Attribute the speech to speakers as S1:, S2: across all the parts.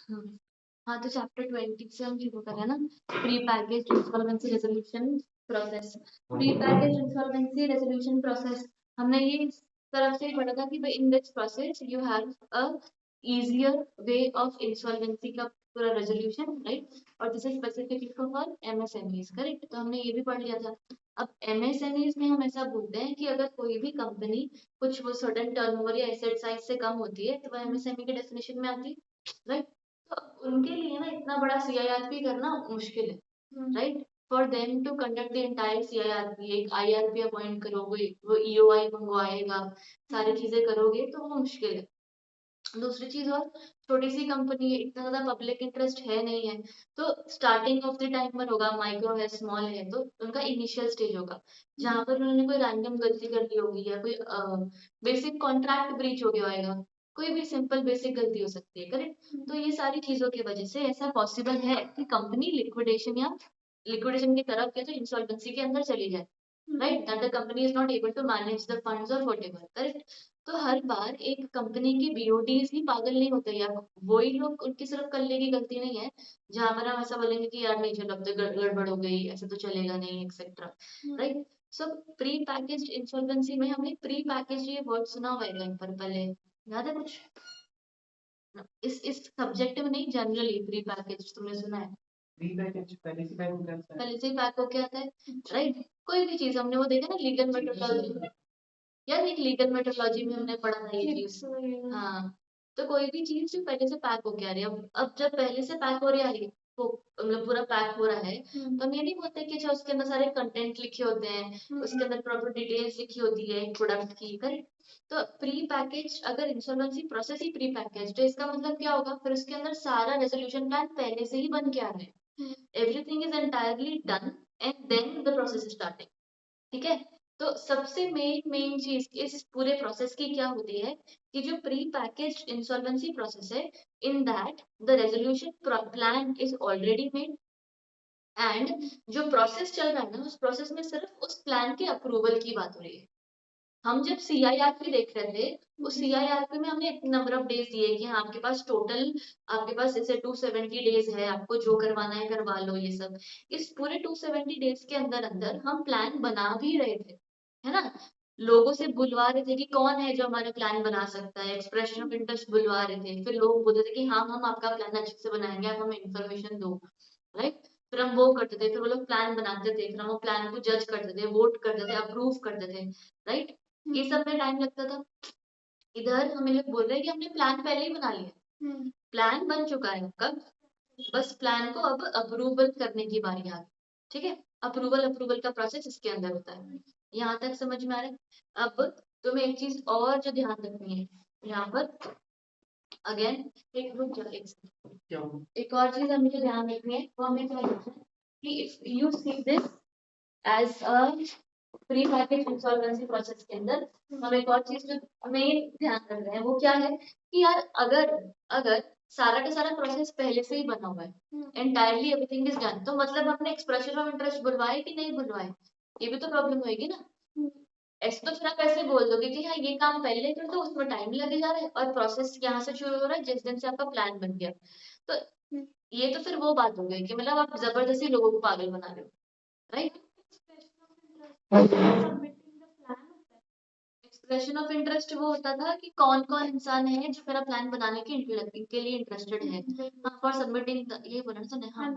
S1: हम्म, हाँ तो चैप्टर 20 से हम शुरू करें ना, pre package insolvency resolution process. Pre package insolvency resolution process हमने ये इस तरफ से पढ़ा था कि भाई in this process you have a easier way of insolvency का पूरा रेजोल्यूशन, राइट। और this is specifically for MSMEs, correct. तो हमने ये भी पढ़ लिया था। अब एमएसएमईज में हम ऐसा बोलते हैं कि अगर कोई भी कंपनी कुछ वो सर्टेन टर्नओवर या एसेट साइज से कम होती है तो वह एमएसएमई के डेफिनेशन में आती है, राइट। तो उनके लिए ना इतना बड़ा सीआईआरपी करना मुश्किल है, right. For them to conduct the entire CIRP, एक आईआरपी अपॉइंट करोगे, वो ईओआई मंगवाएगा, सारी चीजें करोगे तो वो मुश्किल है। दूसरी चीज, और छोटी सी कंपनी है, इतना ज्यादा पब्लिक इंटरेस्ट है नहीं है, तो स्टार्टिंग ऑफ द टाइमर होगा, माइक्रो है, स्मॉल है, तो उनका इनिशियल स्टेज होगा जहां पर उन्होंने कोई रैंडम गलती कर दी होगी या कोई बेसिक कॉन्ट्रैक्ट ब्रीच हो गया होगा, कोई भी सिंपल बेसिक गलती हो सकती है, करेक्ट। तो ये सारी चीजों की वजह से ऐसा पॉसिबल है कि कंपनी लिक्विडेशन की तरफ या तो इंसॉल्वेंसी के अंदर चली जाए, right, that the company is not able to manage the funds और व्हाटएवर, करेक्ट। तो हर बार एक कंपनी की बीओडीज ही पागल नहीं होते यार, वही लोग, उनकी सिर्फ कल्ले की गलती नहीं है जहां पर हम ऐसा बोलेंगे कि यार नहीं चलो अब तो गड़बड़ हो गई, ऐसे तो चलेगा नहीं, एक्सेट्रा, राइट। सो प्री पैकेज्ड इंसॉल्वेंसी में हमने प्री पैकेज ये वर्ड सुना हुआ है कहीं पर पहले, याद है कुछ? इस सब्जेक्ट में नहीं, जनरली प्री पैकेज तुमने सुना है? प्री पैकेज पहले से ही पैक होके आता है, राइट। कोई भी चीज हमने वो देखा ना, लीगल मेट्रोलॉजी, यार एक लीगल मेट्रोलॉजी में हमने पढ़ा था ये चीज। हाँ, तो कोई भी चीज जो पहले से पैक होके आ रही है, अब जब पहले से पैक हो रही आ रही है, वो मतलब पूरा पैक हो रहा है, तो हम ये नहीं बोलते कि अच्छा उसके अंदर सारे कंटेंट लिखे होते हैं, उसके अंदर प्रॉपर डिटेल्स लिखी होती है प्रोडक्ट की, करेक्ट। तो प्री पैकेज, अगर इंसॉल्वेंसी प्रोसेस ही प्री पैकेज, तो इसका मतलब क्या होगा, फिर उसके अंदर सारा रेजोल्यूशन प्लान पहले से ही बन के आ रहा है, everything is entirely done and then the process starting, ठीक है। तो सबसे मेन चीज इस पूरे प्रोसेस की क्या होती है कि जो प्री पैकेज इंसॉल्वेंसी प्रोसेस है, in that the resolution plan is already made, and जो प्रोसेस चल रहा है ना, उस प्रोसेस में सिर्फ उस प्लान के अप्रूवल की बात हो रही है। हम जब सीआईआरपी देख रहे थे, उस सीआईआरपी में हमने इतने नंबर ऑफ डेज दिए कि हाँ आपके पास टोटल, आपके पास जैसे 270 डेज है, आपको जो करवाना है करवा लो, ये सब। इस पूरे 270 डेज के अंदर अंदर हम प्लान बना भी रहे थे, है ना। लोगों से बुलवा रहे थे कि कौन है जो हमारा प्लान बना सकता है, एक्सप्रेशन ऑफ इंटरेस्ट बुलवा रहे थे, फिर लोग बोलते थे कि हाँ हम आपका प्लान अच्छे से बनाएंगे, आप हमें इन्फॉर्मेशन दो, राइट। फिर हम वो करते थे, फिर वो लोग प्लान बनाते थे, फिर हम वो प्लान को जज करते थे, वोट करते थे, अप्रूव करते थे, राइट। ये सब में टाइम लगता था। इधर हमें लोग बोल रहे हैं कि हमने प्लान पहले ही बना लिया, प्लान बन चुका है आपका, बस प्लान को अब अप्रूवल करने की बारी आ गई, ठीक है। अप्रूवल का प्रोसेस इसके अंदर होता है। यहाँ तक समझ में आ रहा है? अब तुम्हें एक चीज और जो ध्यान रखनी है यहाँ पर, अगेन एक रुक जाओ, एक second। एक और चीज हमें जो ध्यान रखनी है वो हमें क्या लिखना है कि if you see this as a pre package insolvency process के अंदर, हम एक और चीज जो मेन ध्यान रख रहे हैं वो क्या है कि यार अगर अगर सारा का सारा प्रोसेस पहले से ही बना हुआ है, एंटायरली एवरीथिंग इज डन, तो मतलब हमने एक्सप्रेशन ऑफ इंटरेस्ट बुलवाए कि नहीं बुलवाए, ये भी तो प्रॉब्लम होगी ना। ऐसे तो फिर आप ऐसे बोल दोगे कि हाँ ये काम पहले कर दो, उसमें टाइम लगे जा रहा है, और प्रोसेस यहाँ से शुरू हो रहा है जिस दिन से आपका प्लान बन गया, तो ये तो फिर वो बात हो गई कि मतलब आप जबरदस्ती लोगों को पागल बना रहे हो, राइट। एक्सप्रेशन ऑफ इंटरेस्ट वो होता था कि कौन कौन इंसान है जो मेरा प्लान बनाने के लिए इंटरेस्टेड है, हाँ फॉर सबमिटिंग, ये बोला ना तुमने, हाँ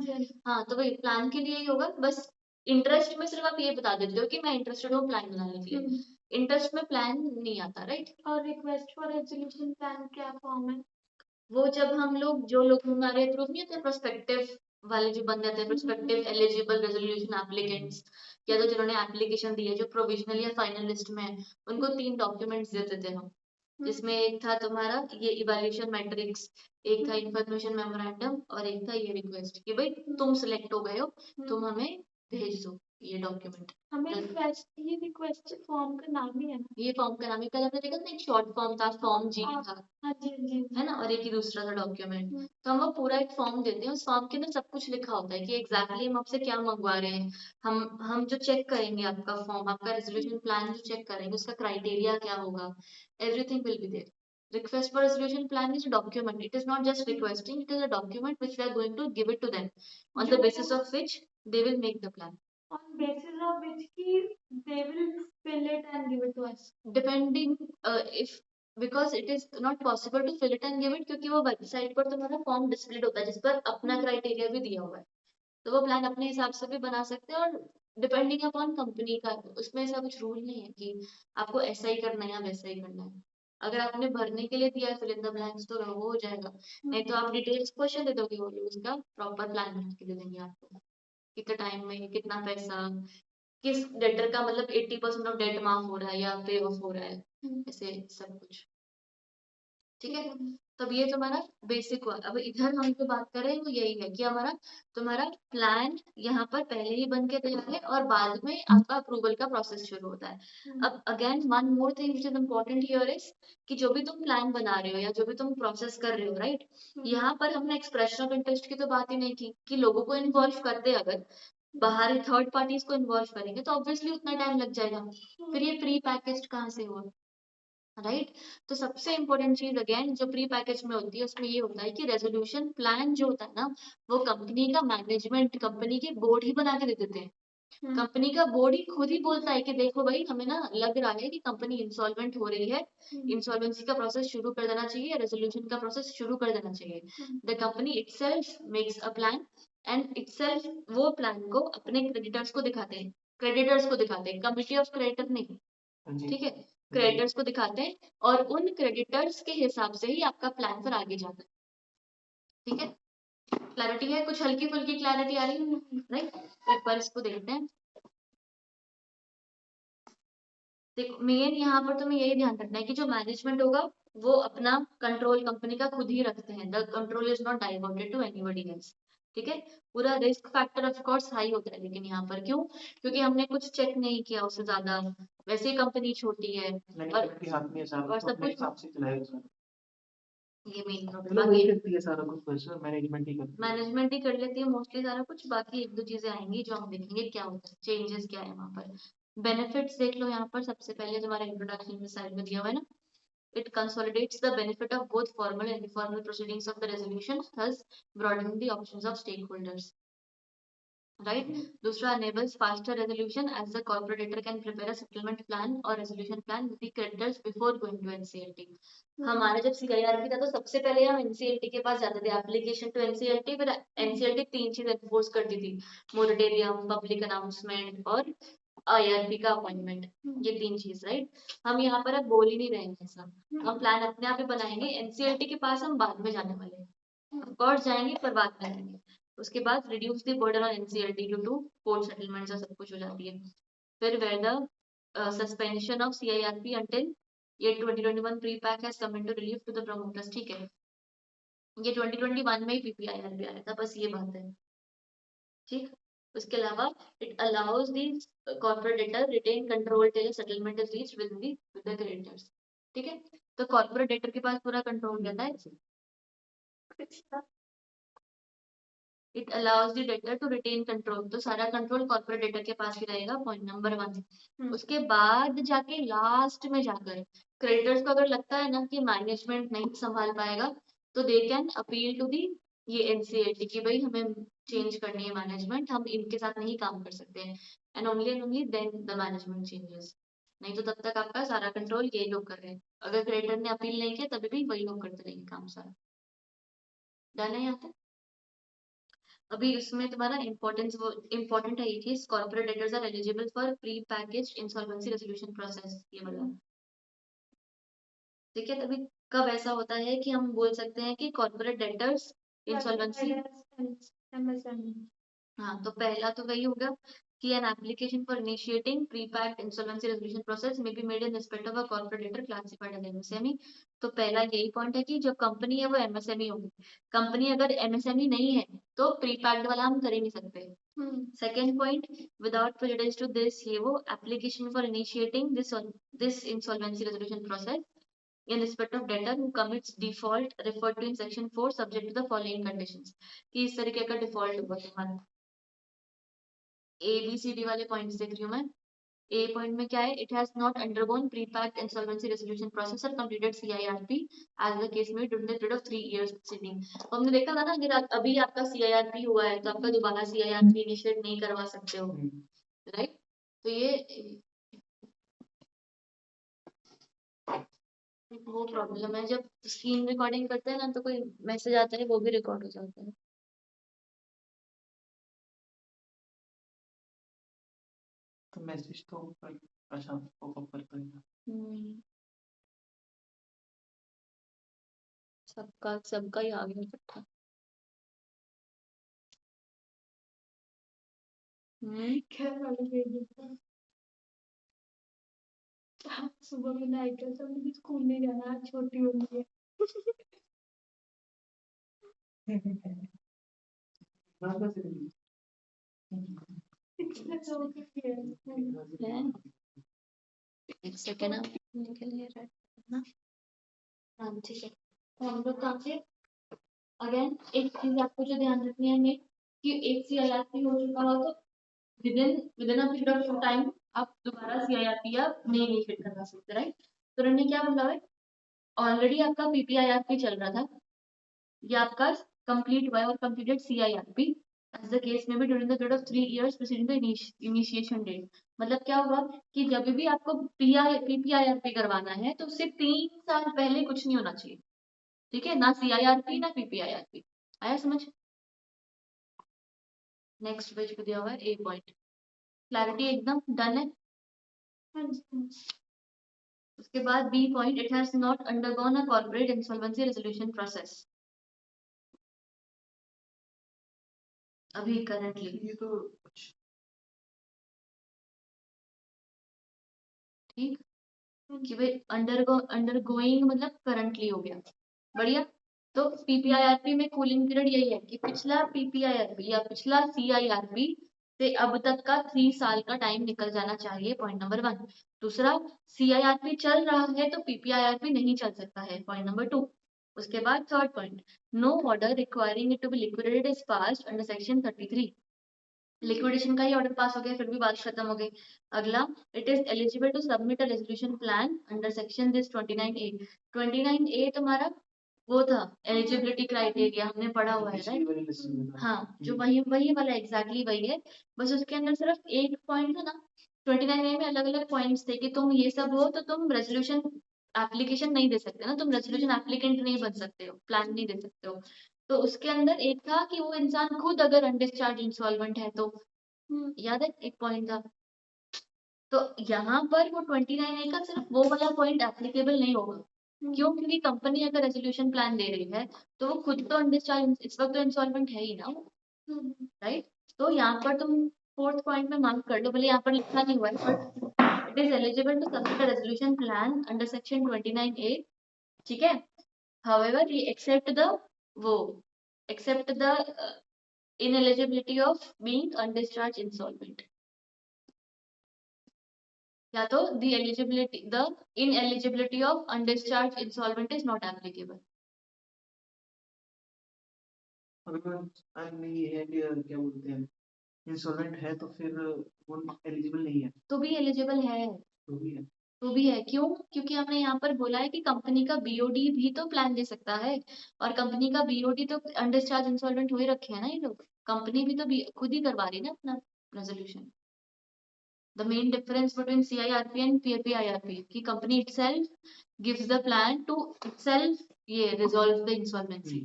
S1: हाँ, तो वही प्लान के लिए ही होगा बस। इंटरेस्ट में सिर्फ आप ये बता देते हो कि मैं इंटरेस्टेड हूँ प्लान बनाने के लिए, इंटरेस्ट में प्लान नहीं आता, राइट। और रिक्वेस्ट फॉर रेजोल्यूशन प्लान क्या फॉर्म है? वो जब हम लोग, जो लोग हमारे थ्रू नहीं होते प्रोस्पेक्टिव वाले जो बन जाते हैं, प्रोस्पेक्टिव एलिजिबल रेजोल्यूशन एप्लीकेंट्स, या तो जिन्होंने एप्लीकेशन दी है जो प्रोविजनल या फाइनल लिस्ट में है, उनको 3 डॉक्यूमेंट्स देते थे हम, जिसमें एक था तुम्हारा ये इवैल्यूएशन मैट्रिक्स, एक था इंफॉर्मेशन मेमोरेंडम, और एक था ये रिक्वेस्ट कि भाई तुम सिलेक्ट हो गए हो, तुम हमें भेज दो ये डॉक्यूमेंट। हमें रिक्वेस्ट, ये रिक्वेस्ट फॉर्म का नाम ही है ना? ये फॉर्म का नाम है, कल हमने देखा था एक शॉर्ट फॉर्म था, फॉर्म जी था, हाँ जी जी, है ना, और एक ही दूसरा था डॉक्यूमेंट। तो हम वो पूरा एक फॉर्म देते हैं, उस फॉर्म के अंदर सब कुछ लिखा होता है कि एग्जैक्टली हम आपसे क्या मंगवा रहे हैं। हम जो चेक करेंगे आपका फॉर्म, आपका रेजोल्यूशन प्लान जो चेक करेंगे, उसका क्राइटेरिया क्या होगा, everything will be there. Request for resolution plan is a document. It is not just requesting, it is a document which we are going to give it to them, on the basis of which they will make the plan. On basis of which they will fill it and give it to us. Depending if, because it is not possible to fill it and give it, क्योंकि वो website पर तुम्हारा form displayed होता है जिस पर अपना criteria भी दिया हुआ है, तो वो प्लान अपने हिसाब से भी बना सकते हैं, और डिपेंडिंग अपॉन कंपनी का, उसमें ऐसा कुछ रूल नहीं है कि आपको ऐसा ही करना है या वैसा ही करना है। अगर आपने भरने के लिए दिया है फिल इन द ब्लैंक्स तो वो हो जाएगा, नहीं तो आप डिटेल्स क्वेश्चन दे दोगे, वो लोग उसका प्रॉपर प्लान बना के दे देंगे आपको, कितने टाइम में कितना पैसा, किस डेटर का मतलब 80% ऑफ डेट माफ हो रहा है या पे ऑफ हो रहा है, ऐसे सब कुछ। ठीक है, तब ये तुम्हारा बेसिक हुआ। अब इधर हम जो बात कर रहे हैं वो यही है कि हमारा तुम्हारा प्लान यहाँ पर पहले ही बन के तैयार है और बाद में आपका अप्रूवल का प्रोसेस शुरू होता है। अब again one more thing which is important here is कि जो भी तुम प्लान बना रहे हो या जो भी तुम प्रोसेस कर रहे हो, राइट, यहाँ पर हमने एक्सप्रेशन ऑफ इंटरेस्ट की तो बात ही नहीं की कि लोगों को इन्वॉल्व करते, अगर बाहरी थर्ड पार्टीज को इन्वॉल्व करेंगे तो ऑब्वियसली उतना टाइम लग जाएगा, फिर ये प्री पैकेज कहाँ से हुआ, राइट। तो सबसे इंपॉर्टेंट चीज अगेन जो प्री पैकेज में होती है उसमें ये होता है कि रेजोल्यूशन प्लान जो होता है ना, वो कंपनी का मैनेजमेंट, कंपनी के बोर्ड ही बना के दे देते हैं। कंपनी का बोर्ड ही खुद ही बोलता है कि देखो भाई हमें ना लग रहा है कि कंपनी इंसॉल्वेंट हो रही है, इंसॉल्वेंसी का प्रोसेस शुरू कर देना चाहिए, रेजोल्यूशन का प्रोसेस शुरू कर देना चाहिए। The company itself makes a plan and itself वो प्लान को अपने क्रेडिटर्स को दिखाते हैं, कमिटी ऑफ क्रेडिटर नहीं, ठीक है, क्रेडिटर्स को दिखाते हैं और उन क्रेडिटर्स के हिसाब से ही आपका प्लान फिर आगे जाता है। ठीक है, क्लैरिटी है, कुछ हल्की फुल्की क्लैरिटी आ रही है, राइट। एक बार इसको देखते हैं। देखो मेन यहाँ पर तुम्हें यही ध्यान रखना है कि जो मैनेजमेंट होगा वो अपना कंट्रोल कंपनी का खुद ही रखते हैं, the control is not diverted to anybody else. ठीक है, पूरा risk factor of course high होता है, लेकिन यहाँ पर क्यों, क्योंकि हमने कुछ चेक नहीं किया उससे ज्यादा, वैसे ही कंपनी छोटी है और सब कुछ ये मेन मैनेजमेंट ही कर लेती है मोस्टली सारा कुछ, बाकी एक दो चीजें आएंगी जो हम देखेंगे क्या होता है, चेंजेस क्या है वहां पर। बेनिफिट्स देख लो यहाँ पर, सबसे पहले तुम्हारा इंट्रोडक्शन में साइड में दिया हुआ है ना, it consolidates the benefit of both formal and informal proceedings of the resolution, thus broadening the options of stakeholders. Right. दूसरा enables faster resolution as the corporator can prepare a settlement plan or resolution plan with the creditors before going to NCLT. हमारा जब CIRP था तो सबसे पहले हम NCLT के पास जाते थे, एप्लीकेशन टू NCLT, फिर NCLT तीन चीज एनफोर्स करती थी, मोरेटोरियम, पब्लिक अनाउंसमेंट और IRP का अपॉइंटमेंट, ये तीन चीज, राइट। हम यहाँ पर अब बोल ही नहीं रहे हैं ऐसा, हम प्लान अपने आप ही बनाएंगे, NCLT के पास हम बाद में जाने वाले हैं, ऑफ कोर्स जाएंगे पर बाद में जाएंगे। उसके बाद reduce the burden on NCLT due to court settlements और सब कुछ हो जाती है। फिर where the suspension of CIRP until ये 2021 pre pack has come into relief to the promoters. ठीक है, ये 2021 में ही PPIRP आया था, बस ये बात है। ठीक, उसके अलावा it allows the corporate debtor retain control till settlement is reached with the creditors. ठीक है, तो कॉर्पोरेट डेटर के पास पूरा कंट्रोल रहता है। It allows the debtor to retain control, तो सारा कंट्रोल कॉर्पोरेट डेटर के पास ही रहेगा, पॉइंट नंबर 1। उसके बाद जाके लास्ट में जाकर क्रेडिटर्स को अगर लगता है ना कि मैनेजमेंट नहीं संभाल पाएगा तो they can appeal to the ये NCLT की भाई हमें चेंज करनी है मैनेजमेंट, हम इनके साथ नहीं काम कर सकते हैं, and only then the management changes. नहीं तो तब तक आपका सारा कंट्रोल ये लोग कर रहे हैं, अगर क्रेडिटर ने अपील नहीं किया तभी भी वही लोग करते रहेंगे काम सारा। डन है यहाँ तक? अभी उसमें तुम्हारा इम्पोर्टेंट है ये चीज, corporate debtors are eligible for pre package insolvency resolution process, ये वाला। ठीक है, तभी कब ऐसा होता है कि हम बोल सकते हैं कि कॉर्पोरेट डेटर्स इंसॉल्वेंसी, हाँ, तो पहला तो वही होगा कि an application for initiating pre-packed insolvency resolution process may be made in respect of a corporate debtor classified as MSME। तो पहला यही पॉइंट है कि जो कंपनी है वो MSME होगी, कंपनी अगर MSME नहीं है तो प्री पैक्ड वाला हम कर ही नहीं सकते। Second point, without prejudice to this, ये वो application for initiating this insolvency resolution process in respect of debtor who commits default referred to in section 4 subject to the following conditions, कि इस तरीके का डिफॉल्ट हुआ तुम्हारा, ABCD वाले points देख रही हूँ मैं, ए पॉइंट में क्या है, it has not undergone pre packed insolvency resolution process और completed CIRP as the case में during the period of 3 years preceding. तो हमने देखा था ना, अगर अभी आपका सीआईआरपी हुआ है तो आपका दोबारा सीआईआरपी इनिशिएट नहीं करवा सकते हो, राइट। तो ये वो प्रॉब्लम है, जब स्क्रीन रिकॉर्डिंग करते हैं ना तो कोई मैसेज आता है वो भी रिकॉर्ड हो जाता है।
S2: तो मैसेज तो ऊपर अच्छा पॉपअप करता है।
S1: सबका ही आ गया इकट्ठा।
S3: क्या वाला भेज देता है। आज सुबह में लाइट गया था, मुझे स्कूल नहीं जाना, आज छोटी हो गई है। इतना सो के किया है।
S1: एक सेकेंड आप निकल ले रहा है ना। हाँ ठीक है, तो हम लोग कहाँ से, अगेन एक चीज आपको जो ध्यान रखनी है कि एक सीआईआरपी हो चुका हो तो within a period of time आप दोबारा सीआईआरपी या नहीं इनिशिएट करवा सकते, राइट। तो उन्होंने क्या बोला है, ऑलरेडी आपका पीपीआईआरपी चल रहा था, ये आपका कंप्लीट हुआ है और completed CIRP as the case में भी during the period of 3 years preceding the initiation date. मतलब क्या होगा कि जब भी आपको पीपीआईआरपी करवाना है तो उससे 3 साल पहले कुछ नहीं होना चाहिए, ठीक है, ना सीआईआरपी ना पीपीआईआरपी। आया समझ। नेक्स्ट पेज पे दिया हुआ है ए पॉइंट, क्लैरिटी एकदम डन है।
S3: हाँ जी।
S1: उसके बाद B point, it has not undergone a corporate insolvency resolution process अभी करंटली।
S2: ये तो
S1: ठीक कि भाई अंडरगोइंग मतलब करंटली हो गया, बढ़िया। तो पीपीआईआरपी में कूलिंग पीरियड यही है कि पिछला पीपीआईआरपी या पिछला सीआईआरपी से अब तक का 3 साल का टाइम निकल जाना चाहिए, पॉइंट नंबर 1। दूसरा, सीआईआरपी चल रहा है तो पीपीआईआरपी नहीं चल सकता है, पॉइंट नंबर 2। उसके बाद third point, no order requiring it to be liquidated is passed under section 33। Liquidation का ही ऑर्डर पास हो गया, फिर भी बात खत्म हो गई। अगला, it is eligible to submit a resolution plan under section this 29A। 29A तुम्हारा वो था एलिजिबिलिटी क्राइटेरिया, हमने पढ़ा हुआ है, राइट। हाँ, जो वही वही वाला एग्जैक्टली वही है, बस उसके अंदर सिर्फ एक पॉइंट था ना। 29A में अलग अलग पॉइंट्स थे कि तुम ये सब हो तो तुम रेजोल्यूशन एप्लीकेशन नहीं दे सकते ना, तुम रेजोल्यूशन एप्लीकेंट नहीं बन सकते हो, प्लान नहीं दे सकते हो। तो उसके अंदर एक था कि वो इंसान खुद अगर अनडिस्चार्ज इंसॉल्वेंट है तो, याद है एक पॉइंट था। तो यहाँ पर वो 29A का सिर्फ वो वाला पॉइंट एप्लीकेबल नहीं होगा। क्यों? क्योंकि कंपनी अगर रेजोल्यूशन प्लान दे रही है तो वो खुद तो अनडिस्चार्ज इस वक्त तो इंसॉल्वेंट है ही ना, राइट। तो यहाँ पर तुम फोर्थ पॉइंट में मार्क कर लो, भले यहाँ पर लिखा नहीं हुआ है but it is eligible to submit a resolution plan under section 29A, ठीक है। However, we accept the वो accept the ineligibility of being undischarged insolvent, या तो the ineligibility of undischarged insolvent is not applicable।
S2: अगर ये है कि क्या बोलते हैं इंसॉल्वेंट है तो फिर वो एलिजिबल नहीं है,
S1: तो भी एलिजिबल है,
S2: तो भी है,
S1: तो भी है। क्यों? क्योंकि हमने यहाँ पर बोला है कि कंपनी का बीओडी भी तो प्लान दे सकता है, और कंपनी का बीओडी तो अनडिस्चार्ज इंसॉल्वेंट हो ही रखे हैं ना ये लोग, कंपनी भी तो खुद ही करवा रही है ना अपना resolution. The main difference between CIRP and PPIRP कि company itself gives the plan to itself ये resolve the insolvency।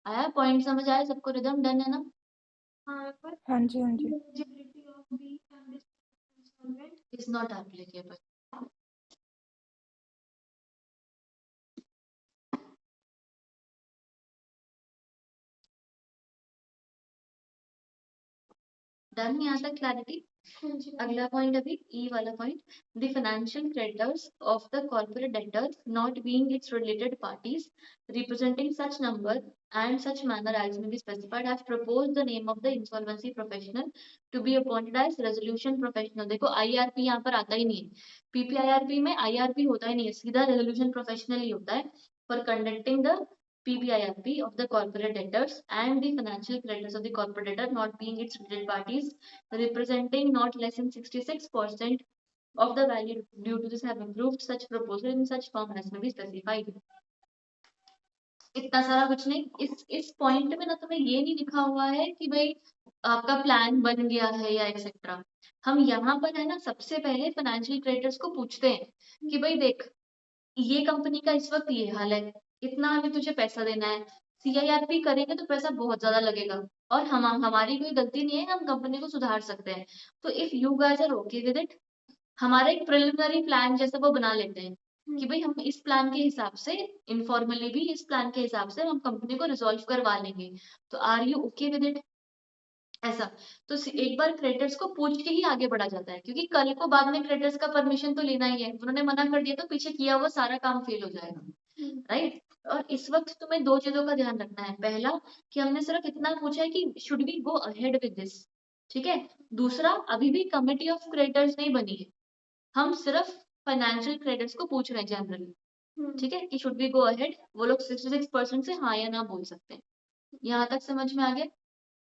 S1: आया पॉइंट, समझ आया सबको, रिदम डन है ना।
S3: हाँ पर
S4: हाँ जी हाँ जी।
S3: eligibility of being undischarged insolvent
S1: is not applicable। Done यहाँ तक क्लैरिटी। अगला पॉइंट अभी ई वाला point, the financial creditors of the corporate debtors not being its related parties representing such number and such manner as may be specified have proposed the name of the insolvency professional to be appointed as resolution professional। देखो IRP यहाँ पर आता ही नहीं है, पीपीआईआरपी में IRP होता ही नहीं है, सीधा रेजोल्यूशन प्रोफेशनल ही होता है for conducting the PPIRP of the corporate debtors and the financial creditors of the corporate debtor not being its related parties, representing not less than 66% of the value due to this have approved such proposal in such form as may be specified. इतना सारा कुछ नहीं, इस point में ना तुम्हें ये नहीं लिखा हुआ है कि भाई आपका प्लान बन गया है या एक्सेट्रा। हम यहाँ पर है ना सबसे पहले फाइनेंशियल क्रेडिटर्स को पूछते हैं कि भाई देख ये कंपनी का इस वक्त ये हाल है, इतना हमें तुझे पैसा देना है, CIRP करेंगे तो पैसा बहुत ज्यादा लगेगा और हमारी कोई गलती नहीं है, हम कंपनी को सुधार सकते हैं। तो if you guys are okay with it, हमारा एक प्रिलिमिनरी प्लान जैसा वो बना लेते हैं कि भाई हम इस प्लान के हिसाब से इनफॉर्मली भी इस प्लान के हिसाब से हम कंपनी को रिजॉल्व करवा लेंगे। तो are you okay with it? ऐसा तो एक बार क्रेडिटर्स को पूछ के ही आगे बढ़ा जाता है, क्योंकि कल को बाद में क्रेडिटर्स का परमिशन तो लेना ही है, उन्होंने मना कर दिया तो पीछे किया हुआ सारा काम फेल हो जाएगा, राइट। और इस वक्त तुम्हें दो चीजों का ध्यान रखना है, पहला कि हमने सिर्फ इतना पूछा है कि should we go ahead with this, ठीक है। दूसरा, अभी भी कमिटी ऑफ क्रेडिटर्स नहीं बनी है, हम सिर्फ फाइनेंशियल क्रेडिटर्स को पूछ रहे हैं जनरली, ठीक है, कि शुड वी गो अहेड। वो लोग 66% से हाँ या ना बोल सकते हैं। यहाँ तक समझ में आ गया?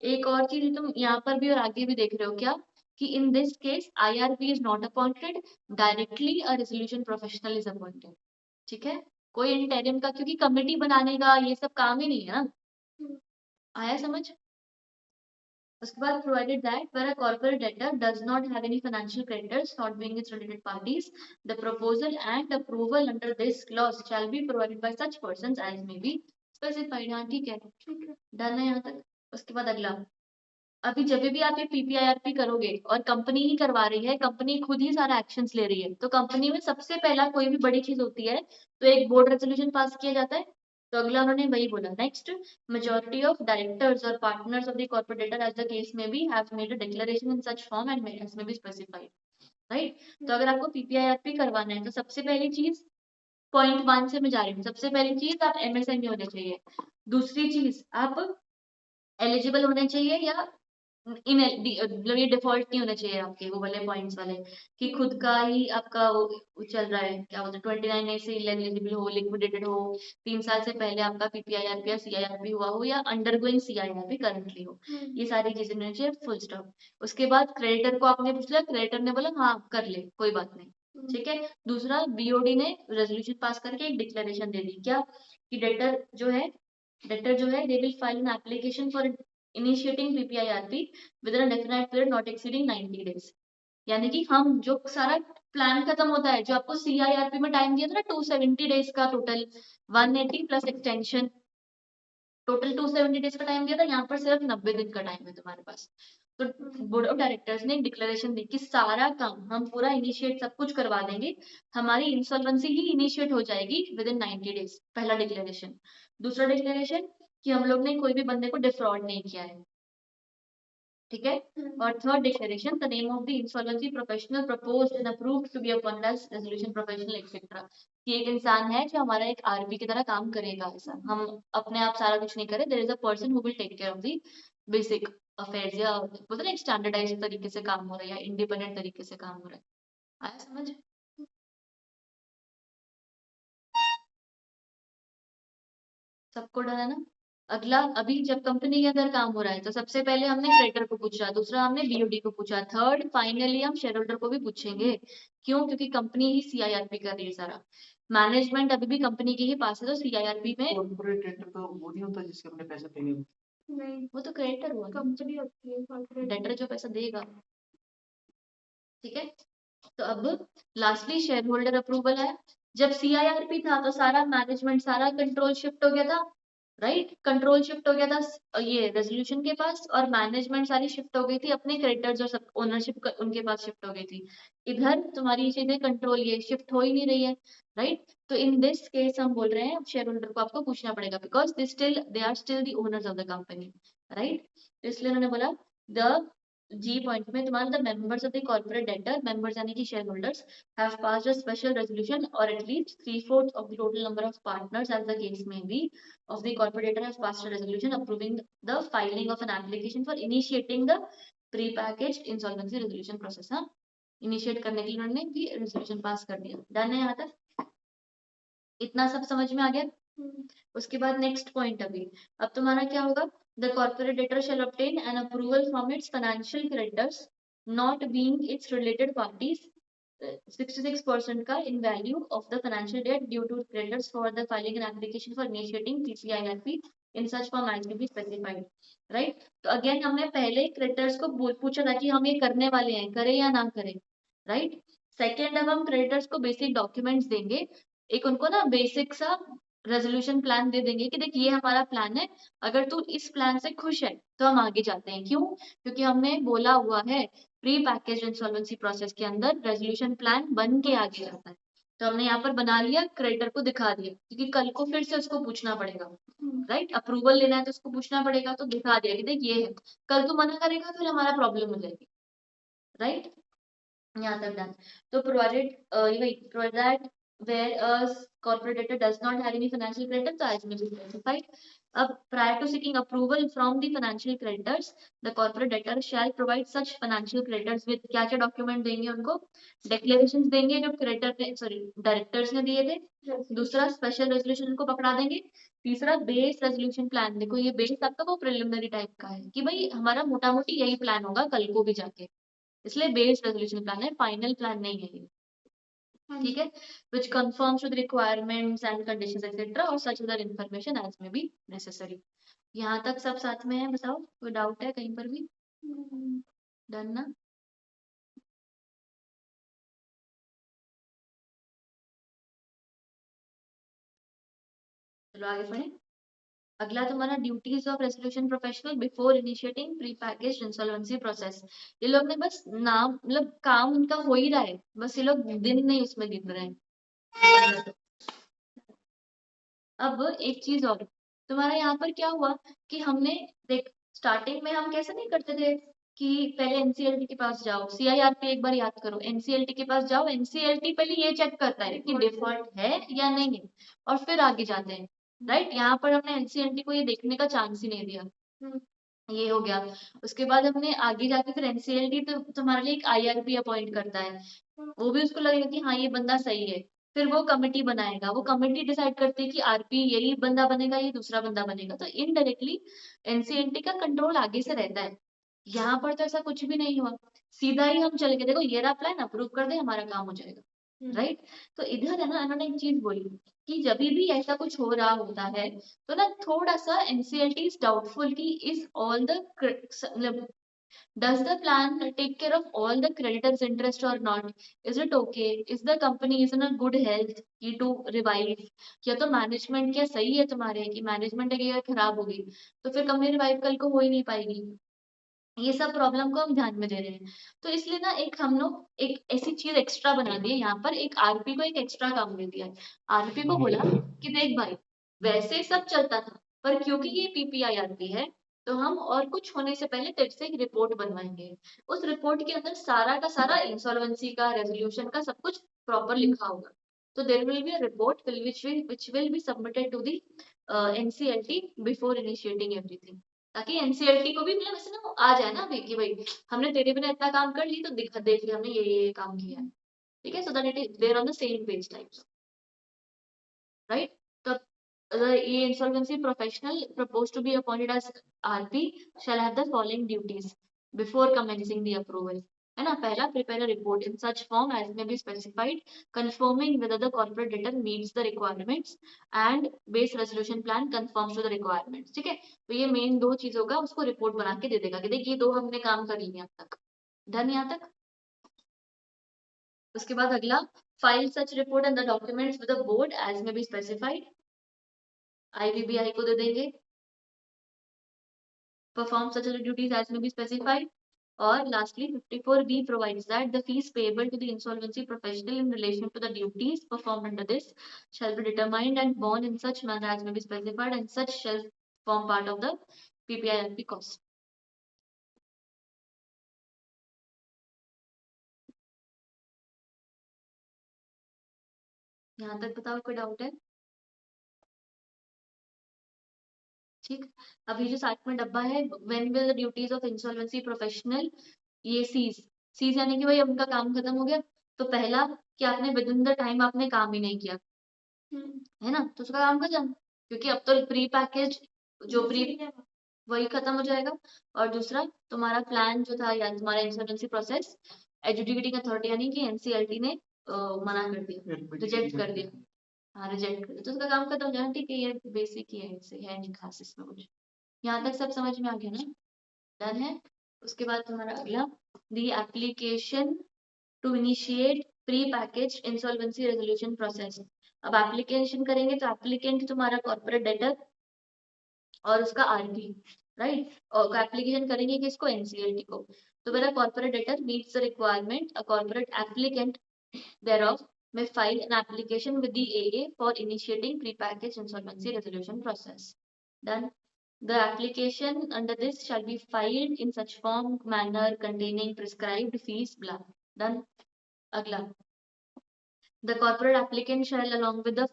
S1: एक और चीज तुम यहाँ पर भी और आगे भी देख रहे हो क्या, कि इन this case IRP is not appointed directly, a resolution professional is appointed, ठीक है। कोई इंटरिम का, क्योंकि कमेटी बनाने का ये सब काम ही नहीं है ना। आया समझ? उसके बाद provided that where a corporate debtor does not have any financial creditors not being its related parties, the proposal and approval under this clause shall be provided by such persons as may be specified। हाँ ठीक है, done है यहाँ तक। उसके बाद अगला, अभी जब भी आप ये PPIRP करोगे और कंपनी ही करवा रही है, कंपनी खुद ही सारा एक्शंस ले रही है, तो कंपनी में सबसे पहला कोई भी बड़ी चीज होती है तो एक बोर्ड रेजोल्यूशन पास किया जाता है। तो अगला उन्होंने वही बोला, next, majority of directors or partners of the corporate debtor as the case may be have made a declaration in such form and as may be specified, right। तो अगर आपको PPIRP करवाना है तो सबसे पहली चीज पॉइंट 1 से मैं जा रही हूँ, सबसे पहली चीज आप MSME होने चाहिए। दूसरी चीज आप एलिजिबल होने चाहिए या मतलब ये डिफॉल्ट नहीं होने चाहिए आपके वो वाले पॉइंट्स वाले कि खुद का ही आपका वो चल रहा है, क्या बोलते हैं 29 से एलिजिबल हो, लिक्विडेटेड हो, 3 साल से पहले आपका PPIRP या CIRP हुआ हो या अंडरगोइंग CIRP करंटली हो, ये सारी चीजें होनी चाहिए, फुल स्टॉप। उसके बाद क्रेडिटर को आपने पूछ लिया, क्रेडिटर ने बोला हाँ कर ले कोई बात नहीं, ठीक है। दूसरा, BOD ने रेजोल्यूशन पास करके एक डिक्लेरेशन दे दी क्या, कि डेटर जो है they will file an application for initiating PPIRP within a definite period not exceeding 90 days। यानी कि हम जो सारा प्लान खत्म होता है, जो आपको CIRP में टाइम दिया था ना 270 डेज का, total 180 plus extension, total 270 days का टाइम दिया था, यहाँ पर सिर्फ 90 दिन का टाइम है तुम्हारे पास। तो बोर्ड ऑफ डायरेक्टर्स ने एक डिक्लेरेशन दी कि सारा काम हम पूरा इनिशिएट सब कुछ करवा देंगे, हमारी इंसॉल्वेंसी ही इनिशिएट हो जाएगी विद इन 90 डेज, पहला डिक्लेरेशन। दूसरा डिक्लेरेशन कि हम लोग ने कोई भी बंदे को डिफ्रॉड नहीं किया है, ठीक है। और third declaration, the name of the insolvency professional proposed and approved to be upon as resolution professional etcetera, कि एक इंसान है जो हमारा एक RP की तरह काम करेगा, ऐसा हम अपने आप सारा कुछ नहीं करें, there is a person who will take care of the basic affairs, या बोलते हैं एक स्टैंडर्डाइज्ड तरीके से काम हो रहा है या इंडिपेंडेंट तरीके से काम हो रहा है। आया समझ? सबको डर है ना? अगला, अभी जब कंपनी के अंदर काम हो रहा है तो सबसे पहले हमने क्रेडिटर को पूछा, दूसरा हमने BOD को पूछा, थर्ड फाइनली हम शेयर होल्डर को भी पूछेंगे। क्यों? क्योंकि कंपनी ही CIRP कर रही है सारा, मैनेजमेंट अभी भी कंपनी के ही पास है, तो CIRP में
S2: कॉर्पोरेट डेटर तो वो नहीं होता जिसके अपने पैसे देने होते।
S3: नहीं,
S1: वो तो क्रेडिटर हुआ,
S3: कंपनी होती है corporate।
S1: डेटर जो पैसा देगा, ठीक है। तो अब लास्टली शेयर होल्डर अप्रूवल है। जब CIRP था तो सारा मैनेजमेंट, सारा कंट्रोल शिफ्ट हो गया था, राइट, कंट्रोल शिफ्ट हो गया था ये रेजोल्यूशन के पास, और मैनेजमेंट सारी शिफ्ट हो गई थी अपने क्रेडिटर्स और सब ओनरशिप उनके पास शिफ्ट हो गई थी। इधर तुम्हारी चीजें कंट्रोल ये शिफ्ट हो ही नहीं रही है, राइट। तो इन दिस केस हम बोल रहे हैं शेयर होल्डर को आपको पूछना पड़ेगा, because they are still the owners of the company, right. तो इसलिए उन्होंने बोला द G पॉइंट में तुम्हारा the members of the corporate debtor, members यानी कि shareholders, have passed a special resolution or at least 3/4 of the total number of partners as the case may be of the corporate debtor has passed a resolution approving the filing of an application for initiating the pre-packaged insolvency resolution process। हाँ, initiate करने के लिए उन्होंने भी resolution pass कर दिया। Done है यहाँ तक? इतना सब समझ में आ गया? उसके बाद नेक्स्ट पॉइंट अब तुम्हारा क्या होगा, the corporate debtor shall obtain an approval from its financial creditors not being its related parties 66% का in value of the financial debt due to creditors for the filing an application for initiating PPIRP in such form as may be specified, right? तो again हमने पहले creditors को पूछा था कि हम ये करने वाले हैं, करें या ना करें, राइट? सेकेंड, अब हम क्रेडिटर्स को बेसिक डॉक्यूमेंट्स देंगे, एक उनको ना बेसिक सा रेजोल्यूशन प्लान दे देंगे कि देख ये हमारा प्लान है, अगर तू इस प्लान से खुश है तो हम आगे जाते हैं। क्यों? क्योंकि हमने बोला हुआ है प्री पैकेज इंसॉल्वेंसी प्रोसेस के अंदर रेजोल्यूशन प्लान बन के आगे जाता है, तो हमने यहाँ पर बना लिया, क्रेडिटर को दिखा दिया, क्योंकि कल को फिर से उसको पूछना पड़ेगा, राइट? अप्रूवल लेना है तो उसको पूछना पड़ेगा, तो दिखा दिया कि देख ये है, कल तू मना करेगा फिर हमारा प्रॉब्लम हो जाएगी, राइट? यहाँ तक डन। तो provided where a corporate debtor does not have any financial creditors as may be specified. अब prior to seeking approval from the financial creditors, the corporate debtor shall provide such financial creditors with क्या क्या document देंगे उनको, declaration देंगे जो creditor ने sorry directors ने दिए थे, दूसरा स्पेशल रेजोल्यूशन उनको पकड़ा देंगे, तीसरा बेस रेजोल्यूशन प्लान। देखो ये बेस आपका वो प्रिलिमिनरी टाइप का है कि भाई हमारा मोटा मोटी यही प्लान होगा कल को भी जाके, इसलिए बेस रेजोल्यूशन प्लान है, फाइनल प्लान नहीं है ये, ठीक है? which conforms to the requirements and conditions etc और such other information as may be necessary। यहाँ तक सब साथ में है, बताओ कोई डाउट है कहीं पर भी? डन ना? चलो आगे पढ़े। अगला तुम्हारा duties of resolution professional before initiating pre package insolvency process. ये लोग ने बस नाम मतलब काम उनका हो ही रहा है, बस ये लोग दिन नहीं उसमें गिन रहे हैं। अब एक चीज और, तुम्हारा यहाँ पर क्या हुआ कि हमने देख स्टार्टिंग में हम कैसे नहीं करते थे कि पहले एनसीएलटी के पास जाओ, सीआईआरपी एक बार याद करो, एनसीएलटी के पास जाओ, एनसीएलटी पहले ये चेक करता है कि डिफॉल्ट है या नहीं है और फिर आगे जाते हैं, राइट? यहाँ पर हमने एनसीएलटी को ये देखने का चांस ही नहीं दिया, ये हो गया। उसके बाद हमने आगे जाके फिर एनसीएलटी तो तुम्हारे लिए एक आईआरपी अपॉइंट करता है, वो भी उसको लगेगा कि हाँ ये बंदा सही है, फिर वो कमेटी बनाएगा, वो कमेटी डिसाइड करती है कि आरपी यही बंदा बनेगा ये दूसरा बंदा बनेगा, तो इनडायरेक्टली एनसीएलटी का कंट्रोल आगे से रहता है। यहाँ पर तो ऐसा कुछ भी नहीं हुआ, सीधा ही हम चले गए देखो ये रहा प्लान, अप्रूव कर दे हमारा काम हो जाएगा, राइट? तो इधर है ना इन्होंने एक चीज बोली कि जब भी ऐसा कुछ हो रहा होता है तो ना थोड़ा सा एनसीएलटी इज डाउटफुल कि is all the does the plan take care of all the creditors interest or not, is it okay, is the company is in a good health कि to revive, या तो management क्या सही है तुम्हारे कि management अगर खराब होगी तो फिर कंपनी रिवाइव कल को हो ही नहीं पाएगी, ये सब प्रॉब्लम को हम ध्यान में दे रहे हैं। तो इसलिए ना एक हम लोग एक ऐसी चीज एक्स्ट्रा बना दी है, यहाँ पर एक आरपी को एक एक्स्ट्रा काम दे दिया है। आरपी को बोला कि देख भाई वैसे सब चलता था पर क्योंकि ये पीपीआईआरपी है तो हम और कुछ होने से पहले तेरे से एक रिपोर्ट बनवाएंगे, उस रिपोर्ट के अंदर सारा का सारा इंसॉल्वेंसी का रेजोल्यूशन का सब कुछ प्रॉपर लिखा होगा। तो there will be a report which will be submitted to the NCLT before initiating everything, ताकि एनसीएलटी को भी मतलब ऐसे ना वो आ जाए ना अभी कि भाई हमने तेरे बिना इतना काम कर ली तो देख लिया हमने ये काम किया है, ठीक है? So that it is there on the same page types, right? तो ये insolvency professional propose to be appointed as RP shall have the following duties before commencing the approval, है ना? पहला, prepare a report in such form as may be specified conforming whether the corporate debtor meets the requirements and base resolution plan conforms to the requirements, ठीक है? तो ये main दो चीजों का उसको रिपोर्ट बना के दे देगा कि देख ये दो हमने काम कर लिए अब तक, डन यहाँ तक? उसके बाद अगला, file such report and the documents with the board as may be specified, IBBI को दे देंगे, perform such other duties as may be specified, or lastly 54B provides that the fees payable to the insolvency professional in relation to the duties performed under this shall be determined and borne in such manner as may be specified and such shall form part of the PPIRP cost। यहाँ तक बताओ कोई doubt है? ठीक, अब ये जो साथ में डब्बा है when will the duties of insolvency professional, ये सीज यानी कि भाई अब उनका काम खत्म हो गया, तो पहला कि आपने विद इन द टाइम आपने काम ही नहीं किया, है ना? तो उसका काम खत्म। क्योंकि अब तो प्री पैकेज जो प्री वही खत्म हो जाएगा। और दूसरा तुम्हारा प्लान जो था या तुम्हारा इंश्योरेंसी प्रोसेस एजुकेटिंग अथॉरिटी यानी कि एनसीएलटी ने मना कर दिया, रिजेक्ट कर दिया। हाँ रिजेक्ट कर दिया, तो उसका काम खत्म हो जाना। ठीक है, ये बेसिक ही है, इससे है नहीं खास इसमें कुछ। यहाँ तक सब समझ में आ गया ना? डन है। उसके बाद तुम्हारा अगला the application to initiate pre package insolvency resolution process. अब एप्लीकेशन करेंगे तो एप्लीकेंट तुम्हारा कॉर्पोरेट डेटर और उसका आरपी, राइट, और एप्लीकेशन करेंगे किसको? एनसीएलटी को। तो मेरा corporate debtor meets the requirement a corporate applicant thereof may file an application with the AA for initiating prepackaged insolvency resolution process. Done. The application under this shall be filed in such form, manner, containing prescribed fees, blah. Done. अगला, the corporate applicant shall along with the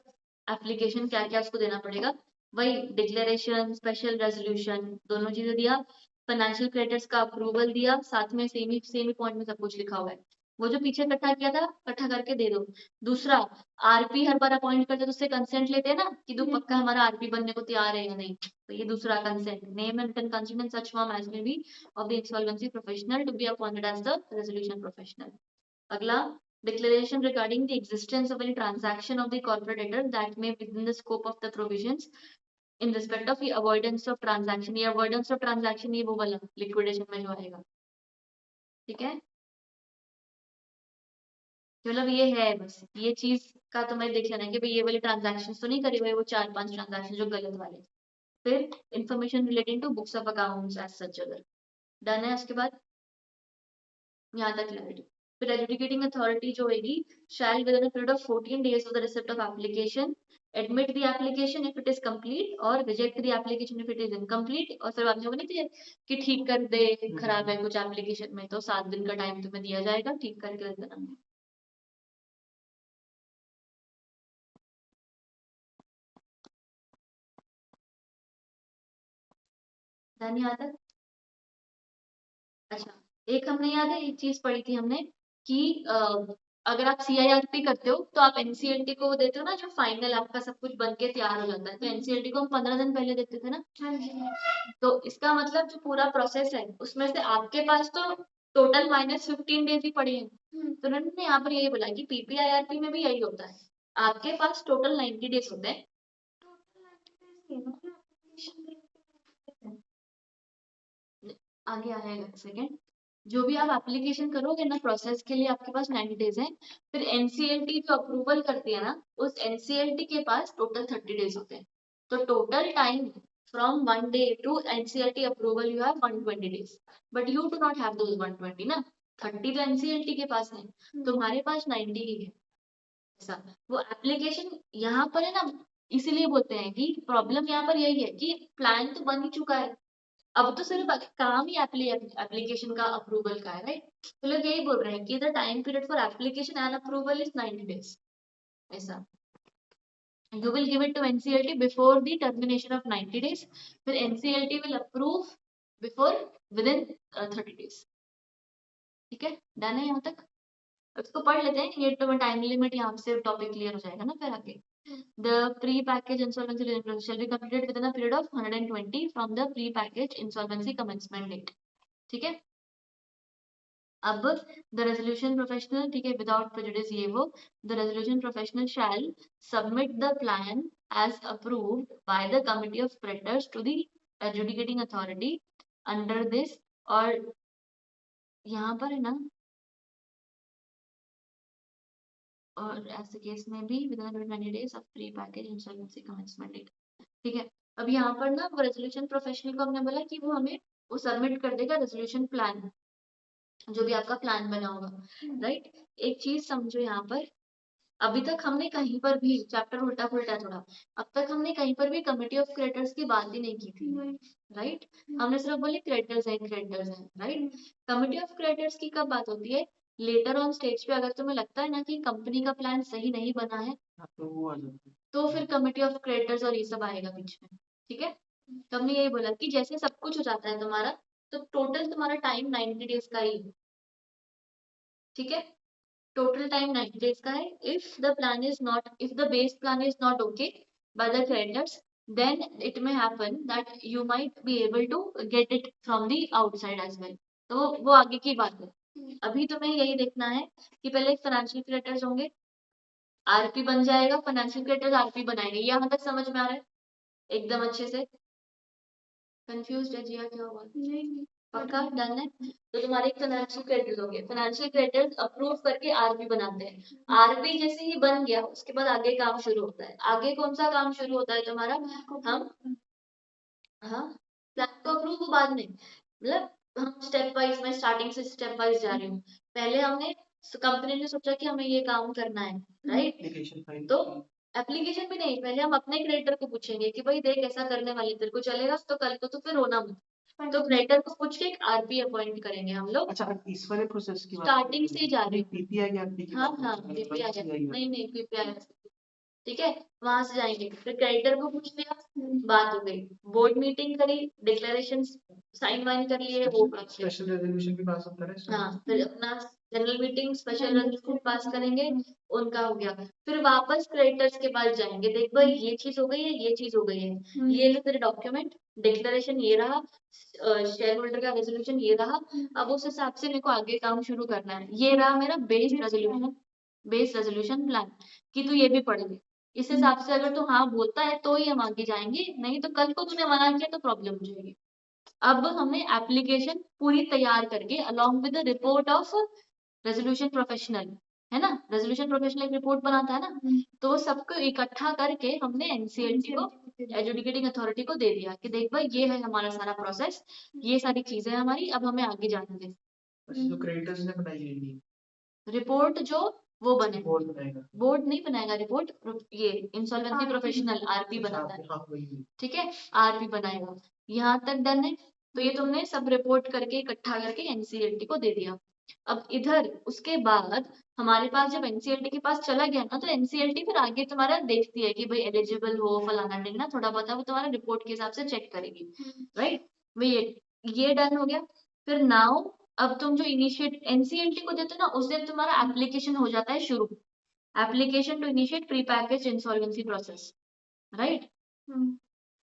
S1: application क्या क्या उसको देना पड़ेगा? वही declaration, special resolution, दोनों चीजें दिया, फाइनेंशियल क्रेडिटर्स का अप्रूवल दिया, साथ में सेमी पॉइंट में सब कुछ लिखा हुआ है। वो जो पीछे इकट्ठा किया था इकट्ठा करके दे दो। दूसरा, आरपी हर बार अपॉइंट करते तो उससे कंसेंट लेते हैं ना कि तू पक्का हमारा आरपी बनने को तैयार है या नहीं। तो ये दूसरा consent, name and consent in such form as may be of the insolvency professional to be appointed as the resolution professional. अगला, declaration regarding the existence of any transaction of the corporate debtor that may within the scope of the provisions in respect of the avoidance of transaction। ये avoidance of transaction ये वो वाला liquidation में जो आएगा, ठीक है। मतलब ये है, बस ये चीज का तुम्हें देख लेना है कि भाई ये वाले ट्रांजैक्शन तो नहीं करे हुए वो 4-5 ट्रांजैक्शन जो गलत वाले। फिर information relating to books of accounts as such अगर डन है। उसके बाद यहाँ तक क्लैरिटी। फिर एजुकेटिंग अथॉरिटी जो होगी shall within a period of 14 days of the receipt of application admit the application if it is complete और reject the application if it is incomplete. और फिर बाद में नहीं थे कि ठीक कर दे, खराब है कुछ एप्लीकेशन में, तो 7 दिन का टाइम तुम्हें दिया जाएगा ठीक करके दे देना। ध्यान यहाँ तक। अच्छा, एक हमने याद है एक चीज पढ़ी थी हमने कि अगर आप सीआईआरपी करते हो तो आप एनसीएलटी को देते हो ना, जो फाइनल आपका सब कुछ बन के तैयार हो जाता है, तो एनसीएलटी को हम 15 दिन पहले देते थे ना।
S3: हाँ जी।
S1: तो इसका मतलब जो पूरा प्रोसेस है उसमें से आपके पास तो टोटल -15 days ही पड़े हैं। तो उन्होंने यहाँ पर यही बोला कि पीपीआईआरपी में भी यही होता है, आपके पास टोटल 90 days होते हैं। आगे आएगा सेकंड। जो भी आप एप्लीकेशन करोगे ना प्रोसेस के लिए आपके पास 90 days है। फिर एनसीएलटी जो अप्रूवल करती है ना, उस एनसीएलटी के पास टोटल 30 days होते हैं। तो total time from 1 day to NCLT approval you have 120 days, but you do not have those 120 ना, 30 तो एनसीएलटी के पास है, तुम्हारे पास 90 ही है। ऐसा वो एप्लीकेशन यहाँ पर है ना, इसीलिए बोलते हैं कि प्रॉब्लम यहाँ पर यही है कि प्लान तो बन ही चुका है, अब तो सिर्फ काम ही एप्लीकेशन का अप्रूवल का है, राइट। तो लोग यही बोल रहे हैं कि the time period for application and approval is 90 days। ऐसा you will give it to NCLT before the termination of 90 days, फिर NCLT will approve before within 30 days। ठीक है, डन है यहाँ तक। इसको पढ़ लेते हैं, ये तो टाइम लिमिट यहाँ से टॉपिक क्लियर हो जाएगा ना फिर आगे। The pre-packaged insolvency resolution shall be completed within a period of 120 from the pre-packaged insolvency commencement date। ठीक है। अब the resolution professional, ठीक है, without prejudice ये वो, the resolution professional shall submit the plan as approved by the committee of creditors to the adjudicating authority under this। और यहाँ पर है ना, और ऐसे केस में भी within 20 days of pre-packaged insolvency commencement date। ठीक है। अब यहाँ पर ना वो रेजोल्यूशन प्रोफेशनल को हमने बोला कि वो हमें वो सबमिट कर देगा रेजोल्यूशन प्लान, जो भी आपका प्लान बना होगा, राइट। एक चीज समझो यहाँ पर, अभी तक हमने कहीं पर भी चैप्टर उल्टा पुल्टा थोड़ा, अब तक हमने कहीं पर भी कमिटी ऑफ क्रेडिटर्स की बात ही नहीं की थी, राइट। हमने सिर्फ बोले क्रेडिटर्स हैं, राइट। कमिटी ऑफ क्रेडिटर्स की कब बात होती है? लेटर ऑन स्टेज पे अगर तुम्हें लगता है ना कि कंपनी का प्लान सही नहीं बना है,
S2: तो वो आ जाता है।
S1: तो फिर कमिटी ऑफ क्रेडिटर्स और ये सब आएगा बीच में। ठीक है, तो हमने यही बोला कि जैसे सब कुछ हो जाता है तुम्हारा, तो टोटल तुम्हारा टाइम 90 days का ही है। ठीक है, टोटल टाइम 90 days का है। If the plan is not, if the base plan is not okay by the creditors, then it may happen that you might be able to get it from the outside as well. तो वो आगे की बात है. अभी तुम्हें यही देखना है कि पहले फाइनेंशियल क्रिएटर्स होंगे, आरपी बन जाएगा, फाइनेंशियल क्रिएटर्स आरपी बनाएंगे. यहाँ तक समझ में आ रहा है एकदम अच्छे से? कंफ्यूज है जिया, क्या हुआ?
S3: नहीं
S1: पक्का डन है? तो तुम्हारे फाइनेंशियल क्रेडिटर्स हो गए. फाइनेंशियल क्रेडिटर्स अप्रूव करके आरपी बनाते हैं. आरपी जैसे ही बन गया उसके बाद आगे काम शुरू होता है. आगे कौन सा काम शुरू होता है तुम्हारा? हम हाँ प्लान को अप्रूव बाद में, मतलब हम स्टेप वाइज, मैं स्टार्टिंग से स्टेप वाइज जा रही हूँ. पहले हमने कंपनी ने सोचा कि हमें ये काम करना है, राइट?
S2: एप्लीकेशन फाइल
S1: तो एप्लीकेशन भी नहीं, पहले हम अपने क्रिएटर को पूछेंगे कि भाई देख ऐसा करने वाले, तेरे को चलेगा तो कल को तो फिर रोना मत. तो क्रिएटर को पूछ के एक आरपी अपॉइंट करेंगे हम लोग.
S2: अच्छा इस वाले प्रोसेस की बात
S1: स्टार्टिंग से ही जा रही हूँ.
S2: पीपीआई या आरपी की
S1: हाँ
S2: बात
S1: हाँ
S2: कर रहे हैं,
S1: पीपीआई है.
S2: PPI
S1: नहीं नहीं पीपीआई, ठीक है. वहां से जाएंगे, फिर क्रेडिटर को पूछ लिया, बात हो गई. बोर्ड मीटिंग करी, डिक्लेरेशन साइन वाइन कर लिए, वो कर लिया.
S2: स्पेशल रेजोल्यूशन भी पास होता है इसमें?
S1: हाँ फिर अपना general meeting special resolution pass करेंगे, उनका हो गया. फिर वापस क्रेडिटर्स के पास जाएंगे, देख भाई ये चीज हो गई है, ये चीज हो गई है, ये लो तेरे डॉक्यूमेंट, डिक्लेरेशन ये रहा, शेयर होल्डर का रेजोल्यूशन ये रहा. अब उस हिसाब से मेरे को आगे काम शुरू करना है. ये रहा मेरा बेस रेजोल्यूशन प्लान, कि तू ये भी पढ़ ले. इस हिसाब से अगर तू हाँ बोलता है तो ही हम आगे जाएंगे, नहीं तो कल को तूने मना किया तो प्रॉब्लम हो जाएगी. अब हमें एप्लीकेशन पूरी तैयार करके along with the report of resolution professional, है ना, रेजोल्यूशन प्रोफेशनल एक रिपोर्ट बनाता है ना, तो वो सबको इकट्ठा करके हमने एनसीएलटी को, एजुकेटिंग अथॉरिटी को दे दिया कि देख भाई ये है हमारा सारा प्रोसेस, ये सारी चीजें हमारी, अब हमें आगे जाने दे.
S2: जो क्रेडिटर्स ने बनाई है
S1: रिपोर्ट जो वो बने,
S2: बोर्ड बनाएगा,
S1: बोर्ड नहीं बनाएगा रिपोर्ट, ये इंसॉल्वेंसी प्रोफेशनल आरपी बनाता है,
S2: हाँ वही.
S1: ठीक है, आरपी बनाएगा. यहाँ तक डन है. तो ये तुमने सब रिपोर्ट करके इकट्ठा करके एनसीएलटी को दे दिया. अब इधर उसके बाद हमारे पास जब एनसीएलटी के पास चला गया ना, तो एनसीएलटी फिर आगे तुम्हारा देखती है कि भाई एलिजिबल हो फलाना देना, थोड़ा बहुत वो तुम्हारा रिपोर्ट के हिसाब से चेक करेगी, राइट. ये डन हो गया. फिर नाउ अब तुम जो इनिशिएट एनसीएलटी को देते हो ना, उस दिन तुम्हारा एप्लीकेशन हो जाता है शुरू. Application to initiate pre package insolvency process, right.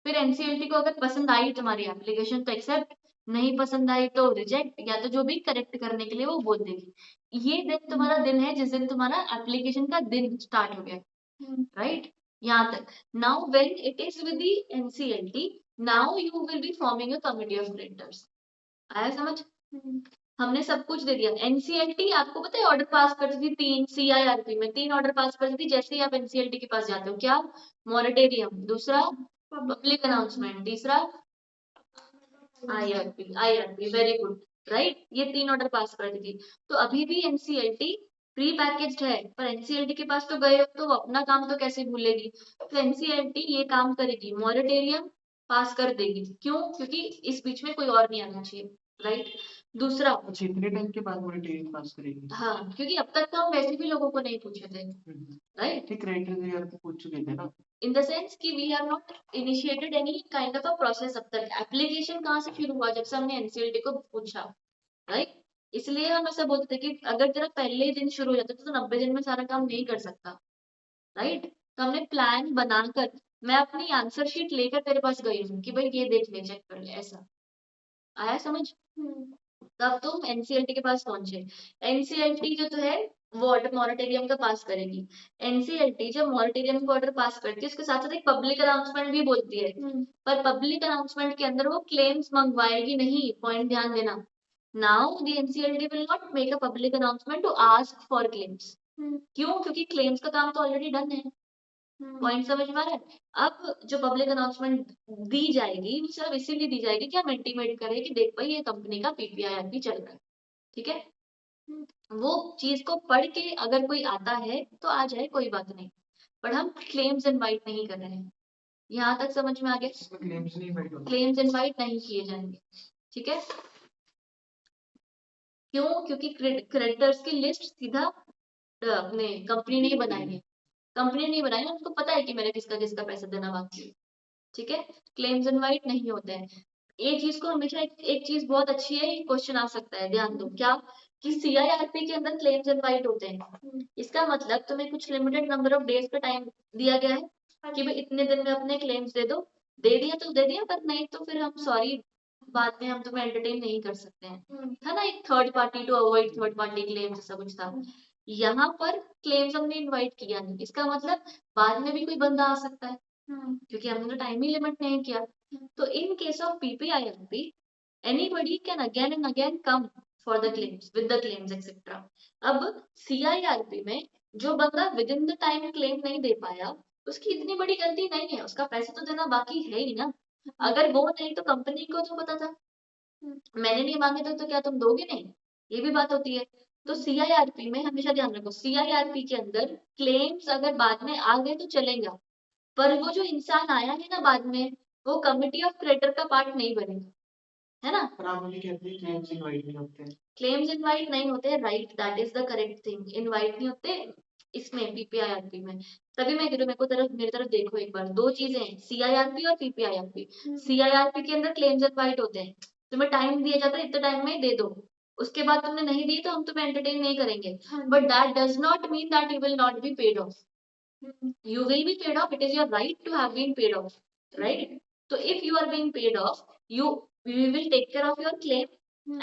S1: फिर एनसीएलटी को अगर पसंद आई तुम्हारी एप्लीकेशन तो एक्सेप्ट, नहीं पसंद आई तो रिजेक्ट, या तो जो भी करेक्ट करने के लिए वो बोल देगी. ये दिन तुम्हारा दिन है जिस दिन तुम्हारा एप्लीकेशन का दिन स्टार्ट हो गया, राइट. यहाँ तक. Now when it is with the NCLT, now you will be forming a committee of creators. आया समझ? हमने सब कुछ दे दिया. एनसीएलटी आपको पता है ऑर्डर पास करती थी 3 सीआईआरपी में, 3 ऑर्डर पास करती थी जैसे ही आप एनसीएलटी के पास जाते हो. क्या? मॉरेटोरियम, दूसरा पब्लिक अनाउंसमेंट, तीसरा आईआरपी. Very good, right. ये 3 ऑर्डर पास करती थी. तो अभी भी एनसीएलटी प्री पैकेज्ड है, पर एनसीएलटी के पास तो गए हो तो वो अपना काम तो कैसे भूलेगी. तो एनसीएलटी ये काम करेगी, मॉरेटोरियम पास कर देगी. क्यों? क्योंकि इस बीच में कोई और नहीं आना चाहिए, राइट. दूसरा,
S2: अच्छा इतने टाइम के बाद मॉनिटरिंग पास करेगी?
S1: हाँ क्योंकि अब तक तो हम वैसे भी लोगों को नहीं पूछे थे, राइट.
S2: ठीक, क्रेडिटर्स यार तो पूछ चुके थे ना.
S1: इन द सेंस कि we have not initiated any kind of a process. अब तक एप्लीकेशन कहाँ से शुरू हुआ? जब से हमने एनसीएलटी को पूछा, राइट. इसलिए हम ऐसा बोलते थे कि अगर तेरा पहले ही दिन शुरू हो जाता तो 90 दिन में सारा काम नहीं कर सकता, राइट. तो हमने प्लान बनाकर, मैं अपनी आंसर शीट लेकर तेरे पास गई हूँ कि भाई ये देख ले, चेक कर ले. ऐसा आया समझ? तब तुम एनसीएलटी के पास पहुंचे. एनसीएलटी जो तो है वो ऑर्डर मॉरेटोरियम का पास करेगी. एनसीएलटी जब मॉरेटोरियम का ऑर्डर पास करती है उसके साथ साथ एक पब्लिक अनाउंसमेंट भी बोलती है, पर पब्लिक अनाउंसमेंट के अंदर वो क्लेम्स मंगवाएगी नहीं. पॉइंट ध्यान देना. Now the NCLT will not make a public announcement to ask for claims. क्यों? क्योंकि क्लेम्स का काम तो ऑलरेडी डन है. पॉइंट समझ में आ रहा है? अब जो पब्लिक अनाउंसमेंट दी जाएगी वो सिर्फ इसीलिए दी जाएगी कि हम इंटीमेट करें कि देख भाई ये कंपनी का पीपीआईआरपी चल रहा है, ठीक है. वो चीज को पढ़ के अगर कोई आता है तो आ जाए, कोई बात नहीं, पर हम क्लेम्स इनवाइट नहीं कर रहे हैं. यहाँ तक समझ में आ गया?
S2: क्लेम्स नहीं बैठ
S1: क्लेम्स इनवाइट नहीं किए जाएंगे, ठीक है. क्यों? क्योंकि क्रेडिटर्स की लिस्ट सीधा अपने कंपनी ने बनाई है. कंपनी नहीं बनाई, उनको पता है कि मैंने किसका किसका पैसा देना बाकी है, ठीक है. क्लेम्स इनवाइट नहीं होते हैं. एक चीज को हमेशा एक चीज बहुत अच्छी है, क्वेश्चन आ सकता है, ध्यान दो. क्या? कि सीआईआरपी के अंदर क्लेम्स इनवाइट होते हैं. इसका मतलब तुम्हें कुछ लिमिटेड नंबर ऑफ डेज का टाइम दिया गया है, कि भाई इतने दिन में अपने क्लेम्स दे दो, दे दिया तो दे दिया, पर नहीं तो फिर हम सॉरी, बाद में हम तुम्हें एंटरटेन नहीं कर सकते हैं। था ना, एक third party to avoid third party claims ऐसा कुछ था। यहाँ पर क्लेम्स हमने इनवाइट किया नहीं, इसका मतलब बाद में भी कोई बंदा आ सकता है, क्योंकि हमने तो टाइम ही लिमिट नहीं किया। तो in case of PPIRP anybody can again and again come for the claims with the claims etc. अब सीआईआरपी में जो बंदा with in the time claim नहीं दे पाया, उसकी इतनी बड़ी गलती नहीं है, उसका पैसे तो देना बाकी है ही ना। अगर वो नहीं तो कंपनी को तो पता था, मैंने नहीं मांगे तो क्या तुम दोगे नहीं, ये भी बात होती है। तो सीआईआरपी में हमेशा ध्यान रखो, सीआईआरपी के अंदर क्लेम्स अगर बाद में आ गए तो चलेगा, पर वो जो इंसान आया है ना बाद में, वो कमिटी ऑफ क्रेडिटर का पार्ट नहीं बनेगा, है ना।
S2: पर आप मुझे कहते हैं क्लेम्स इनवाइट नहीं होते हैं।
S1: क्लेम्स इनवाइट नहीं होते, right, that is the correct thing, invite नहीं होते इसमें पीपीआईआरपी में। तभी मैं कह रही हूँ, मेरी तरफ देखो एक बार, दो चीजें हैं, सीआईआरपी और पीपीआईआरपी। सीआईआरपी के अंदर क्लेम्स इनवाइट होते हैं, तुम्हें टाइम दिया जाता है, इतने टाइम में दे दो, उसके बाद तुमने नहीं दी तो हम तुम्हें एंटरटेन नहीं करेंगे, but that does not mean that you will not be paid of. You will be paid off. It is your right to have been paid off, right? So if you are being paid off, we will take care of your claim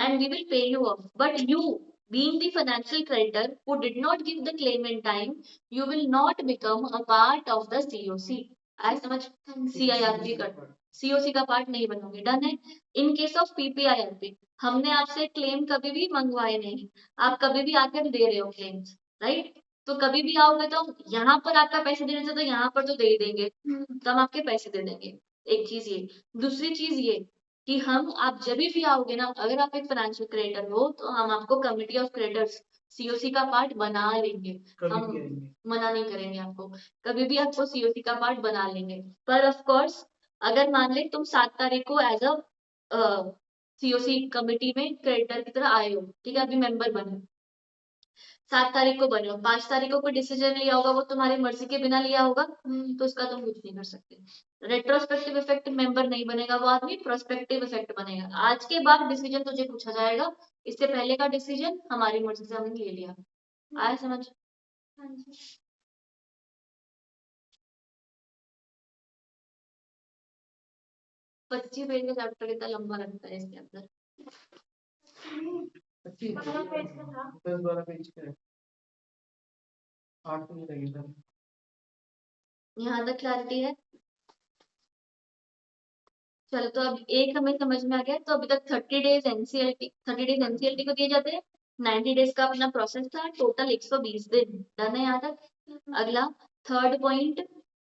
S1: and we will pay you off. But you, being the financial creditor who did not give the claim in time, you will not become a part of the COC. आया समझ? CIRP का COC का part नहीं बनोगे, done है। इन case of PPIRP हमने आपसे claim कभी भी मंगवाए नहीं, आप कभी भी आकर दे रहे हो क्लेम्स, राइट? तो कभी भी आओगे तो यहाँ पर आपका पैसे देने से तो यहाँ पर तो दे ही देंगे, तो हम आपके पैसे दे देंगे। एक चीज ये, दूसरी चीज ये कि हम, आप जब भी आओगे ना, अगर आप एक फाइनेंशियल क्रेडिटर हो तो हम आपको कमिटी ऑफ क्रेडिटर्स सीओसी का पार्ट बना लेंगे, हम मना नहीं करेंगे आपको, कभी भी आपको सीओसी का पार्ट बना लेंगे। पर ऑफ कोर्स अगर मान ले तुम 7 तारीख को एज अ सीओसी कमिटी में क्रेडिटर की तरह आए हो, ठीक है, अभी मेंबर बने, 7 तारीख को बने हो, 5 तारीख को कोई डिसीजन लिया होगा, वो तुम्हारी मर्जी के बिना लिया होगा, तो उसका तुम कुछ नहीं कर सकते। रेट्रोस्पेक्टिव इफेक्ट मेंबर नहीं बनेगा वो आदमी, प्रोस्पेक्टिव इफेक्ट बनेगा। आज के बाद डिसीजन तुझे पूछा जाएगा, इससे पहले का डिसीजन हमारी मर्जी से हमने ले लिया। आया समझ? पच्चीस पेज का चैप्टर कितना लंबा लगता है इसके अंदर।
S2: 10-12 पेज का है, 8 तो नहीं लगेगा।
S1: यहाँ तक क्लैरिटी है? चलो, तो अब एक हमें समझ में आ गया। तो अभी तक 30 डेज एनसीएलटी को दिए जाते हैं, 90 डेज का अपना प्रोसेस था, टोटल 120 दिन, डन है यहाँ तक। अगला third point,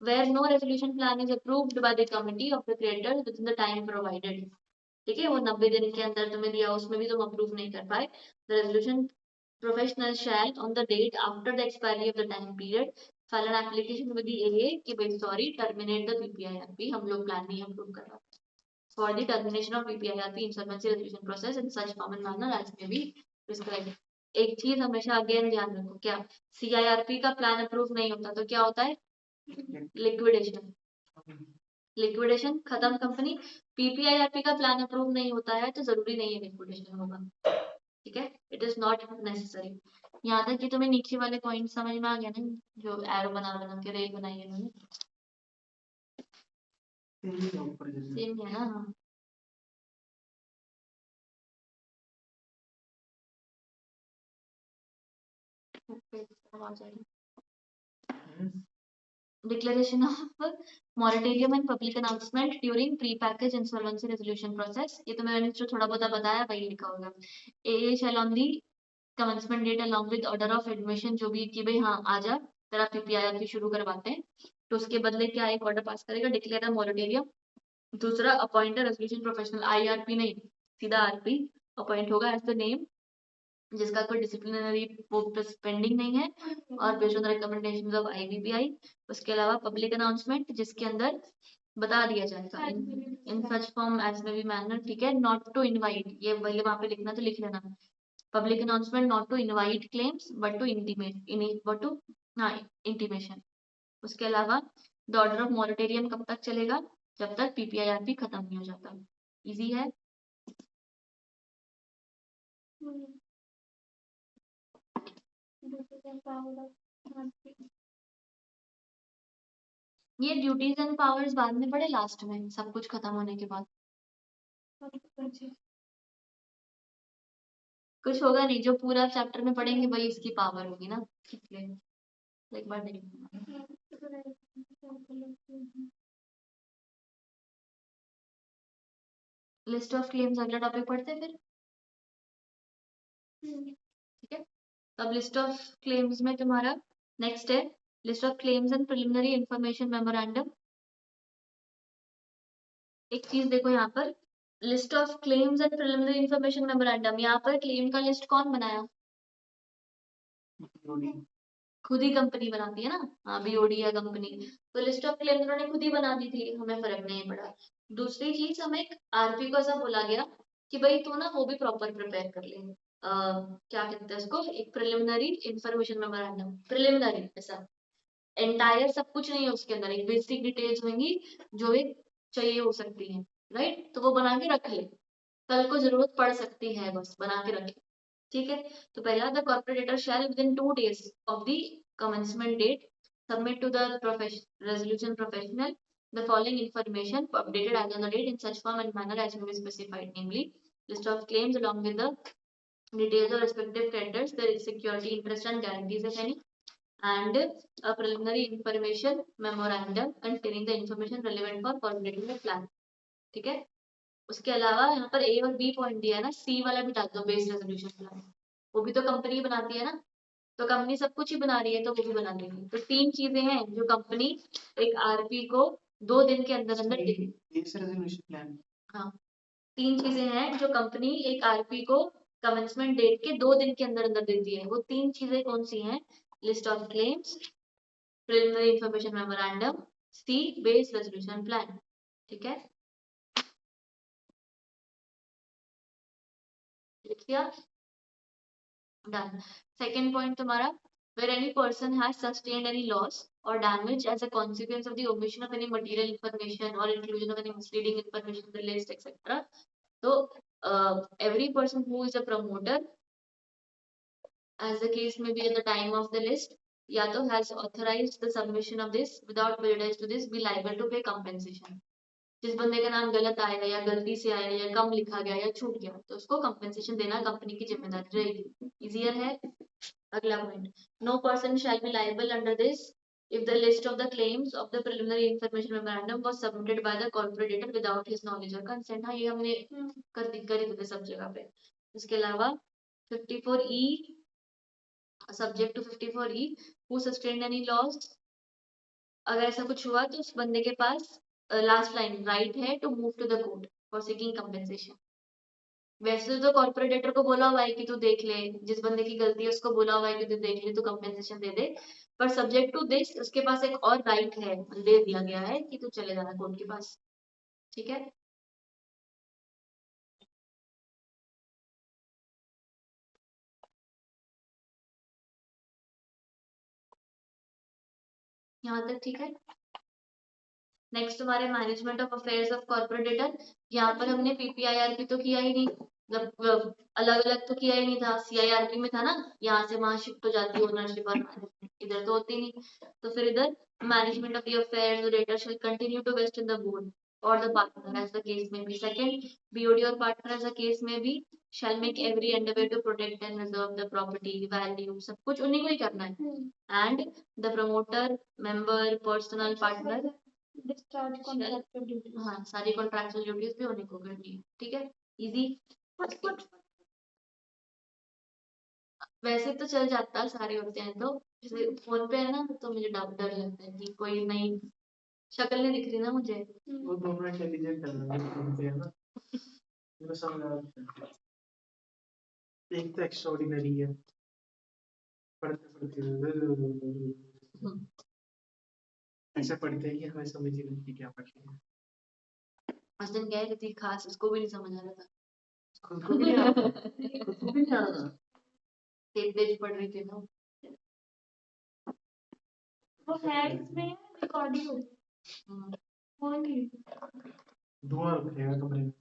S1: where no resolution plan is approved by the committee of the creditor within the time provided. ठीक है, वो 90 दिन के अंदर तुम्हें दिया, उसमें भी तुम अप्रूव नहीं कर पाए, the resolution professional shall on the date after the expiry of the time period file an application with the AA कि भाई सॉरी, टर्मिनेट द पीपीआईआरपी, हम लोग प्लान नहीं अप्रूव कर रहा for the termination of PPIRP insolvency resolution process in such form and manner as may be prescribed। एक चीज हमेशा अगेन ध्यान रखो, क्या सीआईआरपी का प्लान अप्रूव नहीं होता तो क्या होता है? लिक्विडेशन। लिक्विडेशन, खत्म कंपनी। पीपीआईआरपी का प्लान अप्रूव नहीं होता है तो जरूरी नहीं है लिक्विडेशन होगा, ठीक है, इट इज नॉट नेसेसरी। यहाँ तक कि तुम्हें नीचे वाले पॉइंट समझ में आ गया ना, जो एरो बना बना के रेल बनाई है उन्होंने, सेम है ना? हाँ, Declaration of moratorium and public announcement during pre-package insolvency resolution process। ये तो मैंने जो थोड़ा बहुत बताया वही लिखा होगा। A shall on the commencement date along with order of admission, जो भी कि भाई हाँ आ जा, तेरा पीपीआईआरपी शुरू करवाते हैं, तो उसके बदले क्या एक ऑर्डर पास करेगा, डिक्लेयर मोरेटोरियम। दूसरा, अपॉइंट रेजोल्यूशन प्रोफेशनल, आईआरपी नहीं, सीधा आरपी अपॉइंट होगा एज द नेम, जिसका कोई डिसिप्लिनरी पेंडिंग नहीं है, और based on the recommendations of IBPI. उसके अलावा पब्लिक अनाउंसमेंट, जिसके अंदर बता दिया जाएगा in such form as may be manner, ठीक है, नॉट टू इनवाइट, ये पहले वहां पे लिखना तो लिख लेना, public announcement not to invite claims but to intimate, but to हाँ इंटीमेशन। उसके अलावा द ऑर्डर ऑफ मॉरेटोरियम कब तक चलेगा? जब तक पीपीआईआरपी खत्म नहीं हो जाता। इजी है। ये ड्यूटीज एंड पावर्स बाद में पढ़े लास्ट में, सब कुछ खत्म होने के बाद। कुछ होगा नहीं, जो पूरा चैप्टर में पढ़ेंगे वही इसकी पावर होगी ना, इसलिए तो एक बार देखेंगे। लिस्ट ऑफ क्लेम्स अगला टॉपिक पढ़ते हैं फिर, ठीक है। अब लिस्ट ऑफ क्लेम्स में तुम्हारा नेक्स्ट है list of claims and preliminary information memorandum. एक चीज देखो यहाँ पर, list of claims and preliminary information memorandum, यहाँ पर क्लेम का लिस्ट कौन बनाया? खुद ही कंपनी बनाती है ना, हाँ बीओडी या कंपनी, तो लिस्ट ऑफ क्लेम उन्होंने खुद ही बना दी थी, हमें फर्क नहीं पड़ा। दूसरी चीज, हमें एक आरपी को ऐसा बोला गया कि भाई तू ना वो भी प्रॉपर प्रिपेयर कर ले, क्या कहते हैं उसको, एक प्रिलिमिनरी इंफॉर्मेशन मेमोरेंडम, प्रिलिमिनरी ऐसा एंटायर सब कुछ नहीं है उसके अंदर, एक बेसिक डिटेल्स होंगी जो एक चाहिए हो सकती है, राइट, तो वो बना के रख ले, कल को जरूरत पड़ सकती है, बस बना के रखे, ठीक है। तो पहला, the corporator shall within 2 days of द commencement date submit to the resolution professional the following information updated as on the date in such form and manner as may be specified, namely list of claims along with the details of respective creditors, their security interest and guarantees if any, and a preliminary information memorandum containing the information relevant for formulating the plan, ठीक है। उसके अलावा यहाँ पर ए और B point दिया है ना, सी वाला भी डाल दो, बेस रेजोल्यूशन प्लान, वो भी तो कंपनी बनाती है ना, तो कंपनी सब कुछ ही बना रही है तो वो भी बना देगी। तो 3 चीजें हैं जो कंपनी एक आरपी को 2 दिन के अंदर अंदर देगी।
S2: बेस रेजोल्यूशन प्लान,
S1: हाँ, 3 चीजें हैं जो कंपनी एक आरपी को कमेंसमेंट डेट के 2 दिन के अंदर अंदर देती है। वो 3 चीजें कौन सी हैं? List of claims, preliminary information memorandum, C base resolution plan, ठीक है, लिख दिया, डन। सेकंड पॉइंट तुम्हारा, where any person has sustained any loss or damage as a consequence of the omission of any material information or inclusion of any misleading information in the list, etc. So every person who is a promoter, as the case may be at the time of the list, या तो has authorized the submission of this without prejudice to this, be liable to pay compensation. जिस बंदे का नाम गलत आएगा या गलती से आएगा या कम लिखा गया या छूट गया, तो उसको कंपेंसेशन देना कंपनी की जिम्मेदारी रहेगी। इजियर है। अगला point, no person shall be liable under this if the list of the claims of the preliminary information memorandum was submitted by the corporate without his knowledge or consent। हाँ, ये हमने कर दी सब जगह पे। इसके अलावा 54E, subject to 54E, who sustained any loss, अगर ऐसा कुछ हुआ तो उस बंदे के पास लास्ट लाइन राइट है to move to the court for seeking compensation. वैसे तो कॉर्पोरेटर को बोला हुआ है कि तू देख ले, जिस बंदे की गलती है उसको बोला हुआ है कि तू देख ले, तू कंपेंसेशन दे दे, पर सब्जेक्ट टू दिस उसके पास एक और राइट है, दे दिया गया है कि तू चले जाना कोर्ट के पास, ठीक है। यहाँ तक ठीक है। नेक्स्ट तुम्हारे management of affairs of corporator, यहाँ पर हमने पीपीआईआरपी तो किया ही नहीं, मतलब अलग अलग तो किया ही नहीं था, सीआईआरपी में था ना, यहाँ से वहां शिफ्ट हो जाती है ओनरशिप और इधर तो होती नहीं, तो फिर इधर management of the affairs the data shall continue to vest in the board और the partner as the case may be. Second, BOD और partner as the case may be shall make every endeavor to protect and preserve the property value, सब कुछ उन्हीं को ही करना है, and the promoter member personal partner
S3: discharge contractual duty,
S1: हाँ सारी contractual duties भी उन्हीं को करनी है, ठीक है, इजी। वैसे तो चल जाता है, सारे होते हैं, तो जैसे फोन पे है ना, तो मुझे डर लगता है कि कोई नई शक्ल नहीं दिख रही ना मुझे।
S2: वो दोनों इंटेलिजेंट है ना, मुझे समझ आ रहा है। एक तो एक्स्ट्राऑर्डिनरी है, पढ़ते पढ़ते ऐसे पढ़ते हैं कि हमें समझ ही नहीं कि क्या पढ़ रहे हैं।
S1: उस दिन कह रही थी खास, उसको भी नहीं समझ आ रहा था,
S2: खुद को भी नहीं आ रहा, खुद को भी नहीं आ रहा।
S1: 3 पेज पढ़ रही थी ना।
S3: वो हैंड्स में रिकॉर्डिंग हो रही फोन की,
S2: धुआं रखेगा कमरे में।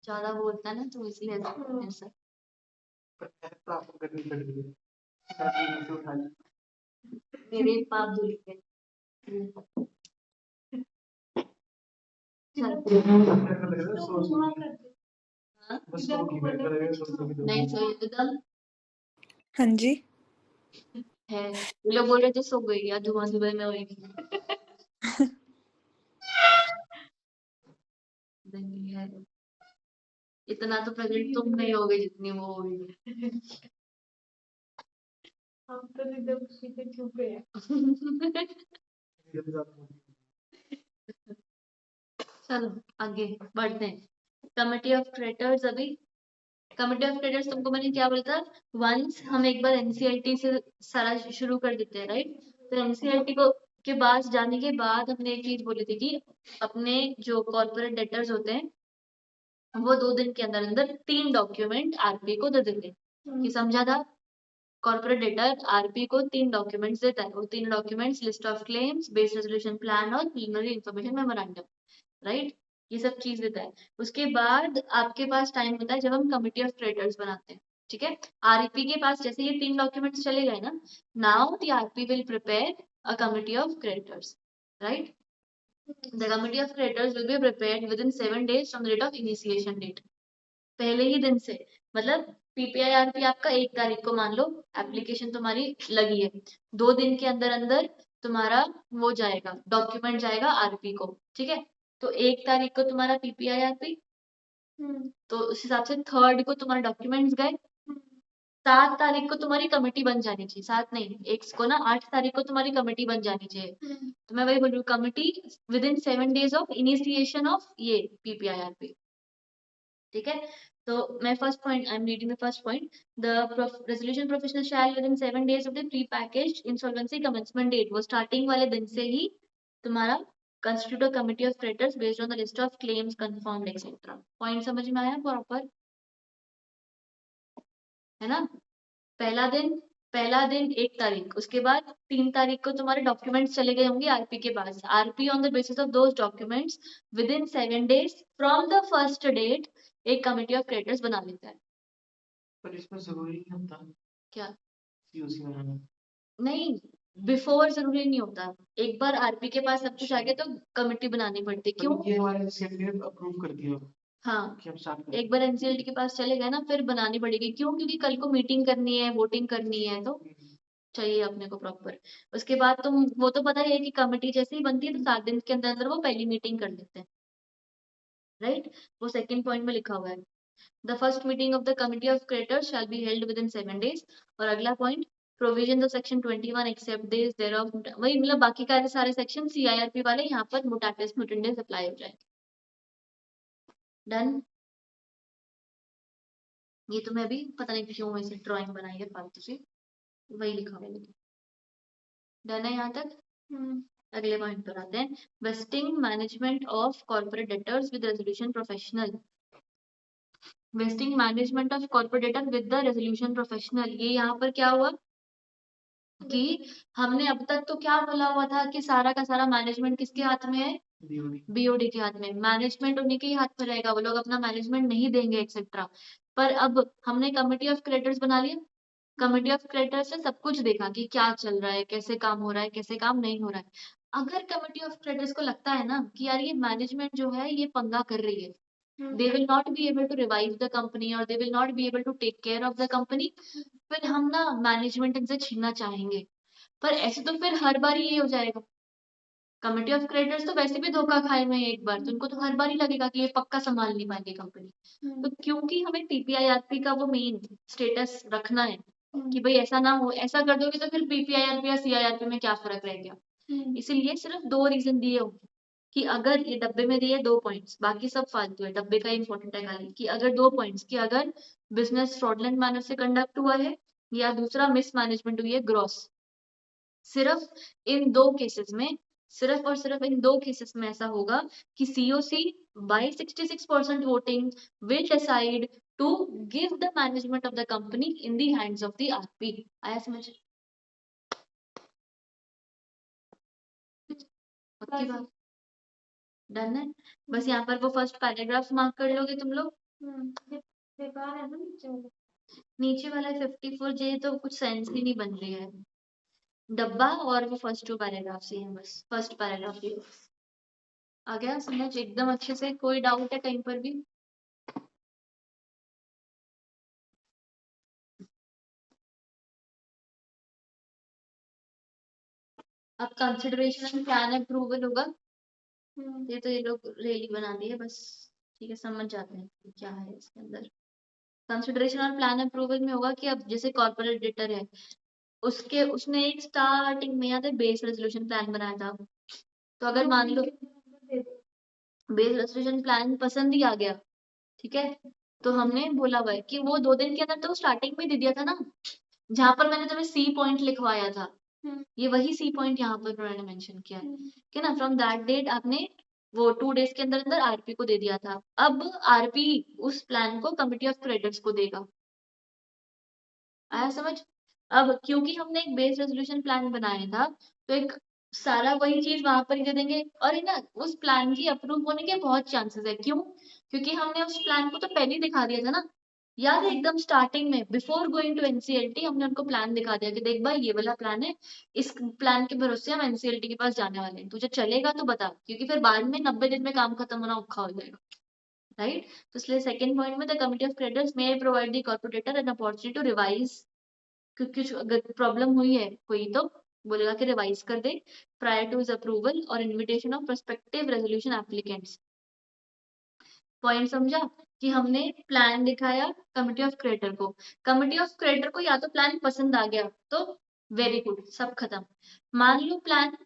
S1: ज्यादा बोलता है ना तो इसलिए ऐसा
S2: प्राप्त करनी पड़ रही है। रात में उठा ली।
S1: मेरे पाप धुल गए। चल,
S2: मेरे को लग रहा है
S3: तो
S2: सो
S3: वहाँ
S2: गई।
S3: कर दे।
S1: हाँ,
S2: बस सो गई, मेरे को लग रहा है सो गई।
S1: नहीं सोई एकदम
S4: हाँ जी।
S1: है। ये लोग बोल रहे थे सो गई या धुआं धुआं में होगी। नहीं है, इतना तो प्रेजेंट तुम नहीं होगे जितनी वो होगी।
S3: हम तो एकदम उसी पे चुप गए।
S1: चलो आगे बढ़ते हैं। कमिटी ऑफ क्रेडिटर्स अभी कमिटी ऑफ क्रेडिटर्स तुमको मैंने क्या बोला था, वंस हम एक बार एनसीएलटी से सारा शुरू कर देते हैं, राइट। तो एनसीएलटी को के पास जाने के बाद हमने एक चीज बोली थी कि अपने जो कॉर्पोरेट डेटर्स होते हैं वो 2 दिन के अंदर अंदर 3 डॉक्यूमेंट आरपी को दे देते हैं। कि समझा था? कॉर्पोरेट डेटर आरपी को 3 डॉक्यूमेंट्स देता है। वो 3 documents list of claims, base resolution plan और प्रीलिमिनरी इंफॉर्मेशन मेमोरेंडम, राइट। ये सब चीज देता है। उसके बाद आपके पास टाइम होता है जब हम कमिटी ऑफ क्रेडिटर्स बनाते हैं, ठीक है। आरपी के पास जैसे ये 3 डॉक्यूमेंट्स चले गए ना, now the RP will prepare a committee of creditors, right. The committee of creditors will be prepared within 7 days from the date of initiation date. पहले ही दिन से, मतलब पीपीआईआरपी आपका 1 तारीख को मान लो एप्लीकेशन तुम्हारी लगी है, 2 दिन के अंदर अंदर तुम्हारा वो जाएगा, डॉक्यूमेंट जाएगा आरपी को, ठीक है। तो 1 तारीख को तुम्हारा पीपीआईआरपी, तो उस हिसाब से 3rd को तुम्हारे डॉक्यूमेंट्स गए, 7 तारीख को तुम्हारी कमेटी बन जानी चाहिए, 7 नहीं 1 को ना, 8 तारीख को तुम्हारी कमेटी बन जानी चाहिए। तो मैं वही बोल रही हूँ, committee within 7 days of initiation of ये पीपीआईआरपी, ठीक है। तो मैं first point, I am reading the first point. The resolution professional shall within 7 days of the pre package insolvency commencement date, वो स्टार्टिंग वाले दिन से ही तुम्हारा constitute a committee of creditors based on the list of claims confirmed etcetera. Point समझ में आया proper, है ना। पहला दिन 1 तारीख, उसके बाद 3 तारीख को तुम्हारे डॉक्यूमेंट्स चले गए होंगे आरपी के पास। RP on the basis of those documents within 7 days from the first date एक कमिटी ऑफ क्रेडिटर्स बना लेता है।
S2: पर इसमें जरूरी नहीं होता
S1: क्या?
S2: सीओसी बनाना।
S1: नहीं, बिफोर जरूरी नहीं होता। एक बार आरपी के पास सब कुछ आ गया तो कमिटी बनानी पड़ती। क्यों?
S2: ये हमारे सेफ ने अप्रूव कर दिया
S1: हाँ,
S2: कि हम स्टार्ट कर
S1: एक बार एनसीएलटी के पास चले गए ना, फिर बनानी पड़ेगी। क्यों? क्योंकि कल को मीटिंग करनी है, वोटिंग करनी है, तो चाहिए अपने को प्रॉपर। उसके बाद तुम वो तो पता ही है कि कमेटी जैसे ही बनती है तो 7 दिन के अंदर अंदर वो पहली मीटिंग कर लेते हैं, राइट। वो सेकंड पॉइंट में लिखा हुआ है, the first meeting of the committee of creditors shall be held within 7 days। और अगला point, provision of section 21 except this thereof, वही मतलब बाकी का सारे सेक्शन सीआईआरपी वाले यहाँ पर मुटाटिस मुटेंडेंस अप्लाई हो जाएंगे। डन। ये तो मैं अभी पता नहीं क्यों ऐसे ड्राइंग बनाई है फालतू से, वही लिखा हुआ है लेकिन। डन है यहाँ तक। अगले पॉइंट पर आते हैं, wasting management of corporate debtors with resolution professional. Wasting management of corporate debtor with the resolution professional, ये यहाँ पर क्या हुआ कि हमने अब तक तो क्या बोला हुआ था कि सारा का सारा मैनेजमेंट किसके हाथ में है,
S2: बीओडी।
S1: बीओडी के हाथ में। मैनेजमेंट उन्हीं के ही हाथ में रहेगा, वो लोग अपना मैनेजमेंट नहीं देंगे एक्सेट्रा। पर अब हमने कमिटी ऑफ क्रेडिटर्स बना लिया, कमिटी ऑफ क्रेडिटर्स से सब कुछ देखा कि क्या चल रहा है, कैसे काम हो रहा है, कैसे काम नहीं हो रहा है। अगर कमिटी ऑफ क्रेडिटर्स को लगता है ना कि यार ये मैनेजमेंट जो है ये पंगा कर रही है, they will not be able to revive the company or they will not be able to take care of the company, फिर हम ना मैनेजमेंट इनसे छीनना चाहेंगे। पर ऐसे तो फिर हर बार ये हो जाएगा, कमिटी ऑफ क्रेडिटर्स तो वैसे भी धोखा खाए हुए हैं एक बार, तो उनको तो हर बार ही लगेगा कि ये पक्का संभाल नहीं पाएंगे कंपनी। तो क्योंकि हमें पीपीआईआरपी का वो मेन स्टेटस रखना है कि भाई ऐसा ना हो, ऐसा कर दोगे तो फिर पीपीआईआरपी या सीआईआरपी में क्या फर्क रह गया। इसीलिए सिर्फ 2 रीजन दिए होंगे कि अगर ये डब्बे में दिए 2 पॉइंट्स, बाकी सब फालतू है, डब्बे का इंपॉर्टेंट है खाली कि अगर 2 पॉइंट्स कि अगर बिजनेस फ्रॉडलेंट मैनर से कंडक्ट हुआ है या दूसरा मिसमैनेजमेंट हुई है ग्रॉस। सिर्फ इन 2 केसेस में, सिर्फ और सिर्फ इन 2 केसेस में ऐसा होगा कि CoC by 66% voting will decide to give the management of the company in the hands of the RP. आया समझ? पक्की बात। डन है। बस यहाँ पर वो फर्स्ट पैराग्राफ मार्क कर लोगे तुम लोग।
S3: बेकार है ना नीचे वाला।
S1: नीचे वाला 54J तो कुछ सेंस ही नहीं बन रही है, डब्बा और वो फर्स्ट 2 पैराग्राफ ही है, बस फर्स्ट पैराग्राफ ही है। आ गया समझ एकदम अच्छे से? कोई डाउट है कहीं पर भी? अब कंसिडरेशन एंड प्लान अप्रूवल होगा। ये लोग रेली बना दिए बस, ठीक है, समझ जाते हैं कि क्या है इसके अंदर। कंसिडरेशन और प्लान अप्रूवल में होगा कि अब जैसे कॉर्पोरेट डेटर है, उसने एक स्टार्टिंग में याद है बेस रेजोल्यूशन प्लान बनाया था, तो अगर मान लो बेस रेजोल्यूशन प्लान पसंद ही आ गया, ठीक है, तो हमने बोला हुआ है कि वो 2 दिन के अंदर तो स्टार्टिंग में दे दिया था ना, जहां पर मैंने तुम्हें सी पॉइंट लिखवाया था, ये वही सी पॉइंट यहाँ पर उन्होंने मेंशन किया है कि ना फ्रॉम दैट डेट आपने वो 2 डेज के अंदर अंदर आरपी को दे दिया था। अब आरपी उस प्लान को कमिटी ऑफ क्रेडिटर्स को देगा। आया समझ? अब क्योंकि हमने एक बेस रेजोल्यूशन प्लान बनाया था, तो एक सारा वही चीज वहां पर ही दे देंगे, और है ना उस प्लान की अप्रूव होने के बहुत चांसेस है। क्यों? क्योंकि हमने उस प्लान को तो पहले ही दिखा दिया था ना, याद है एकदम स्टार्टिंग में बिफोर गोइंग टू एनसीएलटी हमने उनको प्लान दिखा दिया कि देख भाई ये वाला प्लान है, इस प्लान के भरोसे हम एनसीएलटी के पास जाने वाले हैं, तुझे चलेगा तो बता, क्योंकि फिर बाद में 90 दिन में काम खत्म होना औखा हो जाएगा, राइट? तो इसलिए सेकंड पॉइंट में the committee of creditors may provide the corporator an opportunity to revise, क्योंकि अगर प्रॉब्लम हुई है कोई तो बोलेगा कि रिवाइज कर दे प्रायर टू हिज अप्रूवल और invitation of prospective resolution applicants. Point समझा कि हमने प्लान दिखाया कमिटी ऑफ क्रेडिटर को, कमिटी ऑफ क्रेडिटर को या तो प्लान पसंद आ गया तो वेरी गुड, सब खत्म। मान लो प्लान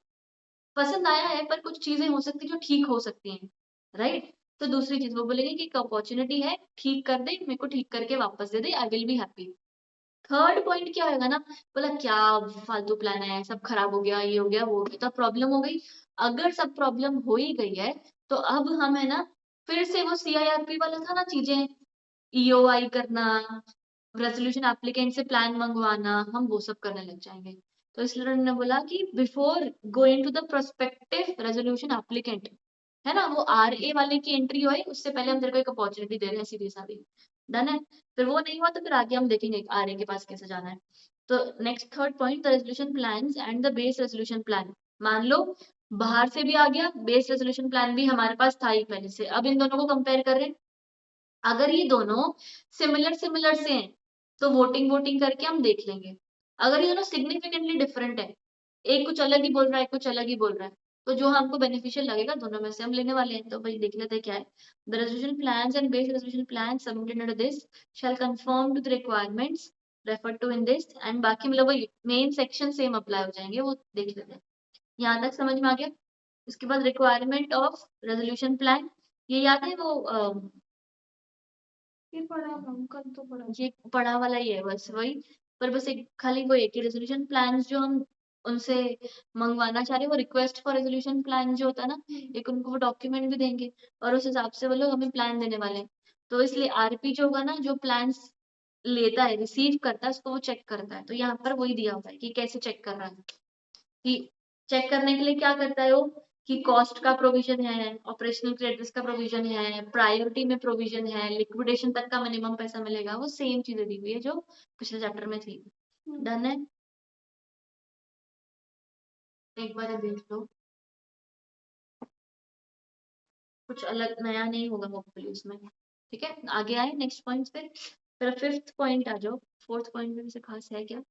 S1: पसंद आया है पर कुछ चीजें हो सकती जो ठीक हो सकती हैं, राइट? तो दूसरी चीज वो बोलेंगे कि अपॉर्चुनिटी है, ठीक कर दे, मेरे को ठीक करके वापस दे दे, I will be happy. Third point क्या होगा ना, बोला क्या फालतू प्लान है, सब खराब हो गया, ये हो गया वो हो गया, तो प्रॉब्लम हो गई। अगर सब प्रॉब्लम हो ही गई है तो अब हम है ना फिर से वो सीआईआरपी वाला था ना चीजें, ईओआई करना, रेजोल्यूशन एप्लीकेंट से प्लान मंगवाना, हम वो सब करने लग जाएंगे। तो इसलिए उन्होंने बोला कि before going to the prospective resolution applicant, है ना, वो आरए वाले की एंट्री होए उससे पहले हम तेरे को एक अपॉर्चुनिटी दे रहे हैं, सीधी सादी, डन है। फिर वो नहीं हुआ तो फिर आगे हम देखेंगे आरए के पास कैसे जाना है। तो next third point, the resolution plans and the base resolution plan. मान लो बाहर से भी आ गया, बेस रेजोल्यूशन प्लान भी हमारे पास था ही पहले से, अब इन दोनों को कंपेयर कर रहे हैं। अगर ये दोनों सिमिलर सिमिलर से हैं तो वोटिंग वोटिंग करके हम देख लेंगे। अगर ये दोनों सिग्निफिकेंटली डिफरेंट है, एक कुछ अलग ही बोल रहा है, कुछ अलग ही बोल रहा है, तो जो हमको बेनिफिशियल लगेगा दोनों में से हम लेने वाले हैं। तो भाई देख लेते हैं क्या है। The resolution plans and base resolution plan submitted under this shall conform to the requirements refer to in this, and बाकी मतलब वही मेन सेक्शन सेम अप्लाई हो जाएंगे, वो देख लेते हैं। यहाँ तक समझ में आ गया? इसके बाद रिक्वायरमेंट ऑफ रेजोल्यूशन प्लान, ये याद है वो
S3: ये पढ़ा हम कल तो पढ़ा।
S1: ये पढ़ा वाला ही है बस वही, पर बस एक खाली वो एक ही रेजोल्यूशन प्लान जो हम उनसे मंगवाना चाह रहे हैं, वो रिक्वेस्ट फॉर रेजोल्यूशन प्लान जो होता है ना, एक उनको वो डॉक्यूमेंट भी देंगे और उस हिसाब से वो लोग हमें प्लान देने वाले हैं। तो इसलिए आरपी जो होगा ना, जो प्लान लेता है रिसीव करता है उसको वो चेक करता है, तो यहाँ पर वही दिया होता है कि कैसे चेक कर रहा है, कि चेक करने के लिए क्या करता है वो, कि कॉस्ट का प्रोविजन है, ऑपरेशनल क्रेडिट्स का प्रोविजन है, प्रायोरिटी में प्रोविजन है, लिक्विडेशन तक का मिनिमम पैसा मिलेगा, वो सेम चीजें दी हुई है जो पिछले चैप्टर में थी। डन है? एक बार ये देख लो, कुछ अलग नया नहीं होगा होपफुली उसमें। ठीक है, आगे आए नेक्स्ट पॉइंट पे, फिर फिफ्थ पॉइंट आ जाओ। फोर्थ पॉइंट में से खास है क्या?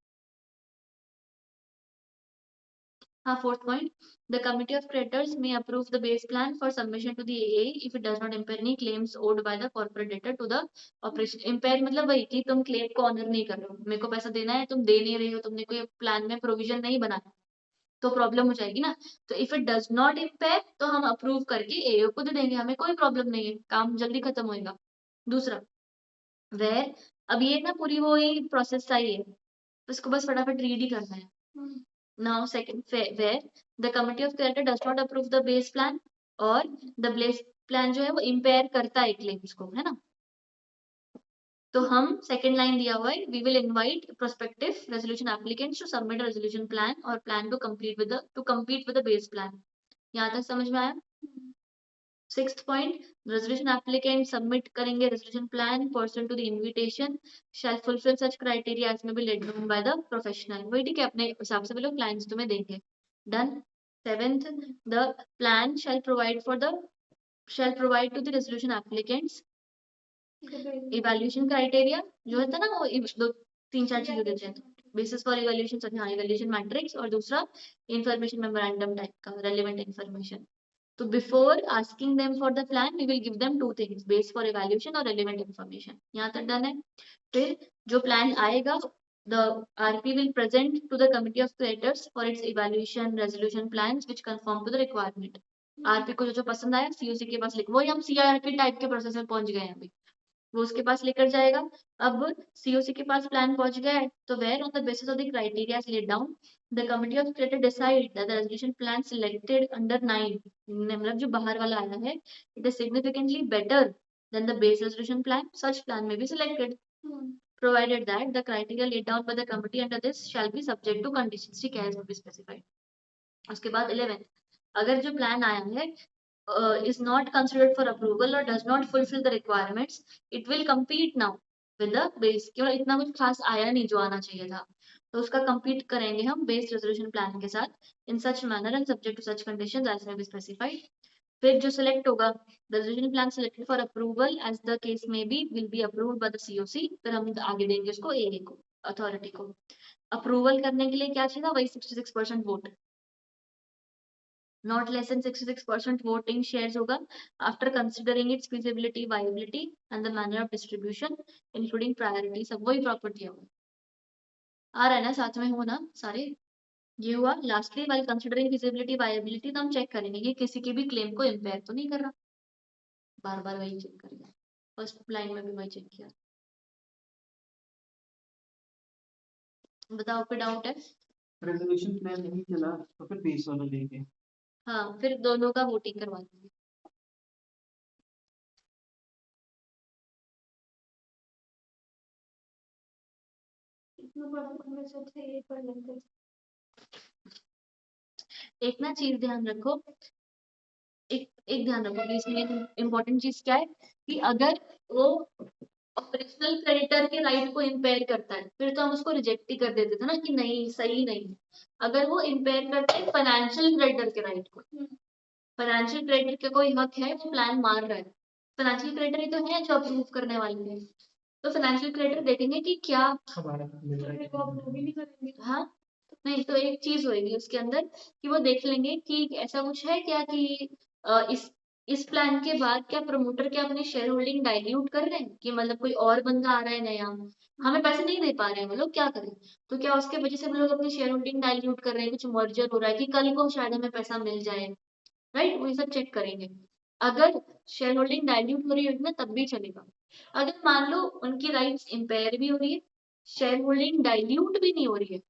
S1: हाँ, fourth point, the committee of creditors may approve the base plan for submission to the AA if it does not impair any claims owed by the corporate debtor to the operation. Impair मतलब वही कि तुम claim को honour नहीं कर रहे हो, मेरे को पैसा देना है, तुम दे नहीं रहे हो, तुमने कोई प्लान में प्रोविजन नहीं बनाया, तो प्रॉब्लम हो जाएगी ना। तो if it does not empire तो हम अप्रूव करके एओ को दे देंगे, हमें कोई प्रॉब्लम नहीं है, काम जल्दी खत्म होएगा। दूसरा, वेर, अब ये ना पूरी वो ही प्रोसेस चाहिए, तो इसको बस फटाफट रीड ही करना है। Now, second, where the committee of creditor does not approve the base plan और the base plan जो है वो impair करता है claims को, है ना। तो हम second line दिया हुआ है, we will invite prospective resolution applicants to submit a resolution plan or plan to compete with the base plan। यहाँ तक समझ में आया? 6th point, resolution applicant submit करेंगे resolution plan person to the invitation shall fulfil such criteria as may be laid down by the professional. वही ठीक है, अपने हिसाब से वो लोग क्लाइंट्स तुम्हें देंगे। Done. 7th, the plan shall provide to the resolution applicants evaluation criteria, जो होता है ना वो दो तीन चार चीजें देते हैं, बेसिस फॉर इवैल्यूएशन, हाँ इवैल्यूएशन मैट्रिक्स, और दूसरा इंफॉर्मेशन मेमोरेंडम टाइप का रेलेवेंट इंफॉर्मेशन। तो before asking them for the plan we will give them two things, base for evaluation और रेलेवेंट इंफॉर्मेशन। यहाँ तक डन है। फिर जो प्लान आएगा, the RP will present to the committee of creators for its evaluation resolution plans which conform to the requirement। RP को जो पसंद आया COC के पास लिखो, वही हम CRP टाइप के प्रोसेस में पहुंच गए हैं अभी, वो उसके पास लेकर जाएगा। अब COC के पास प्लान पहुंच गया है, तो where on the basis of the criteria laid down the committee of creator decide that the resolution plan selected under 9, मतलब जो बाहर वाला आया है, it is significantly better than the base resolution plan, such plan may be selected provided that the criteria laid down by the committee under this shall be subject to conditions, ठीक है, as will be specified। उसके बाद 11th, अगर जो plan आया है is not considered for approval or does not fulfill the requirements, it will compete now with the base। क्यों, इतना कुछ खास आया नहीं जो आना चाहिए था, तो उसका compete करेंगे हम base resolution plan के साथ in such manner and subject to such conditions as may be specified। फिर जो select होगा, the resolution plan selected for approval as the case may be will be approved by the COC। फिर हम आगे देंगे उसको AA को, authority को। अप्रूवल करने के लिए क्या चाहिए था, वही 66% vote, not less than 66% voting shares होगा after considering its feasibility, viability and the manner of distribution including priority, सब वही प्रॉपर्टी होगा। आ रहा है ना, साथ में हो ना सारे। ये हुआ। Lastly while considering feasibility, viability, तो हम चेक करेंगे ये किसी की भी क्लेम को इम्पेयर तो नहीं कर रहा, बार बार वही चेक करेंगे, फर्स्ट लाइन में भी वही चेक किया। बताओ कोई डाउट है?
S2: रेजोल्यूशन प्लान नहीं चला तो फिर बेस वाला लेंगे।
S1: हाँ, फिर दोनों का वोटिंग करवा देंगे।
S3: इतना बड़ा में से थे ये पढ़ लेते।
S1: एक ना चीज ध्यान रखो, एक ध्यान रखो प्लीज, मेन इम्पोर्टेंट चीज क्या है कि अगर वो ऑपरेशनल क्रेडिटर के राइट को इम्पेयर करता है, फिर तो हम उसको रिजेक्ट ही कर देते थे ना कि नहीं सही नहीं। अगर वो इम्पेयर करता है फाइनेंशियल क्रेडिटर के राइट को, फाइनेंशियल क्रेडिटर का कोई हक है, वो प्लान मार रहा है, फाइनेंशियल क्रेडिटर ही तो है जो अप्रूव करने वाले हैं, तो फाइनेंशियल क्रेडिटर देखेंगे कि क्या
S2: हमारा मिल रहा है
S3: वो अप्रूव ही नहीं करेंगे।
S1: हाँ नहीं, तो एक चीज होगी उसके अंदर कि वो देख लेंगे कि ऐसा कुछ है क्या कि इस प्लान के बाद क्या प्रमोटर क्या अपनी शेयर होल्डिंग डाइल्यूट कर रहे हैं, कि मतलब कोई और बंदा आ रहा है नया, हमें पैसे नहीं दे पा रहे हैं, वो लोग क्या करें, तो क्या उसके वजह से वो लोग अपनी शेयर होल्डिंग डाइल्यूट कर रहे हैं, कुछ मर्जर हो रहा है कि कल को शायद हमें पैसा मिल जाए, राइट, वो ये सब चेक करेंगे। अगर शेयर होल्डिंग डाइल्यूट हो रही होगी ना तब भी चलेगा। अगर मान लो उनकी राइट्स इम्पेयर भी हो रही है, शेयर होल्डिंग डाइल्यूट भी नहीं हो रही है,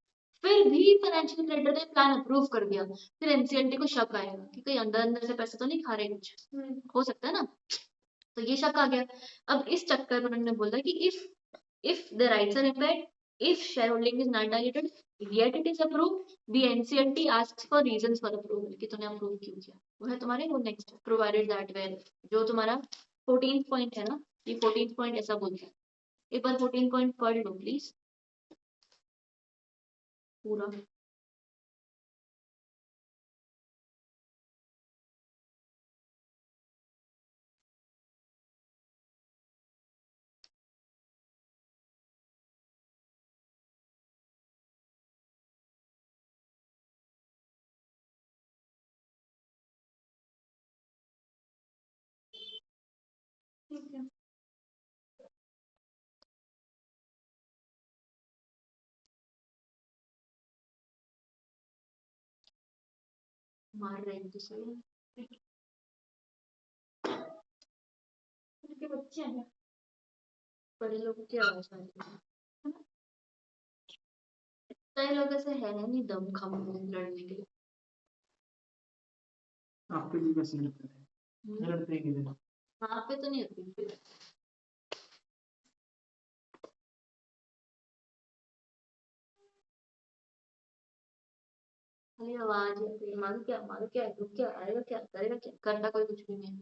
S1: फिर भी फाइनेंशियल क्रेडिटर ने प्लान अप्रूव कर दिया, फिर एनसीएलटी को शक आएगा कि कहीं अंदर अंदर से पैसे तो नहीं खा रहे कुछ, हो सकता है ना, तो ये शक आ गया। अब इस चक्कर में उन्होंने बोला कि if the rights are impaired, if shareholding is not diluted, yet it is approved, the NCLT asks for reasons for approval कि तूने अप्रूव क्यों किया, वो है तुम्हारे वो नेक्स्ट प्रोवाइडेड दैट वेयर, जो तुम्हारा 14th पॉइंट है ना, ये 14th पॉइंट ऐसा बोलता है। एक बार 14 पॉइंट पढ़ लो प्लीज पूरा।
S3: ठीक है।
S1: मार रहे हैं दूसरे,
S3: उनके बच्चे हैं।
S1: बड़े लोगों की आवाज आ रही है, कई लोग ऐसे है नहीं दम खम लड़ने के लिए।
S2: आपके लिए कैसे लड़ते हैं, लड़ते हैं किधर?
S1: वहां पे तो नहीं होती। खाली आवाज ही आती है, मार क्या रुक क्या आएगा क्या करेगा क्या, करना कोई कुछ भी नहीं है।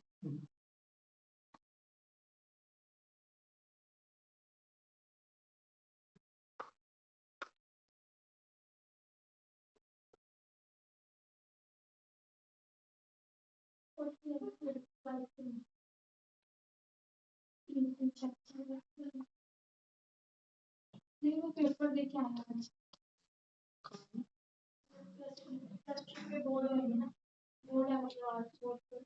S3: नहीं वो पेपर देके आया आज। पे बोर्ड है ना, बोर्ड है मतलब आर्ट बोर्ड पे।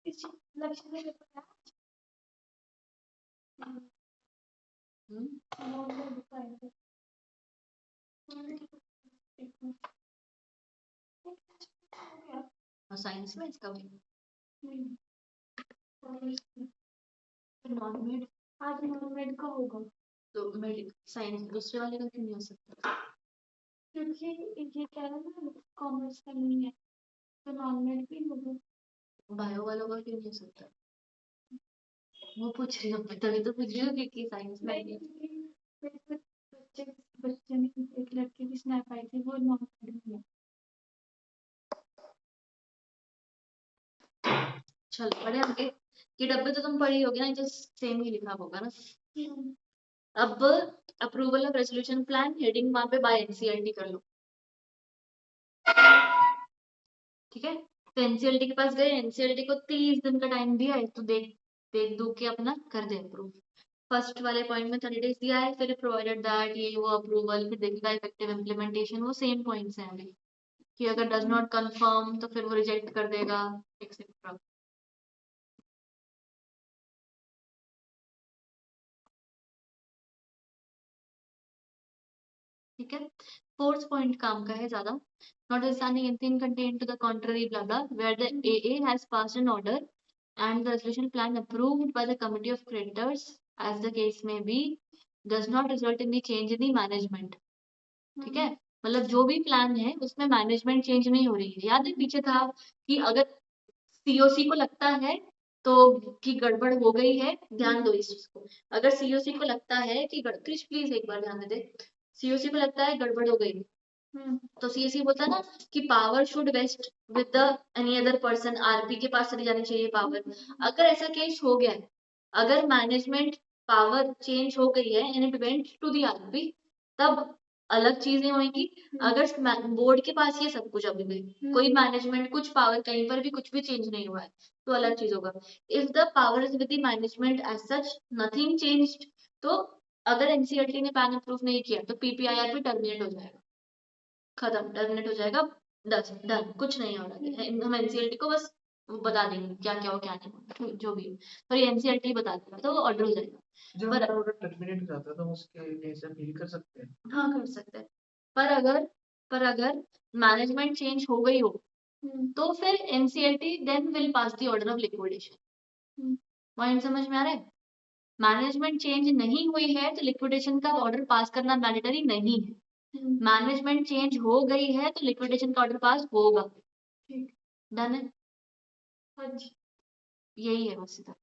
S3: इस लक्ष्य में पेपर है। बोर्ड में दिखाया था।
S1: और साइंस में इसका भी
S3: नहीं
S1: नॉन मेड,
S3: आज नॉन-मेड का होगा
S1: तो मेड साइंस दूसरे वाले का क्यों नहीं हो सकता?
S3: क्योंकि ये कह रहा है ना कॉमर्स का नहीं है तो नॉन-मेड भी होगा।
S1: बायो वालों का क्यों नहीं हो सकता? वो पूछ रही हूँ मैं, तभी तो पूछ रही हूँ कि साइंस में
S3: नहीं
S1: नहीं है।
S3: क्योंकि मेरे को बच्चे ने एक लड़के की स्नैप आई थी वो नॉन-मेड में है।
S1: चल पढ़े आगे, कि डब्बे तो तुम पढ़ी होगी ना, जो सेम ही लिखा होगा ना। अब approval of resolution plan, heading वहां पे बाय एनसीईआरटी कर लो, ठीक है। तो एनसीईआरटी के पास गए, एनसीईआरटी को 30 दिन का टाइम दिया है, तो देख देख दू के अपना कर दे अप्रूव। फर्स्ट वाले पॉइंट में 30 डेज दिया है, फिर प्रोवाइडेड दैट ये वो अप्रूवल, फिर देखिएगा इफेक्टिव इम्प्लीमेंटेशन, वो सेम पॉइंट्स हैं अभी, कि अगर डज नॉट कंफर्म तो फिर वो रिजेक्ट कर देगा एक्सेट्रा। ठीक है। फोर्थ पॉइंट काम का है ज्यादा, notwithstanding anything contained to the contrary blah blah, where the AA has passed an order and the resolution plan approved by the committee of creditors as the case may be does not result in the change in the management। ठीक है, मतलब जो भी plan है उसमें management change नहीं हो रही है। याद है पीछे था कि अगर सीओसी को लगता है तो कि गड़बड़ हो गई है, ध्यान दो इस चीज को, अगर सीओसी को लगता है कि क्रिश प्लीज एक बार ध्यान दे, सीओसी को लगता है गड़बड़ हो गई, तो सीएससी बोलता है ना कि power should vest with the any other person, RP के पास चली जानी चाहिए पावर। अगर ऐसा केस हो गया है, अगर मैनेजमेंट पावर चेंज हो गई है and it went to the RP, तब अलग चीजें होंगी। अगर बोर्ड के पास ये सब कुछ अभी भी कोई मैनेजमेंट कुछ पावर कहीं पर भी कुछ भी चेंज नहीं हुआ है तो अलग चीज होगा। If the power is with the management as such nothing changed, तो अगर एनसीईआरटी ने पैन अप्रूव नहीं किया तो पीपीआईआर भी टर्मिनेट हो जाएगा, खत्म, टर्मिनेट हो जाएगा, डन, कुछ नहीं हो रहा है। हम एनसीईआरटी को बस बता देंगे क्या क्या हो क्या नहीं हो, जो भी हो, पर ये एनसीईआरटी बता देगा तो ऑर्डर हो जाएगा।
S2: जब
S1: पर
S2: हमारा ऑर्डर टर्मिनेट हो जाता है तो हम उसके लिए से अपील कर सकते हैं।
S1: हाँ कर सकते हैं, पर अगर मैनेजमेंट चेंज हो गई हो तो फिर NCERT then will pass the order of liquidation. Point समझ में आ रहा है? मैनेजमेंट चेंज नहीं हुई है तो लिक्विडेशन का ऑर्डर पास करना मैंडेटरी नहीं है। मैनेजमेंट चेंज हो गई है तो लिक्विडेशन का ऑर्डर पास होगा। डन है?
S3: हाँ जी
S1: यही है बस इधर,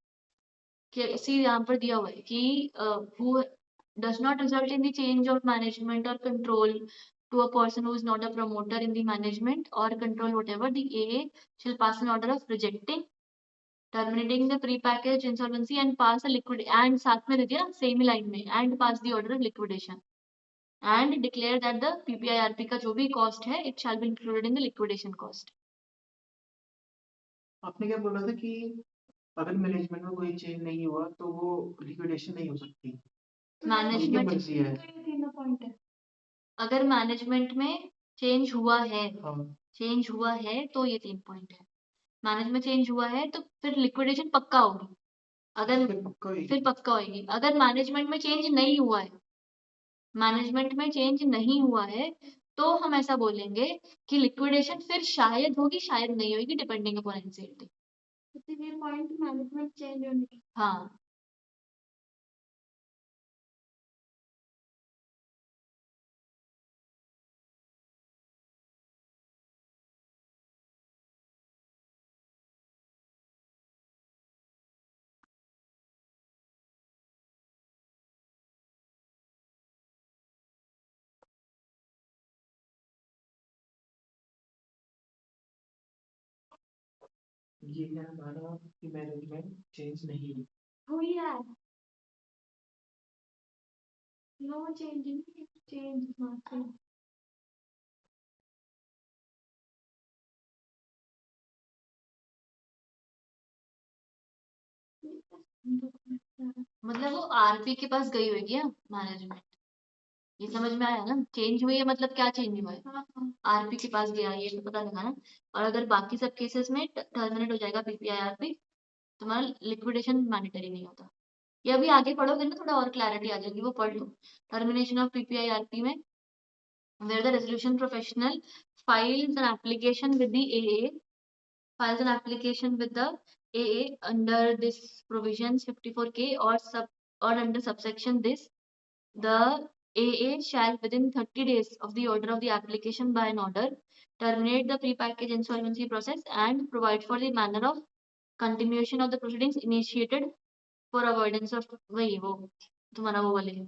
S1: कि इसी यहाँ पर दिया हुआ है कि who does not result in the change of management or control to a person who is not a promoter in the management or control whatever, the AA shall pass an order of rejecting, terminating the pre-packaged insolvency and pass a liquid, and साथ में दे दिया same line में, and pass the order of liquidation and declare that the PPIRP का जो भी cost है it shall be included in the liquidation cost।
S2: आपने क्या बोला था कि अगर मैनेजमेंट में कोई चेंज नहीं हुआ तो वो लिक्विडेशन नहीं हो सकती, उनकी
S1: मैनेजमेंट
S2: मर्जी है।
S3: तो ये तीनों पॉइंट है।
S1: अगर मैनेजमेंट में चेंज हुआ है,
S2: हाँ
S1: चेंज हुआ है तो ये 3 पॉइंट है। मैनेजमेंट चेंज हुआ है तो फिर लिक्विडेशन पक्का होगी, अगर फिर पक्का होगी। अगर मैनेजमेंट में चेंज नहीं हुआ है, मैनेजमेंट में चेंज नहीं हुआ है तो हम ऐसा बोलेंगे कि लिक्विडेशन फिर शायद होगी शायद नहीं होगी, डिपेंडिंग अपॉन एनसीईआरटी।
S3: तो ये पॉइंट मैनेजमेंट चेंज होने की
S1: हाँ
S2: ये है हमारा कि मैनेजमेंट चेंज नहीं हुई।
S3: हुई है, नो चेंजिंग, चेंज नॉट।
S1: मतलब वो आरपी के पास गई होगी हाँ मैनेजमेंट। ये समझ में आया ना, चेंज हुई है मतलब क्या चेंज हुआ है,
S3: हाँ हाँ
S1: आरपी के पास गया ये तो पता लगा ना। और अगर बाकी सब केसेस में टर्मिनेट हो जाएगा पीपीआई आरपी, तुम्हारा लिक्विडेशन मैंडेटरी नहीं होता। ये अभी आगे पढ़ोगे ना थोड़ा और क्लैरिटी आ जाएगी, वो पढ़ लो। टर्मिनेशन ऑफ पीपीआई आरपी में where the resolution professional files an application with the AA, files an application with the AA under this provisions 54K or under subsection this, the AA shall within 30 days of the order of the application by an order terminate the prepackaged insolvency process and provide for the manner of continuation of the proceedings initiated for avoidance of वही वो तुम्हारा वो वाले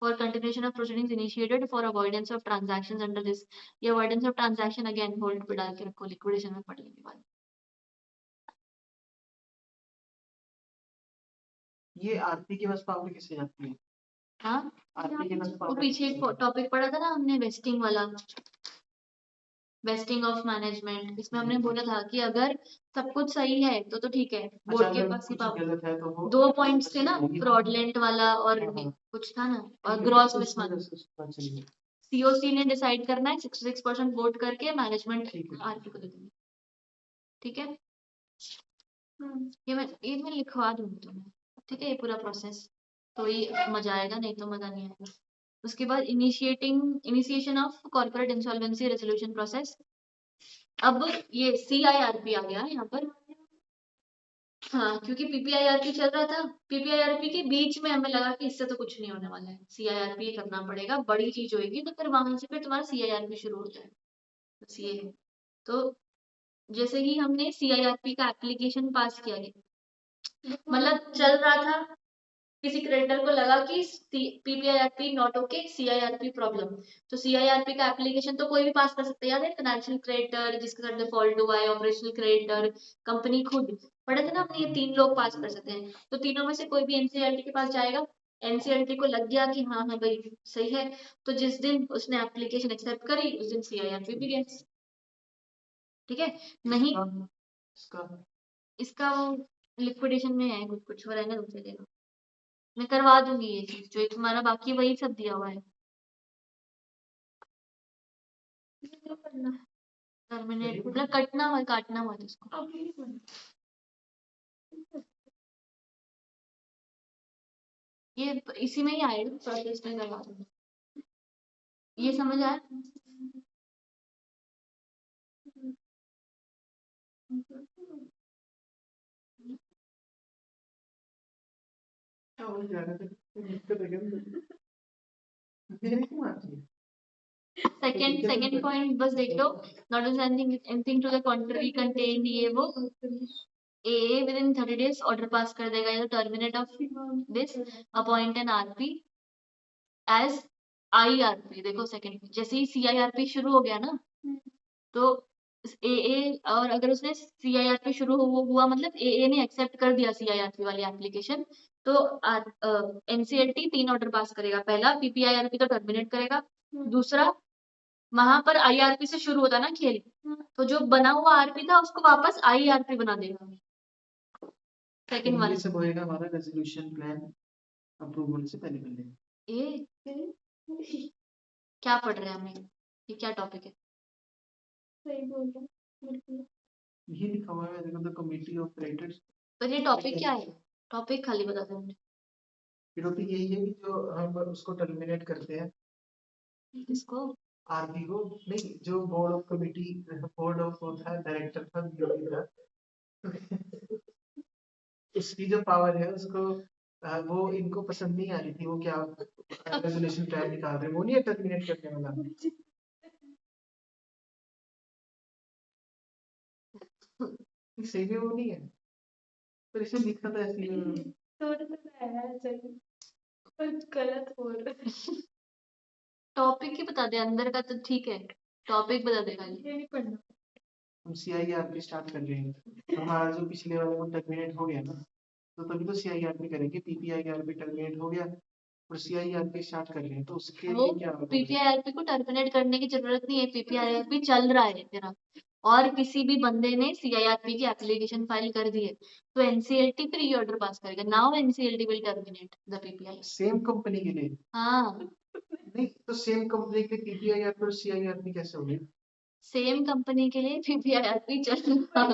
S1: for continuation of proceedings initiated for avoidance of transactions under this। ये avoidance of transaction again hold पे डाल के रखो, liquidation में पढ़ लेंगे बाद।
S2: ये आरपी के बस पावर किससे जाती है?
S1: हाँ
S2: आरपी के बस
S1: वो
S2: पावर
S1: पीछे एक टॉपिक पढ़ा था ना हमने वेस्टिंग वाला, वेस्टिंग ऑफ मैनेजमेंट। इसमें हमने बोला था कि अगर सब कुछ सही है तो ठीक है,
S2: अच्छा
S1: बोर्ड के
S2: अगर
S1: पास ही
S2: कुछ
S1: पावर।
S2: गलत है तो वो
S1: दो पॉइंट्स थे ना,
S2: होगी।
S1: फ्रॉडलेंट वाला और
S2: हाँ, हाँ।
S1: कुछ था ना, और
S2: ठीक है,
S1: ग्रॉस
S2: तो
S1: मिसमैच।
S2: उसमें बस पता चलिए।
S1: सीओसी ने डिसाइड करना है, 66% वोट करके मैनेजमेंट
S2: ठीक है।
S1: आरपी को दे देंगे। ठीक है,
S3: हम्म,
S1: ये मैं लिखवा दूंगी तुम्हें। ठीक है, ये पूरा प्रोसेस तो ये मजा आएगा, नहीं तो मजा नहीं आएगा। उसके बाद initiation of corporate insolvency resolution process. अब ये सीआईआरपी आ गया है यहाँ पर। हाँ, क्योंकि पीपीआईआरपी चल रहा था, पीपीआईआरपी के बीच में हमें लगा कि इससे तो कुछ नहीं होने वाला है, सीआईआरपी करना पड़ेगा, बड़ी चीज होगी, तो फिर वहां से फिर तुम्हारा सीआईआरपी शुरू हो जाएगा। बस ये है। तो जैसे ही हमने सीआईआरपी का एप्लीकेशन पास किया, मतलब चल रहा था, किसी क्रेडिटर को लगा कि पीपीआईआरपी नॉट ओके, सीआईआरपी प्रॉब्लम, तो सीआईआरपी का एप्लीकेशन तो कोई भी पास कर सकता है। याद है, फाइनेंशियल क्रेडिटर जिसके साथ डिफॉल्ट हुआ है, ऑपरेशनल क्रेडिटर, कंपनी खुद, पढ़े थे ना हमने, ये 3 लोग पास कर सकते हैं। तो तीनों में से कोई भी एनसीएलटी के पास जाएगा, एनसीएलटी को लग गया कि हाँ हाँ भाई सही है, तो जिस दिन उसने एप्लीकेशन एक्सेप्ट करी उस दिन सीआईआरपी भी गया। ठीक है, नहीं
S2: इसका
S1: इसका लिक्विडेशन में है, कुछ कुछ हो रहा है ना, दूसरे देगा। मैं करवा दूंगी ये चीज, जो तुम्हारा बाकी वही सब दिया हुआ है।
S3: ये करना है,
S1: टर्मिनेट मतलब कटना मत, काटना मत इसको।
S3: अभी नहीं करना।
S1: ये इसी में ही आएगा, प्रोसेस में करवा दूंगी। ये समझ आया?
S2: क्या हो जा रहा था, दिक्कत है क्या मेरे क्यों आती है?
S1: सेकंड पॉइंट बस देख लो, not doing anything to the contrary contained, ये वो ए within 30 days order pass कर देगा, या terminate of this, appoint an RP as IRP. देखो सेकंड, जैसे ही सीआईआरपी शुरू हो गया ना, तो एए, और अगर उसने सीआईआरपी शुरू हुआ मतलब एए ने एक्सेप्ट कर दिया सीआईआरपी वाली एप्लीकेशन, तो एनसीएलटी 3 ऑर्डर पास करेगा। पहला, पीपीआईआरपी तो टर्मिनेट करेगा, दूसरा, वहां पर आईआरपी से शुरू होता ना खेल, तो जो बना हुआ आरपी था उसको वापस आईआरपी बना देगा। सेकंड
S2: ये
S1: वाला
S2: सब होएगा हमारा रेजोल्यूशन प्लान अप्रूव होने से पहले पहले।
S1: ये क्या पढ़ रहे हैं हमें, ये क्या टॉपिक है?
S3: सही बोल रहा हूँ, बिल्कुल।
S2: ये लिखा हुआ है देखो, द कमिटी ऑफ क्रेडिटर्स।
S1: पर ये टॉपिक क्या है? टॉपिक खाली बता दो मुझे।
S2: टॉपिक यही है कि जो हम उसको टर्मिनेट करते हैं,
S1: इसको
S2: आरपी को, नहीं जो board of committee, board of होता है, डायरेक्टर का बीओडी का, उसकी जो पावर है उसको वो इनको पसंद नहीं आ रही थी, वो क्या रेजोल्यूशन प्लान निकाल रहे हैं, वो नहीं है टर्मिनेट करने वाला। सही में वो नहीं है, पर इसे लिखा था इसलिए।
S3: थोड़ा सा है सही, पर गलत हो रहा है।
S1: टॉपिक ही बता दे, अंदर का तो ठीक है, टॉपिक बता दे खाली।
S3: ये नहीं पढ़ना।
S2: हम CIRP स्टार्ट कर रहे हैं, तो हमारा जो पिछले वाला वो टर्मिनेट हो गया ना, तो तभी तो CIRP करेंगे। PPIRP टर्मिनेट हो गया और CIRP स्टार्ट कर रहे हैं, तो उसके
S1: वो
S2: लिए क्या होगा?
S1: पीपीआईआरपी को टर्मिनेट करने की जरूरत नहीं है, पीपीआईआरपी चल रहा है तेरा और किसी भी बंदे ने सीआईआरपी की एप्लीकेशन फाइल कर दी है तो एनसीएलटी फिर ये ऑर्डर पास करेगा। Now NCLT will terminate the PPI.
S2: Same company के लिए
S1: हाँ,
S2: नहीं, तो सेम कंपनी के PPIRP और CIRP कैसे हो गए?
S1: सेम कंपनी के लिए पीपीआईआरपी चल रहा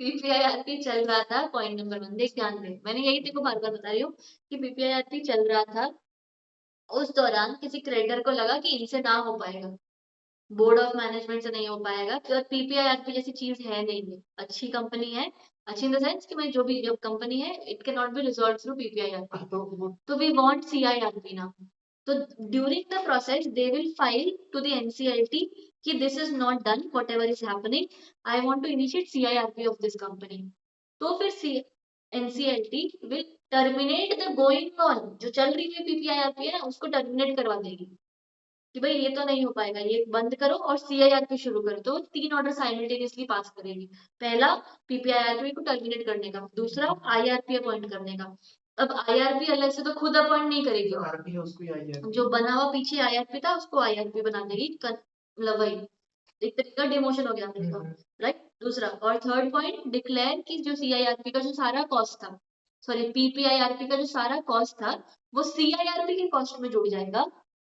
S1: पीपीआईआरपी चल रहा था। पॉइंट नंबर 1 देख, ध्यान दे, मैंने यही तेरे को बार बार बता रही हूँ कि पीपीआईआरपी चल रहा था। उस दौरान किसी क्रेडिटर को लगा कि इनसे ना हो पाएगा, बोर्ड ऑफ मैनेजमेंट से नहीं हो पाएगा, तो पीपीआईआरपी जैसी चीज है नहीं, ये अच्छी कंपनी है। अच्छी इन द सेंस कि मैं जो भी जब कंपनी है it can not be resolve through PPIRP,
S2: तो वो
S1: तो वी वांट सीआईआरपी नाउ। तो during the process they will file to the NCLT कि this is not done whatever is happening, I want to initiate CIRP of this company. तो फिर NCLT will terminate the going on, जो चल रही है पीपीआईआरपी है ना, उसको टर्मिनेट करवा देगी कि भाई ये तो नहीं हो पाएगा, ये बंद करो और सीआईआरपी शुरू करो। तो 3 ऑर्डर साइमल्टेनियसली पास करेगी। पहला पीपीआईआरपी को टर्मिनेट करने का, दूसरा आईआरपी अपॉइंट करने का। अब आईआरपी अलग से तो खुद अपॉइंट नहीं करेगी,
S2: जो RP है उसको ही IRP।
S1: जो बना हुआ पीछे आईआरपी था उसको आईआरपी बना देगी। मतलब वही एक तरीके का डिमोशन हो गया हम लोग का, राइट। दूसरा और थर्ड पॉइंट, डिक्लेयर कि जो सीआईआरपी का जो सारा कॉस्ट था, सॉरी पीपीआईआरपी का जो सारा कॉस्ट था वो सीआईआरपी के कॉस्ट में जुड़ जाएगा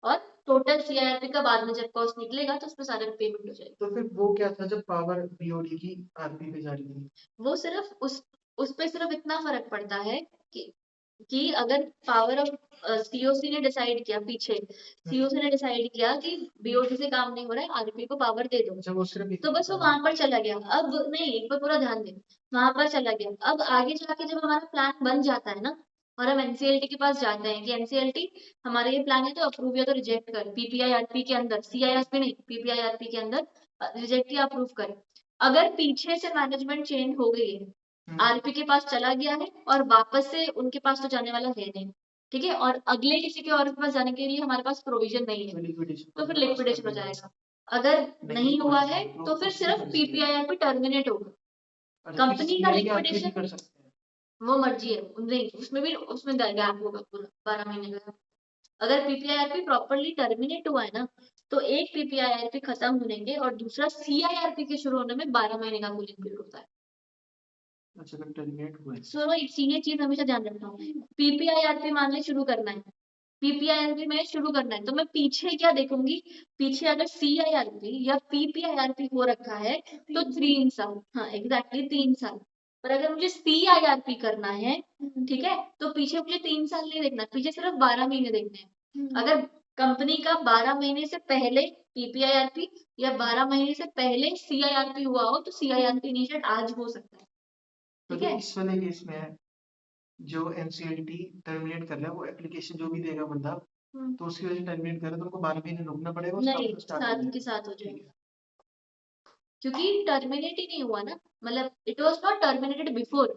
S1: और टोटल सीआईआरपी का बाद में जब कॉस्ट निकलेगा तो उसमें सारे पेमेंट हो जाएगी।
S2: तो फिर वो क्या था जब पावर BOD की RP पे जा रही थी?
S1: वो सिर्फ उस पे सिर्फ इतना फर्क पड़ता है कि अगर पावर ऑफ सीओसी ने डिसाइड किया, पीछे सीओसी ने डिसाइड किया कि बीओटी से काम नहीं हो रहा है, आरपी को पावर दे दो,
S2: अच्छा, वो सिर्फ
S1: तो बस वो वहां पर चला गया। अब नहीं, एक बार पूरा ध्यान दे, वहां पर चला गया। अब आगे जाके जब हमारा प्लान बन जाता है ना और हम एनसीएलटी के पास जाते हैं कि एनसीएलटी हमारा ये प्लान है तो अप्रूव या तो रिजेक्ट कर, पीपीआईआरपी के अंदर, सीआईआरपी नहीं पीपीआईआरपी के अंदर रिजेक्ट या अप्रूव कर। अगर पीछे से मैनेजमेंट चेंज हो गई है, आरपी के पास चला गया है और वापस से उनके पास तो जाने वाला है नहीं, ठीक है, और अगले किसी के और के पास जाने के लिए हमारे पास प्रोविजन नहीं है, तो फिर लिक्विडेशन हो जाएगा। अगर नहीं हुआ है तो फिर सिर्फ पीपीआईआरपी टर्मिनेट होगा। कंपनी का लिक्विडेशन
S2: कर सकते हैं।
S1: वो मर्जी है, नहीं उसमें भी उसमें गैप होगा पूरा 12 महीने का। अगर पीपीआईआरपी प्रॉपरली टर्मिनेट हुआ है ना तो एक पीपीआईआरपी खत्म होने के और दूसरा सीआईआरपी के शुरू होने में 12 महीने का कूलिंग पीरियड होता है।
S2: अच्छा, जब टर्मिनेट हुआ है।
S1: सुनो, ये चीज हमेशा ध्यान रखना, पीपीआईआरपी मान ले शुरू करना है, पीपीआईआरपी में शुरू करना है तो मैं पीछे क्या देखूंगी, पीछे अगर सीआईआरपी या पीपीआईआरपी हो रखा है तो 3 साल, हाँ एग्जैक्टली 3 साल। पर अगर मुझे सीआईआरपी करना है, ठीक है, तो पीछे मुझे 3 साल नहीं देखना, पीछे सिर्फ 12 महीने देखने हैं। अगर कंपनी का 12 महीने से पहले पीपीआईआरपी या 12 महीने से पहले सीआईआरपी हुआ हो तो सीआईआरपी इनिशिएट आज हो सकता है,
S2: तो
S1: ठीक है।
S2: इस वाले केस में है जो NCLT टर्मिनेट कर रहा है, वो एप्लीकेशन जो भी देगा बंदा, तो उसकी वजह से टर्मिनेट कर रहा है, तो उनको 12 महीने रुकना पड़ेगा, उसका
S1: नहीं,
S2: अपना start
S1: साथ
S2: हो
S1: के
S2: जाएगा।
S1: साथ हो जाएगा क्योंकि टर्मिनेट ही नहीं हुआ ना, मतलब it was not terminated before.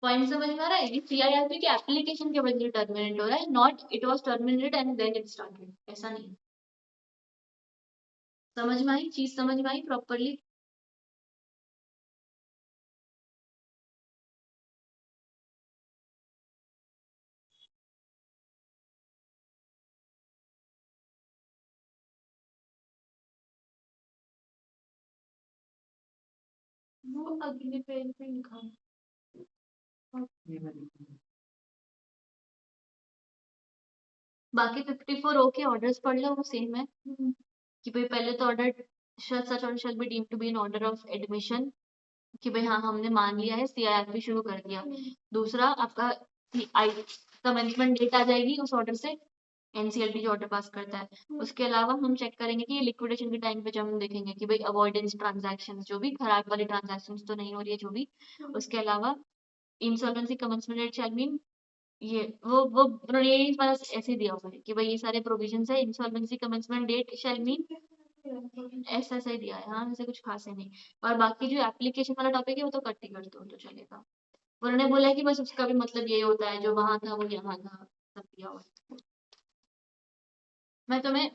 S1: Point समझ में आ रहा है, ये सीआईआरपी की एप्लीकेशन के वजह से टर्मिनेट हो रहा है, not it was terminated and then it started, ऐसा नहीं है। समझ में आई चीज, समझ में आई प्रॉपर्ली।
S3: वो अगले पेज पे लिखा है।
S2: ये मैं लिखूंगा।
S1: बाकी 54 ओके ऑर्डर्स पढ़ लो, वो सेम है कि भाई पहले तो order such order shall be deemed to be an order of admission, कि भाई हाँ हमने मान लिया है, सीआईआरपी शुरू कर दिया। दूसरा आपका कमेंसमेंट डेट आ जाएगी उस ऑर्डर से, एनसीएलटी जो ऑर्डर पास करता है। उसके अलावा हम चेक करेंगे कि ये लिक्विडेशन के टाइम पे जब हम देखेंगे कि भाई अवॉइडेंस ट्रांजैक्शन जो भी खराब वाली ट्रांजैक्शन तो नहीं हो रही है जो भी। उसके अलावा insolvency commencement date shall mean, ये वो उन्होंने ये बस ऐसे दिया हुआ है कि भाई ये सारे प्रोविजन है, insolvency commencement date shall mean ऐसा सही दिया है, हाँ वैसे कुछ खास है नहीं। और बाकी जो एप्लीकेशन वाला टॉपिक है वो तो कट ही कर दो तो चलेगा। उन्होंने बोला है कि बस उसका भी मतलब ये होता है, जो वहां था वो यहाँ था, सब दिया हुआ है। मैं तुम्हें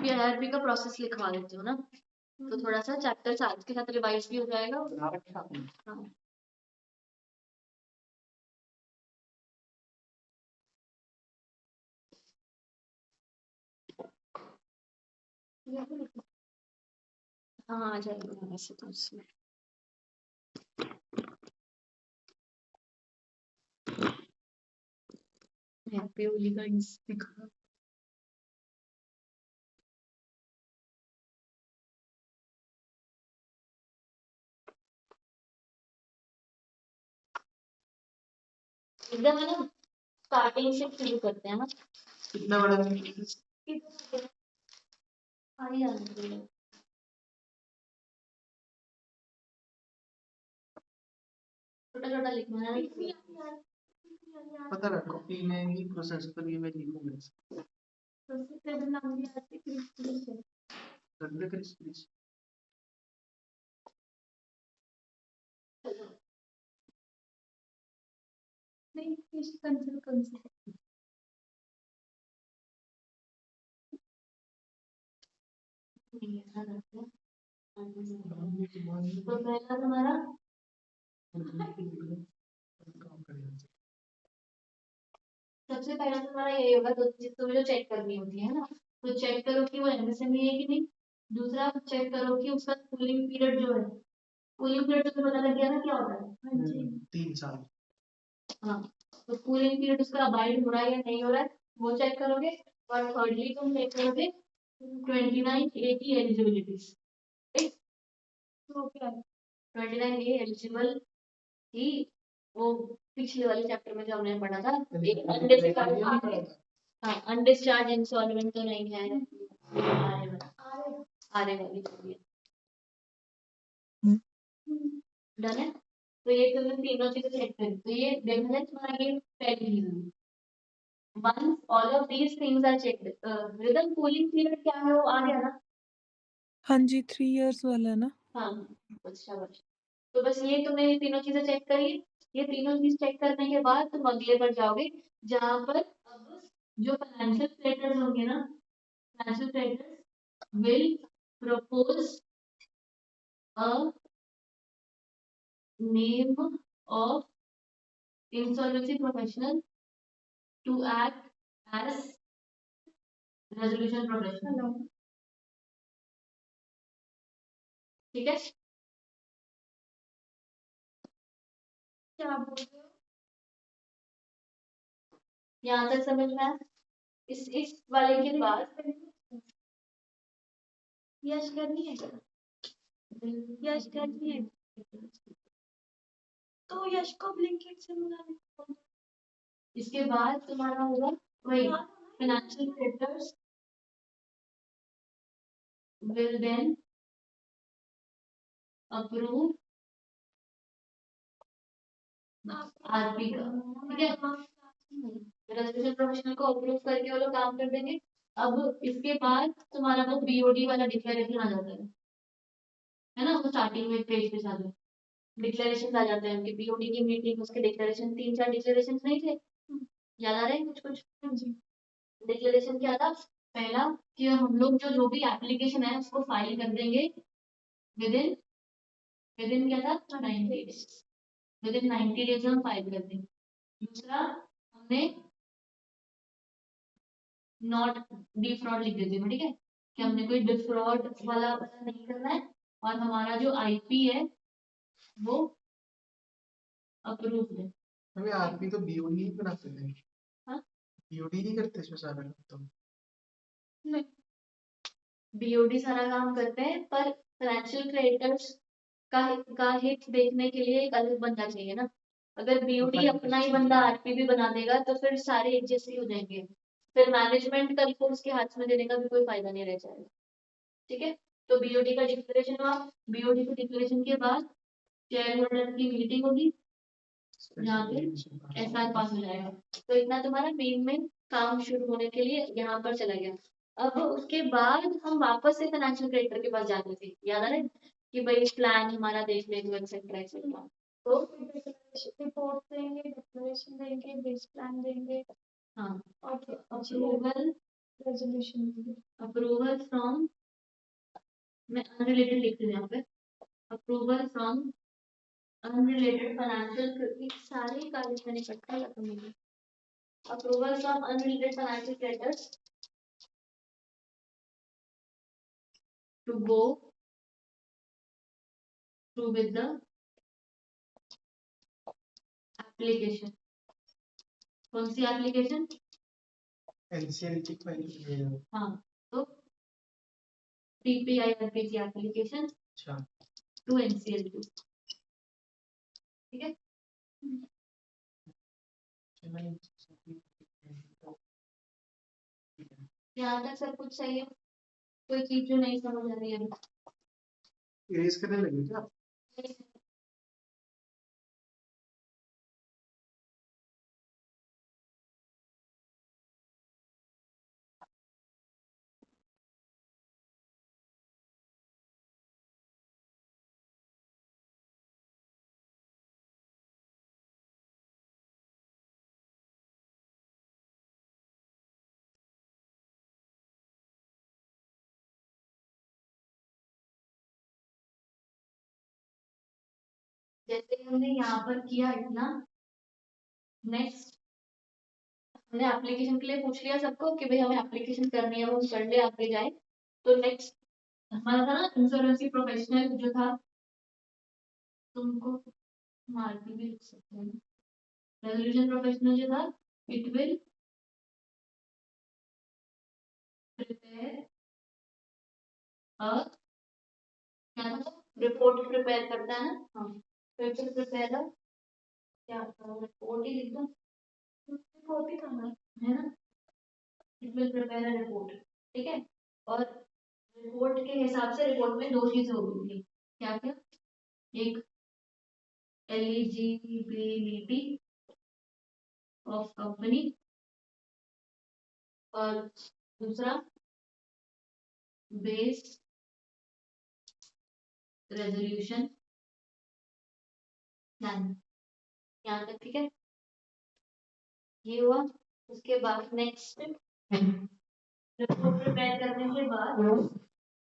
S1: पीआईआरपी का प्रोसेस लिखवा देती हूँ ना, तो थोड़ा सा चैप्टर साथ के साथ रिवाइज भी हो जाएगा।
S2: बना रखा आपने?
S1: हाँ। हाँ, आ जाएगा वैसे तो उसमें। हैप्पी होली का दिखा। एकदम है ना, स्टार्टिंग से शुरू करते हैं ना।
S2: कितना बड़ा है?
S1: आ ही जाना चाहिए। छोटा छोटा लिखना है।
S2: पता है कॉपी में ही प्रोसेस पर ये मैं लिखूंगा। कर दे कर स्पीच।
S1: नहीं, किस कंसर्न नहीं है ना। तो पहला तुम्हारा सबसे पहला तुम्हारा यही होगा, तो तुम्हें जो चेक करनी होती है ना, तो चेक करो कि वो एमएसएमई है कि नहीं। दूसरा चेक करो कि उसका कूलिंग पीरियड जो है, कूलिंग पीरियड तो तुम्हें पता लग गया ना क्या होता है। हाँ जी।
S2: 3 साल।
S1: हाँ, तो कूलिंग पीरियड उसका अबाइड हो रहा है या नहीं हो रहा है, वो चेक करोगे। और थर्डली तुम चेक करोगे 29A की एलिजिबिलिटीज। तो क्या है 29A एलिजिबल थी, वो पिछले वाले चैप्टर में जो हमने पढ़ा था। एक अनडिस्चार्ज, हाँ, अनडिस्चार्ज इंसॉल्वेंट तो नहीं है। आरे वाली चलिए डन है। तो ये तुमने तीनों चीजें चेक करी, तो ये देखना है तुम्हारा ये पहली reason. Once all of these things are checked, rhythm cooling period क्या है वो आ गया ना।
S4: हाँ जी 3 इयर्स वाला ना।
S1: हाँ, अच्छा बस। तो बस ये तुमने ये तीनों चीजें चेक करी। ये तीनों चीज चेक करने के बाद तुम अगले पर जाओगे, जहाँ पर अब जो फाइनेंशियल क्रेडिटर्स होंगे ना, financial creditors will propose a name of insolvency professional to act as resolution professional। ठीक है,
S3: क्या बोल रहे हो?
S1: यहाँ तक समझ में आया। इस वाले के बाद
S3: यश करनी है, यश करनी है, तो यश को ब्लिंकिट से बुलाने।
S1: इसके बाद तुम्हारा होगा वही financial creditors will then approve RP का। ठीक है, रेजोल्यूशन प्रोफेशनल को अप्रूव करके वो लोग काम कर देंगे। अब इसके बाद तुम्हारा वो बीओडी वाला डिक्लेरेशन आ जाता है ना, वो स्टार्टिंग में पेज पे सारे डिक्लेरेशन आ जाते हैं उनके। बीओडी की मीटिंग, उसके डिक्लेरेशन, 3-4 डिक्लेरेशन नहीं थे, याद आ रहे हैं कुछ कुछ। डिक्लेरेशन क्या था, पहला कि हम लोग जो भी एप्लीकेशन है उसको फाइल कर देंगे विद इन क्या था 90 डेज, विद इन 90 डेज हम फाइल कर देंगे। दूसरा हमने नॉट डिफ्रॉड लिख देते हैं, ठीक है, कि हमने कोई डिफ्रॉड वाला नहीं करना है, और हमारा जो आईपी है वो अप्रूव है।
S2: हमें आरपी तो बीओडी ही बनाते हैं।
S1: हाँ,
S2: बीओडी नहीं करते इसमें सारा तो।
S1: नहीं, बीओडी सारा काम करते हैं, पर फाइनेंशियल क्रेडिटर्स का हित देखने के लिए एक अलग बंदा चाहिए ना। अगर बीओडी अपना ही बंदा आरपी भी बना देगा तो फिर सारे एक जैसे ही हो जाएंगे, फिर मैनेजमेंट कल को उसके हाथ में देने का भी कोई फायदा नहीं रह जाएगा। ठीक है, तो बीओडी का डिक्लेरेशन हुआ। बीओडी के डिक्लेरेशन के बाद शेयर होल्डर की मीटिंग होगी, यहाँ पे एसआर पास हो जाएगा। तो इतना तुम्हारा मेन काम शुरू होने के लिए यहाँ पर चला गया। अब उसके बाद हम वापस से फाइनेंशियल क्रेडिटर के पास जाते थे, याद आ रहा है कि भाई प्लान हमारा देख ले तो एक्सेट्रा एक्सेट्रा। तो
S3: रिपोर्ट देंगे, डिक्लेरेशन देंगे, बेस प्लान देंगे,
S1: हाँ,
S3: और
S1: अप्रूवल
S3: रेजोल्यूशन
S1: अप्रूवल फ्रॉम, मैं अनरिलेटेड लिख रही हूँ यहाँ पे, अप्रूवल फ्रॉम अनरिलेटेड फाइनेंशियल, क्योंकि सारे कार्य मैंने इकट्ठा रखा मुझे, approval from unrelated financial creditors to go through with the application. कौन सी एप्लीकेशन?
S2: एनसीएलटी फाइल करेगा।
S1: हाँ, तो TPIRPG एप्लीकेशन
S2: अच्छा
S1: टू NCLT, ठीक है? यहाँ तक सब कुछ सही है, कोई चीज जो नहीं समझ आ रही है?
S2: इरेज करने लगे क्या?
S1: जैसे हमने यहाँ पर किया इतना, नेक्स्ट हमने एप्लीकेशन के लिए पूछ लिया सबको कि भाई हमें एप्लीकेशन करनी है, वो संडे आके जाए, तो नेक्स्ट हमारा था ना इंश्योरेंस प्रोफेशनल जो था, तुमको मार्केट भी लिख सकते हैं, रेजोल्यूशन प्रोफेशनल जो था, इट विल प्रिपेयर क्या था, रिपोर्ट प्रिपेयर करता है ना, हाँ, फिर से प्रिपेयर क्या रिपोर्ट ही लिख दो, रिपोर्ट ही था ना, है ना, it will prepare a report, ठीक है? और रिपोर्ट के हिसाब से रिपोर्ट में दो चीजें होगी, क्या क्या, एक एलिजिबिलिटी ऑफ कंपनी और दूसरा बेस रेजोल्यूशन प्लान, यहाँ तक ठीक है? ये हुआ, उसके बाद नेक्स्ट रिपोर्ट प्रिपेयर करने के बाद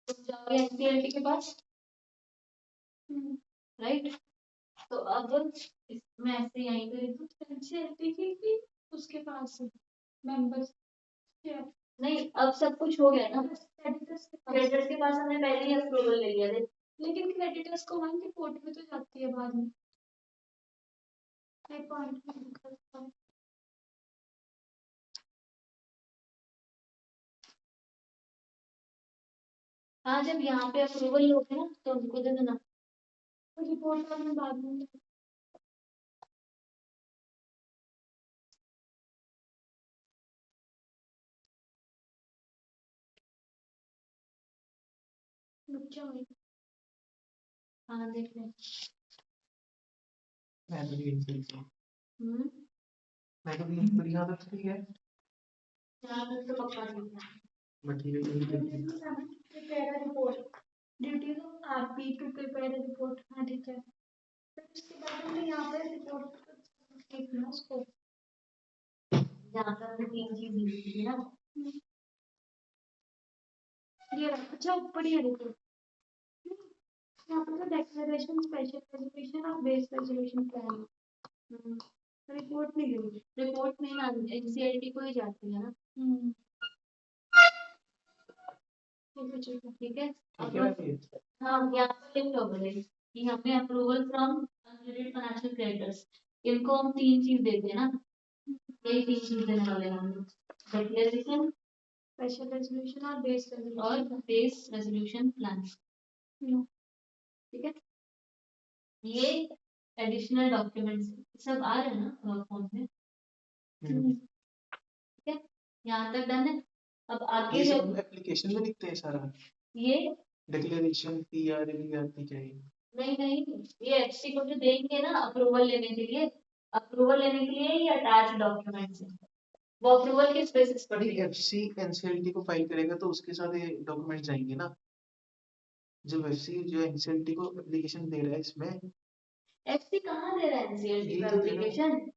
S1: तुम जाओगे एनसीएलटी के पास, राइट? तो अब इसमें ऐसे यहीं पे लिख दो,
S3: एनसीएलटी की उसके पास मेंबर्स
S1: नहीं, अब सब कुछ हो गया ना,
S3: क्रेडिटर्स के पास,
S1: क्रेडिटर्स के पास हमने पहले ही अप्रूवल ले लिया था,
S3: लेकिन क्रेडिटर्स को वहाँ रिपोर्ट में तो जाती है बाद में, पॉइंट
S1: हाँ, जब यहाँ पे अप्रूवल होगी ना तो उनको दे देना,
S3: रिपोर्ट में बाद में बच्चा हुई।
S1: हाँ देख लें,
S2: मैं तो नहीं चलती,
S1: हम्म,
S2: मैं तो नहीं बड़ी आदत ठीक है,
S1: यहाँ तक तो पक्का ठीक है,
S2: बट ये नहीं चलती।
S3: prepare a report. Duties of RP to prepare a report. हाँ ठीक है। फिर उसके बाद हमने यहाँ पे रिपोर्ट लिखना उसको।
S1: यहाँ पर हमने तीन चीज लिखी थी ना,
S3: ये अच्छा ऊपर ही है रिपोर्ट। यहाँ पर डेक्लेरेशन, स्पेशल रेजोल्यूशन और बेस रेजोल्यूशन प्लान। रिपोर्ट नहीं गिरी।
S1: रिपोर्ट में ना एनसीएलटी को ही जाती है ना, ठीक है? अब हाँ, यहाँ पर लिख लो बोले कि हमें approval from unrelated financial creditors, इनको हम तीन चीज देते हैं ना, यही तीन चीज देने वाले हैं हम, डिक्लेरेशन,
S3: स्पेशल रेजोल्यूशन और बेस रेजोल्यूशन।
S1: और बेस रेजोल्यूशन प्लान, ठीक है? ये एडिशनल डॉक्यूमेंट्स सब आ रहे हैं ना फोन में, ठीक है? यहाँ तक डन है। अब आगे
S2: ये
S1: जो
S2: सब एप्लीकेशन में लिखते हैं सारा,
S1: ये
S2: डिक्लेरेशन पीआरपी चाहिए।
S1: नहीं, ये एफसी को जो देंगे ना अप्रूवल लेने के लिए, अप्रूवल लेने के लिए ये अटैच डॉक्यूमेंट्स है, वो अप्रूवल किस बेसिस पर
S2: नहीं, एफसी एनसीएलटी को फाइल करेगा तो उसके साथ ये डॉक्यूमेंट जाएंगे ना, जब एफसी जो एनसीएलटी को एप्लीकेशन दे रहा है इसमें,
S1: एफसी कहाँ दे रहा है एनसीएलटी
S2: ये
S1: का
S2: तो दे रहा है।
S1: एप्लीकेशन?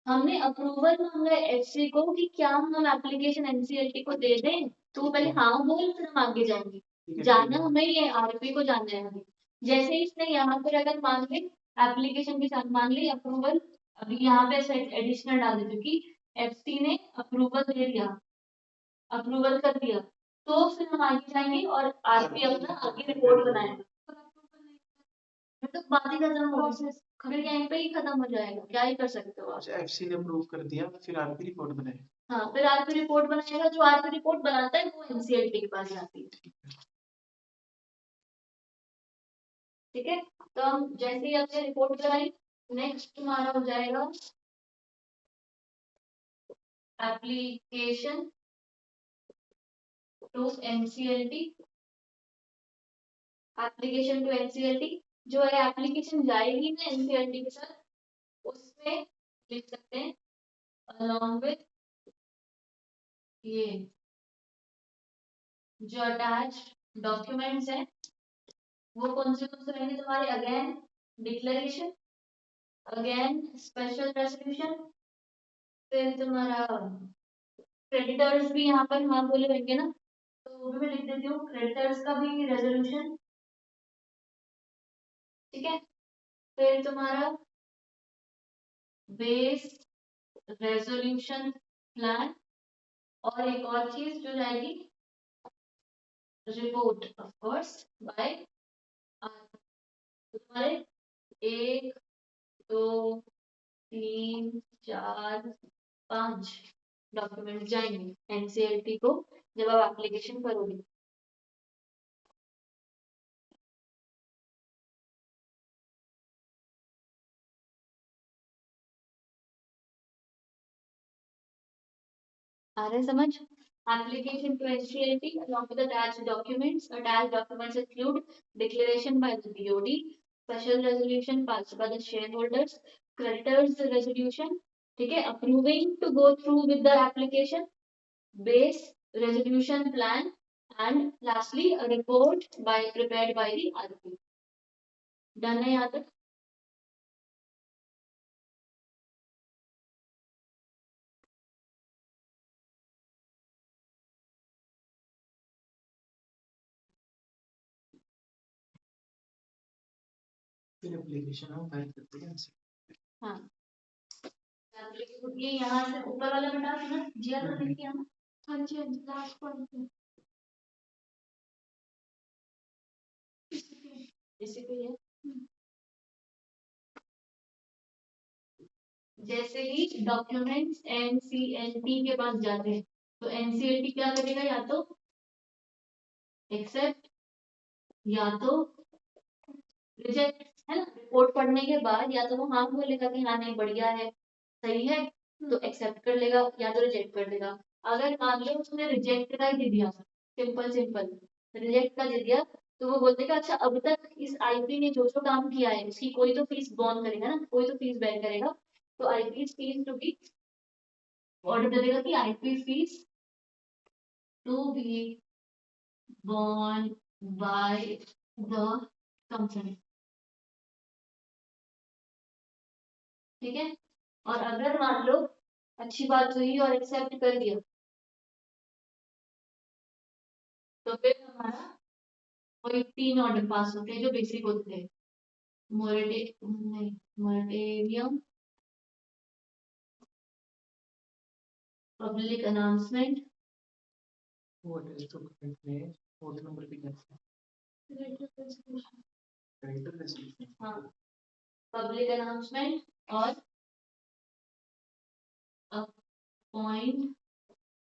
S1: हमने अप्रूवल मांगा है एफसी को कि क्या हम एप्लीकेशन एनसीएलटी को दे दें, तो वो पहले हाँ बोल फिर हम आगे जाएंगे।
S2: ठीक है,
S1: जाना हमें ये आरपी को जानना है अभी। जैसे ही इसने यहाँ पर अगर मान ले एप्लीकेशन के साथ मान ली अप्रूवल, अभी यहाँ पे एडिशनल डाल दी क्योंकि एफसी ने अप्रूवल दे दिया, अप्रूवल कर दिया, तो फिर हम आगे जाएंगे और आरपी अपना आगे रिपोर्ट बनाएगा। तो बात ही खत्म हो गई, फिर यहीं पे ही खत्म हो जाएगा, क्या ही कर सकते हो आप।
S2: अच्छा, एफसी ने अप्रूव कर दिया, फिर आरपी रिपोर्ट बनाए।
S1: हाँ, फिर आरपी रिपोर्ट बनाएगा, जो आरपी रिपोर्ट बनाता है वो एनसीएलटी के पास जाती है। ठीक है, तो हम जैसे ही आपने रिपोर्ट कराई, नेक्स्ट तुम्हारा हो जाएगा application to NCLT. Application to NCLT जो है एप्लीकेशन जाएगी ना एनसीएलटी के साथ, उसमें लिख सकते हैं along with ये जो अटैच्ड डॉक्यूमेंट्स हैं वो कौन से रहेंगे तुम्हारे, again declaration, again special resolution, फिर तुम्हारा क्रेडिटर्स भी यहाँ पर हाँ बोले रहेंगे ना, तो वो भी मैं लिख देती हूँ, क्रेडिटर्स का भी रेजोल्यूशन। ठीक है, फिर तुम्हारा बेस रेजोल्यूशन प्लान, और एक और चीज जो जाएगी रिपोर्ट ऑफ कोर्स बाय तुम्हारे 1 2 3 4 5 डॉक्यूमेंट जाएंगे एनसीएलटी को जब आप एप्लीकेशन करोगे। आ रहा है समझ? Application to NCLT along with attached documents. Attached documents include declaration by the BOD, special resolution passed by the shareholders, creditors resolution, ठीक है, approving to go through with the application, base resolution plan, and lastly a report by prepared by the RP. Done है यहाँ तक?
S2: फिर application हम file करते हैं इनसे।
S1: हाँ, ये यहाँ से ऊपर वाला बटा ना जिया तो देखिए हम।
S3: हाँ जी लास्ट पॉइंट पे
S1: इसी पे है। जैसे ही डॉक्यूमेंट्स एनसीएलटी के पास जाते हैं तो एनसीएलटी क्या करेगा, या तो एक्सेप्ट या तो रिजेक्ट, है ना। रिपोर्ट पढ़ने के बाद या तो वो हाँ बोलेगा कि हाँ नहीं बढ़िया है सही है तो एक्सेप्ट कर लेगा, या तो रिजेक्ट कर देगा। अगर मान लो उसने रिजेक्ट का ही दे दिया, सिंपल सिंपल रिजेक्ट का दे दिया, तो वो बोल देगा अच्छा अब तक इस आईपी ने जो जो काम किया है उसकी कोई तो फीस बॉर्न करेगा ना, कोई तो फीस बेयर करेगा, तो IP fees to be order दे देगा कि IP fees to be borne by the company। ठीक है, और अगर मान लो अच्छी बात हुई और एक्सेप्ट कर दिया तो फिर हमारा वही 3 ऑर्डर पास होते हैं जो बेसिक होते हैं, moratorium, public announcement,
S2: what is document में फोर्थ नंबर पे क्या है? Creditor resolution.
S1: हाँ, पब्लिक अनाउंसमेंट और अपॉइंट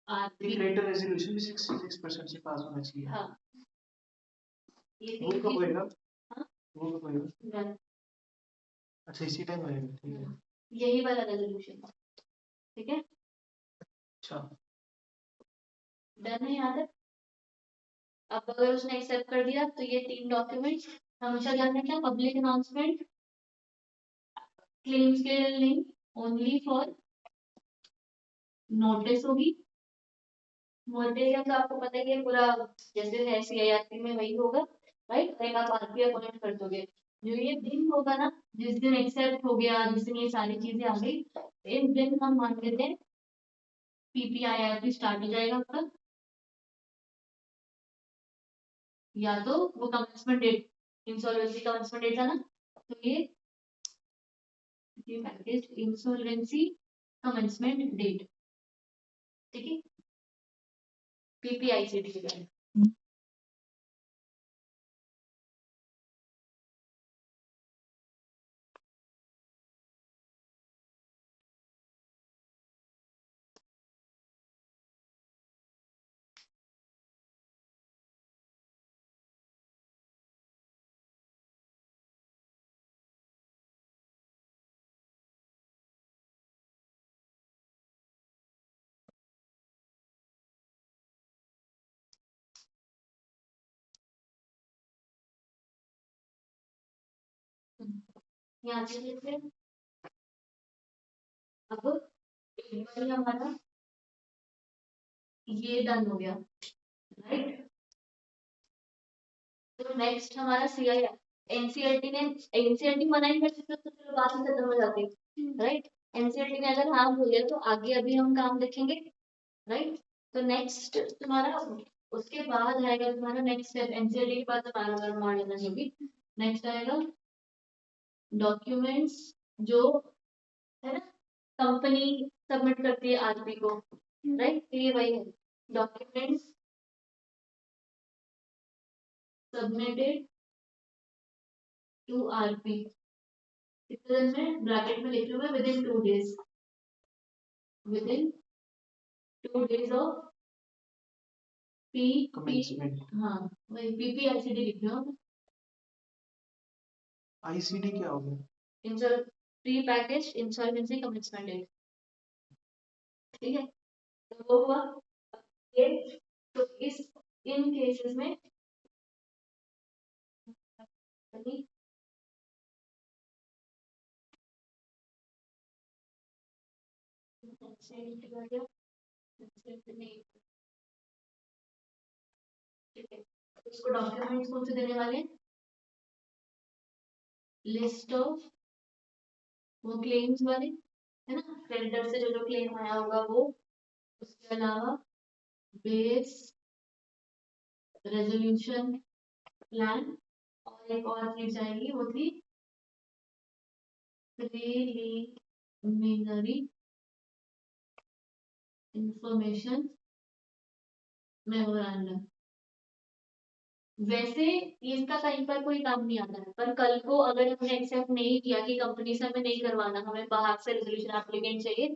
S1: आरपी।
S2: क्रेडिटर रेजोल्यूशन भी 66% से पास होना चाहिए।
S1: हाँ, ये
S2: वो कब होएगा?
S1: हाँ?
S2: वो कब होएगा? अच्छा इसी टाइम होएगा, ठीक है।
S1: यही वाला रेजोल्यूशन, ठीक है।
S2: अच्छा,
S1: डन है यहाँ तक? अब अगर उसने एक्सेप्ट कर दिया तो ये 3 डॉक्यूमेंट्स हमेशा ध्यान रखना, पब्लिक अनाउंसमेंट, क्लेम्स के लिंक ओनली फॉर नोटिस होगी, मोरेटोरियम तो आपको पता ही है पूरा जैसे है सीआईआरपी में वही होगा, राइट। एक आप आरपी अपॉइंट कर दोगे, जो ये दिन होगा ना, जिस दिन एक्सेप्ट हो गया, जिस दिन ये सारी चीजें आ गई, इस दिन हम मान लेते हैं पीपीआईआरपी स्टार्ट हो जाएगा आपका, या तो वो commencement date, insolvency commencement date था ना, तो ये पैकेज इंसॉल्वेंसी कमेंसमेंट डेट, ठीक है, पीपीआईसीडी के बाद। यहाँ से देखते हैं, अब एक बार हमारा ये डन हो गया, राइट। तो नेक्स्ट हमारा सीआईआर, एनसीईआरटी ने एनसीईआरटी मना ही कर सकते तो चलो बात ही खत्म हो जाती, राइट। एनसीईआरटी ने अगर हाँ बोले तो आगे अभी हम काम देखेंगे, राइट। तो नेक्स्ट तुम्हारा उसके बाद आएगा तुम्हारा नेक्स्ट स्टेप, एनसीईआरटी के बाद तुम्हारा अगर मान लेना जो भी नेक्स्ट आएगा, डॉक्यूमेंट्स जो है ना कंपनी सबमिट करती है आरपी को, राइट। ये वही है, डॉक्यूमेंट्स सबमिटेड टू आरपी, कितने दिन में, ब्रैकेट में लिख लूँ मैं, within 2 days, within 2 days of P
S2: commencement.
S1: हाँ वही पीपीआईसीडी लिख लो,
S2: आईसीडी क्या हो गया?
S1: इंसॉल pre package insolvency commitment date, ठीक है। तो वो हुआ ये, तो इस इन केसेस में ठीक है, उसको डॉक्यूमेंट्स कौन से देने वाले हैं, लिस्ट ऑफ वो क्लेम्स वाले, है ना, क्रेडिटर से जो जो क्लेम आया होगा वो, उसके अलावा बेस रेजोल्यूशन प्लान, और एक और चीज आएगी वो थी प्रिलिमिनरी इंफॉर्मेशन मेमोरेंडम। वैसे इसका कहीं पर कोई काम नहीं आता है, पर कल को अगर हमने एक्सेप्ट नहीं किया कि कंपनी से हमें नहीं करवाना, हमें बाहर से रेजोल्यूशन एप्लीकेंट चाहिए,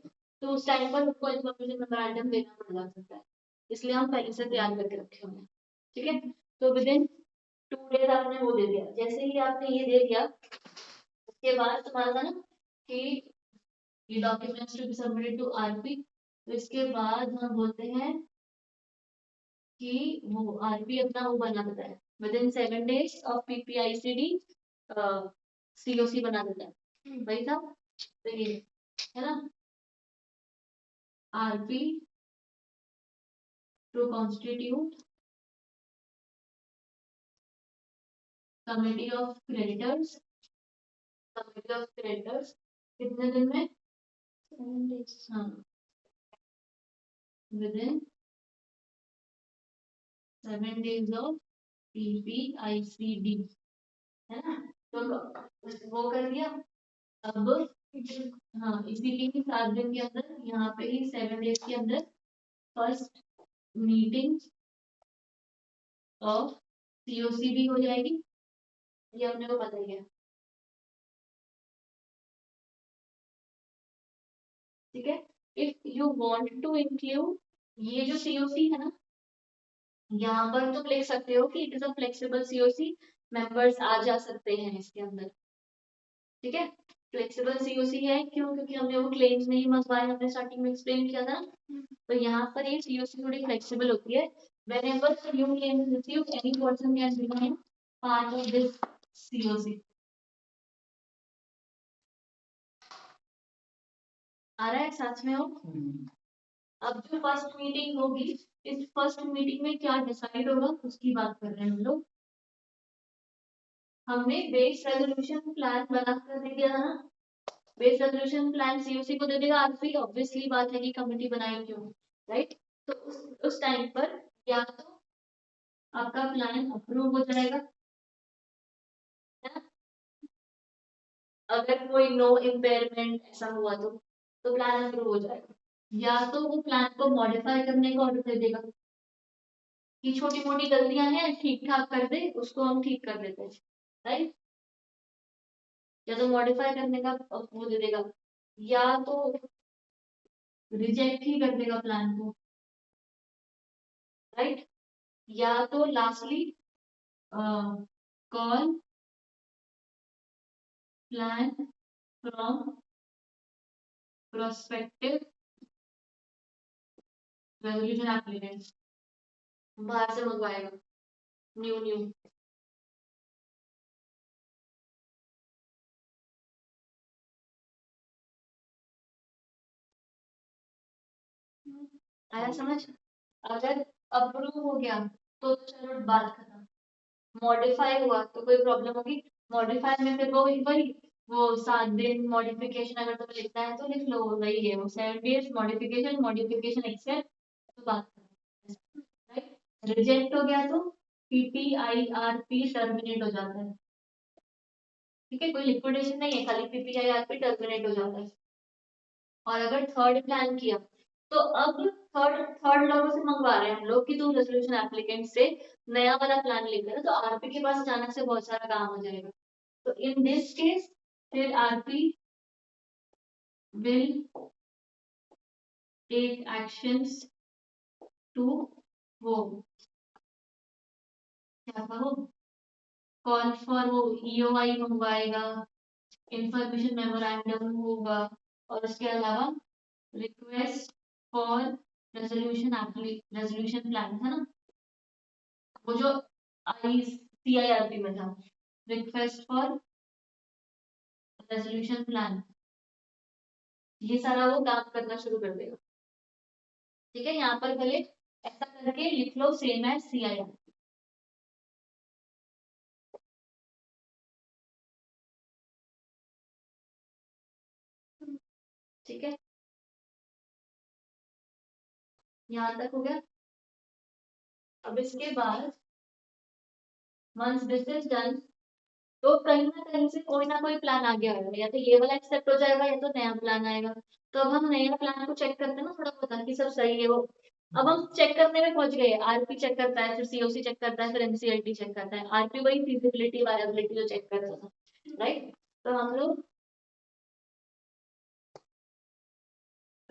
S1: तो उस टाइम पर हमको इंफॉर्मेशन मेमोरेंडम देना पड़ सकता है, इसलिए हम पहले से तैयार करके रखे हुए हैं, ठीक है। तो विद इन 2 days आपने वो दे दिया, जैसे ही आपने ये दे दिया उसके बाद तुम्हारा था ना कि ये documents to be submitted to RP, तो इसके बाद हम बोलते हैं कि वो आरपी अपना वो बना देता है, within 7 days of PPICD COC बना देता है, वही था, तो ये है ना, RP to constitute committee of creditors, committee of creditors कितने दिन में, 7 days, हाँ, within 7 days of PPICD, है ना। तो वो कर दिया, अब हाँ इसी के ही 7 दिन के अंदर, यहाँ पे ही 7 days के अंदर फर्स्ट मीटिंग ऑफ सीओसी भी हो जाएगी, ये अपने को पता ही है, ठीक है। If you want to include ये जो सीओसी है ना, यहाँ पर तुम लिख सकते हो कि it is a flexible COC, members आ जा सकते हैं इसके अंदर, ठीक है। फ्लेक्सिबल सीओसी है क्यों, क्योंकि हमने वो क्लेम्स नहीं मंगवाए, हमने स्टार्टिंग में एक्सप्लेन किया था, तो यहाँ पर ये सीओसी थोड़ी फ्लेक्सिबल होती है, whenever the new claim is received any person can become part of this COC। आ रहा है साथ में हो। अब जो फर्स्ट मीटिंग होगी, इस फर्स्ट मीटिंग में क्या डिसाइड होगा उसकी बात कर रहे हैं हम लोग, हमने बेस रेजोल्यूशन प्लान बना कर दे दिया था ना, बेस रेजोल्यूशन प्लान सीओसी को दे देगा आरपी, ऑब्वियसली बात है कि कमेटी बनाई क्यों, राइट। तो उस टाइम पर या तो आपका प्लान अप्रूव हो जाएगा, है ना? अगर कोई नो इम्पेयरमेंट ऐसा हुआ तो प्लान अप्रूव हो जाएगा, या तो वो प्लान को मॉडिफाई करने का ऑर्डर दे देगा कि छोटी मोटी गलतियां हैं ठीक ठाक कर दे, उसको हम ठीक कर देते हैं, राइट। या तो मॉडिफाई करने का वो दे देगा, या तो रिजेक्ट ही कर देगा प्लान को, राइट। या तो lastly call plan from prospective resolution applicant, बाहर से मंगवाएगा, न्यू न्यू। आया समझ? अगर अप्रूव हो गया तो चलो बात खत्म, मॉडिफाई हुआ तो कोई प्रॉब्लम होगी, मॉडिफाई में फिर वो वही वो 7 दिन मॉडिफिकेशन अगर तुम्हें लिखना है तो लिख लो, वही है वो 7 days मॉडिफिकेशन, मॉडिफिकेशन एक्सेप्ट, तो बात खत्म, राइट। रिजेक्ट हो गया तो पीपीआईआरपी टर्मिनेट हो जाता है, ठीक है, कोई लिक्विडेशन नहीं है, खाली पीपीआईआरपी टर्मिनेट हो जाता है। और अगर थर्ड प्लान किया तो अब थर्ड थर्ड लोगों से मंगवा रहे हैं हम लोग कि तू रेजोल्यूशन एप्लीकेंट से नया वाला प्लान लेकर, तो आरपी के पास अचानक से बहुत सारा काम हो जाएगा। तो इन दिस केस फिर RP will take actions to वो क्या कहो, कॉल फॉर वो ईओआई मंगवाएगा, इंफॉर्मेशन मेमोरेंडम होगा, और उसके अलावा रिक्वेस्ट फॉर रेजोल्यूशन प्लान था ना, वो जो आई सीआईआरपी में था, रिक्वेस्ट फॉर रेजोल्यूशन प्लान, ये सारा वो काम करना शुरू कर देगा, ठीक है। यहाँ पर पहले ऐसा करके लिख लो सेम एज सीआईआर, ठीक है। यहाँ तक हो गया। अब इसके बाद वंस दिस इज डन, तो कहीं ना कहीं से कोई ना कोई प्लान आगे आएगा, या तो ये वाला एक्सेप्ट हो जाएगा या तो नया प्लान आएगा। तो अब हम नया प्लान को चेक करते हैं ना, थोड़ा बहुत कि सब सही है वो। अब हम चेक करने में पहुंच गए, आरपी चेक करता है, फिर सीओसी चेक करता है, फिर एनसीएलटी चेक करता है, आरपी वही फिजिबिलिटी वायबिलिटी जो चेक करता था, राइट। तो हम लोग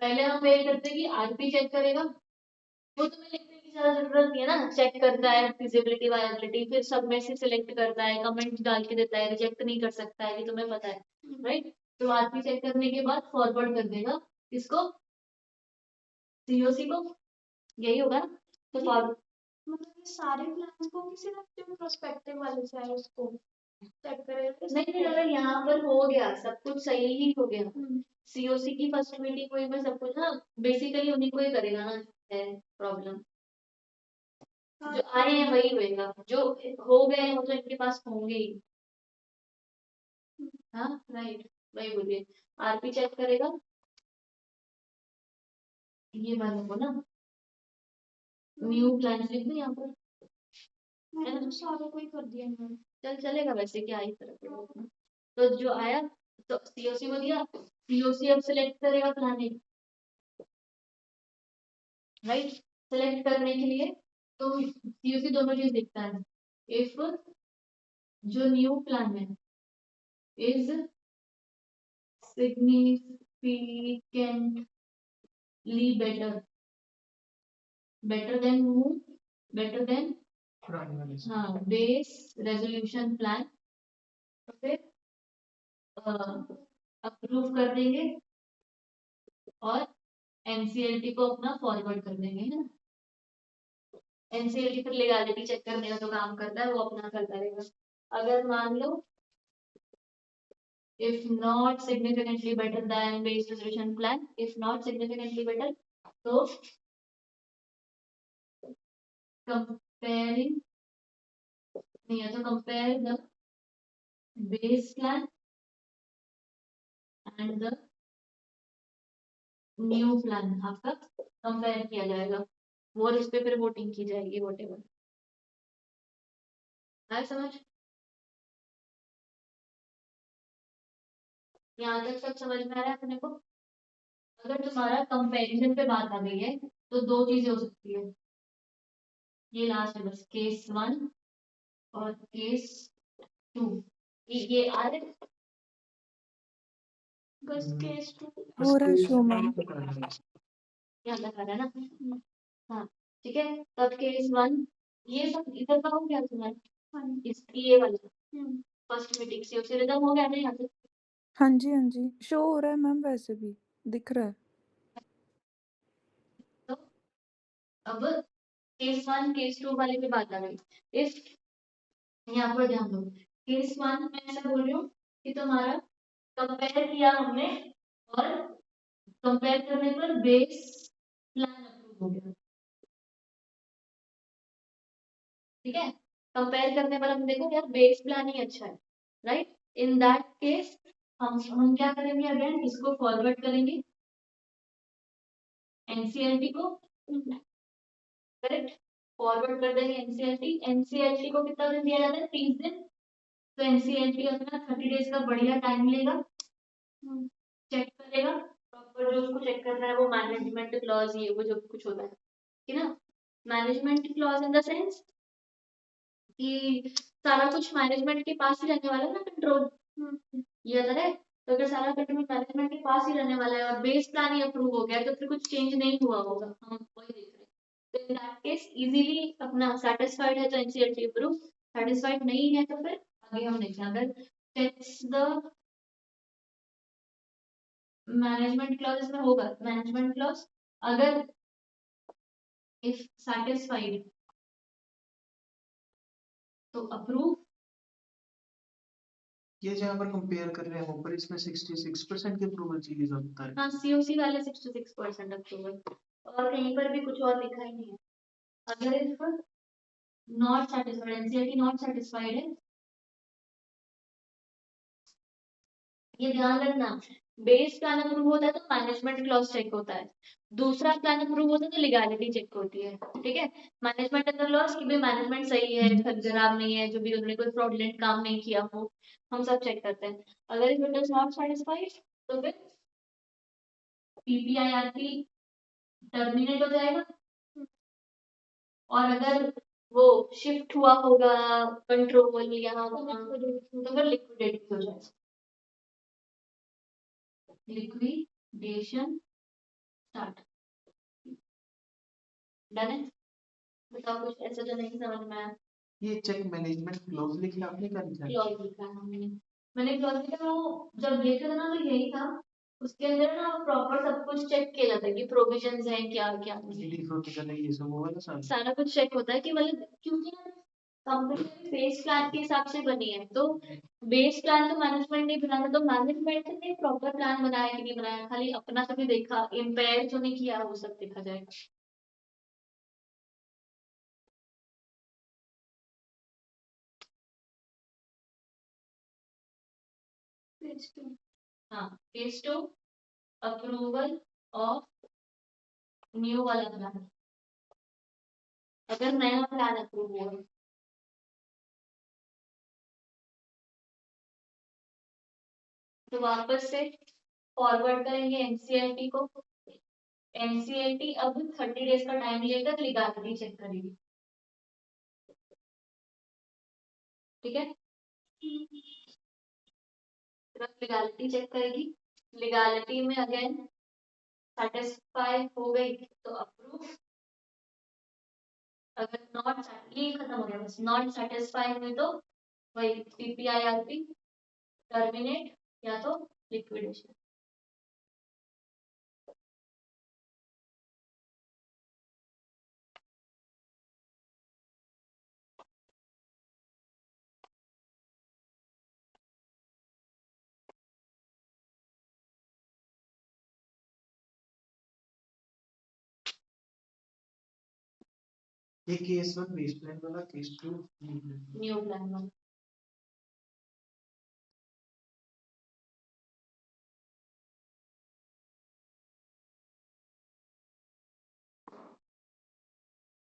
S1: पहले हम ये करते हैं कि आरपी चेक करेगा, वो तुम्हें लिखने की ज्यादा जरूरत नहीं है ना, चेक करता है फिजिबिलिटी वायबिलिटी, फिर सब में से सिलेक्ट करता है, कमेंट डाल के देता है, रिजेक्ट नहीं कर सकता है, ये तुम्हें पता है, राइट। तो आरपी चेक करने के बाद फॉरवर्ड कर देगा इसको सीओसी को, यही होगा ना। तो फॉरवर्ड
S3: मतलब ये सारे प्लान्स को किसी ना किसी प्रोस्पेक्टिव वाले से है उसको चेक करेगा।
S1: नहीं नहीं, अगर यहाँ पर हो गया सब कुछ सही ही हो गया, सीओसी की फर्स्ट मीटिंग हुई में सब कुछ ना बेसिकली उन्हीं को ही करेगा ना, है प्रॉब्लम, जो आए हैं वही होएगा, जो हो गए हैं वो तो इनके पास होंगे ही, हाँ राइट, वही बोलिए। आरपी चेक करेगा ये वाले को ना, न्यू प्लान लिख दो यहाँ पर,
S3: मैंने तो सारे को ही कर दिया मैंने।
S1: चल चलेगा वैसे, क्या ही फर्क पड़ेगा उतना। तो जो आया तो सीओसी को दिया, सीओसी अब सिलेक्ट करेगा प्लानिंग, राइट। सिलेक्ट करने के लिए तो सीओसी दोनों चीज देखता है, इफ जो न्यू प्लान है is significantly better than who, better than
S2: पुराने वाले से।
S1: हाँ बेस रेजोल्यूशन प्लान, तो फिर अप्रूव कर देंगे और एनसीएलटी को अपना फॉरवर्ड कर देंगे, है ना। एनसीएलटी फिर लीगैलिटी चेक करने का तो काम करता है, वो अपना करता रहेगा। अगर मान लो if not significantly better than base resolution plan, if not significantly better, तो comparing नहीं है तो compare the base plan and the new plan आपका कंपेयर किया जाएगा और इस पे फिर वोटिंग की जाएगी वोटेवर। आया समझ? यहाँ तक सब समझ में आ रहा है अपने को? अगर तुम्हारा कंपैरिजन पे बात आ गई है तो दो चीजें हो सकती है, ये लास्ट है बस, केस 1 और केस 2। ये आ रहे हैं? बस केस 2
S4: हो रहा है शो मैम।
S1: यहाँ तक आ रहा है ना? हाँ ठीक है। तब केस 1 ये सब इधर का हो गया तुम्हारा, इसकी ये वाला फर्स्ट मीटिंग से उसे रिदम हो गया ना यहाँ तक?
S4: हाँ जी शो हो रहा है मैम, वैसे भी दिख रहा है।
S1: तो अब केस 1 केस 2 वाले पे बात आ गई। इफ यहाँ पर ध्यान दो, केस 1 में ऐसा बोल रही हूँ कि तुम्हारा कंपेयर किया हमने और कंपेयर करने पर बेस प्लान अप्रूव हो गया। ठीक है, कंपेयर करने पर हम देखो यार बेस प्लान ही अच्छा है, राइट? इन दैट केस हम क्या करेंगे, अगेन इसको फॉरवर्ड करेंगे एनसीएलटी को, करेक्ट? फॉरवर्ड कर देंगे एनसीएलटी। एनसीएलटी को कितना दिन दिया जाता है? 30 दिन। तो एनसीएलटी अपना 30 डेज का बढ़िया टाइम लेगा, चेक करेगा प्रॉपर, जो उसको चेक करना है वो मैनेजमेंट क्लॉज, ये वो जो कुछ होता है कि ना, management clause in the sense कि सारा कुछ मैनेजमेंट के पास ही रहने वाला है ना, कंट्रोल, ये अगर है तो अगर सारा कंट्रोल मैनेजमेंट के पास ही रहने वाला है और बेस प्लान ही अप्रूव हो गया है तो फिर कुछ चेंज नहीं हुआ होगा, हम वही देख रहे हैं। तो इन दैट केस इजीली अपना सेटिस्फाइड है तो एनसीएलटी अप्रूव, सेटिस्फाइड नहीं है तो फिर आगे हम देखें। अगर चेक्स द मैनेजमेंट क्लॉज इसमें होगा, मैनेजमेंट क्लॉज अगर इफ satisfied तो अप्रूव।
S2: ये जहाँ पर कंपेयर कर रहे हैं पर इसमें 66% की अप्रूवल चाहिए होता है।
S1: हाँ सीओसी वाले 66% अप्रूवल, और कहीं पर भी कुछ और लिखा ही नहीं है। अगर if not satisfied, NCLT not satisfied है, ये ध्यान रखना, बेस प्लान अप्रूव होता है तो मैनेजमेंट क्लॉज चेक होता है, दूसरा प्लान अप्रूव होता है तो लीगैलिटी चेक होती है। ठीक है, मैनेजमेंट क्लॉज की भी मैनेजमेंट सही है, खराब नहीं है, जो भी उन्होंने कोई फ्रॉडलेंट काम नहीं किया हो, हम सब चेक करते हैं। अगर इट इज नॉट सेटिस्फाइड तो फिर पीपीआईआरपी टर्मिनेट हो जाएगा, और अगर वो शिफ्ट हुआ होगा कंट्रोल यहाँ वहाँ तो फिर लिक्विडेट हो जाएगा, लिक्विडेशन स्टार्ट। डन है? बताओ कुछ ऐसा जो नहीं समझ में आया।
S2: ये चेक मैनेजमेंट क्लॉज लिखा आपने क्या लिखा है?
S1: क्लॉज लिखा है मैंने क्लॉज लिखा, वो जब लिखे थे ना तो यही था, उसके अंदर ना प्रॉपर सब कुछ चेक किया जाता है कि प्रोविजंस हैं क्या क्या नहीं,
S2: डिफॉल्ट ये सब होगा ना सारा।
S1: सारा कुछ चेक होता है कि मतलब, क्योंकि कंपनी बेस प्लान के हिसाब से बनी है तो बेस प्लान तो मैनेजमेंट ने बनाया, तो मैनेजमेंट ने प्रॉपर प्लान बनाया कि नहीं बनाया, खाली अपना सभी देखा, इम्पेयर जो नहीं किया वो सब देखा जाएगा। हाँ फेज 2 अप्रूवल ऑफ न्यू वाला प्लान, अगर नया प्लान अप्रूव हुआ तो वापस से फॉरवर्ड करेंगे एनसीएलटी को, एनसीएलटी अब 30 डेज का टाइम लेकर लीगैलिटी चेक करेगी। ठीक है, लीगैलिटी चेक करेगी, लीगैलिटी में अगेन सेटिस्फाई हो गई तो अप्रूव, अगर नॉट, ये खत्म हो गया बस, नॉट सेटिस्फाई हुई तो वही पीपीआईआरपी टर्मिनेट या तो लिक्विडेशन।
S2: ये केस 1 बेस प्लान वाला, केस 2
S1: न्यू प्लान वाला।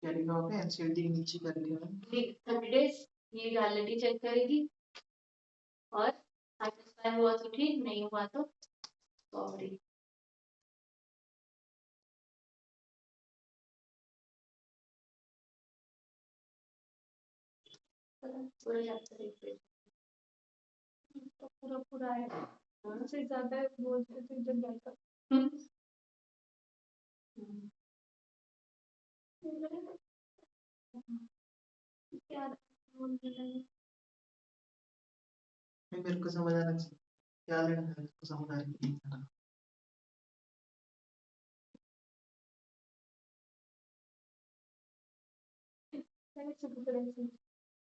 S2: क्या लिखा होगा एनसीईआरटी के नीचे कर लिया मैंने
S1: 30 डेज ये वैलिडिटी चेक करेगी और सेटिस्फाई हुआ तो ठीक, नहीं हुआ तो सॉरी। पूरा चैप्टर एक पेज।
S3: तो पूरा है
S1: हाँ।
S3: उससे ज्यादा बोलते थे जब बैठा क्या बोल रहे हैं
S2: मेरे को समझ आना चाहिए क्या लेना है मेरे को समझ आ रही है
S3: मैंने शुरू करा से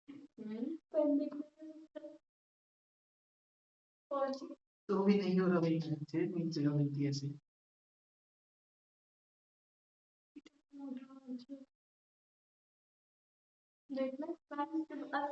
S1: हम्म,
S3: पेंडिंग में पहुंच
S2: तो भी नहीं हो रहा भाई मुझे तीन जगह मिलती है ऐसे
S3: गई देखना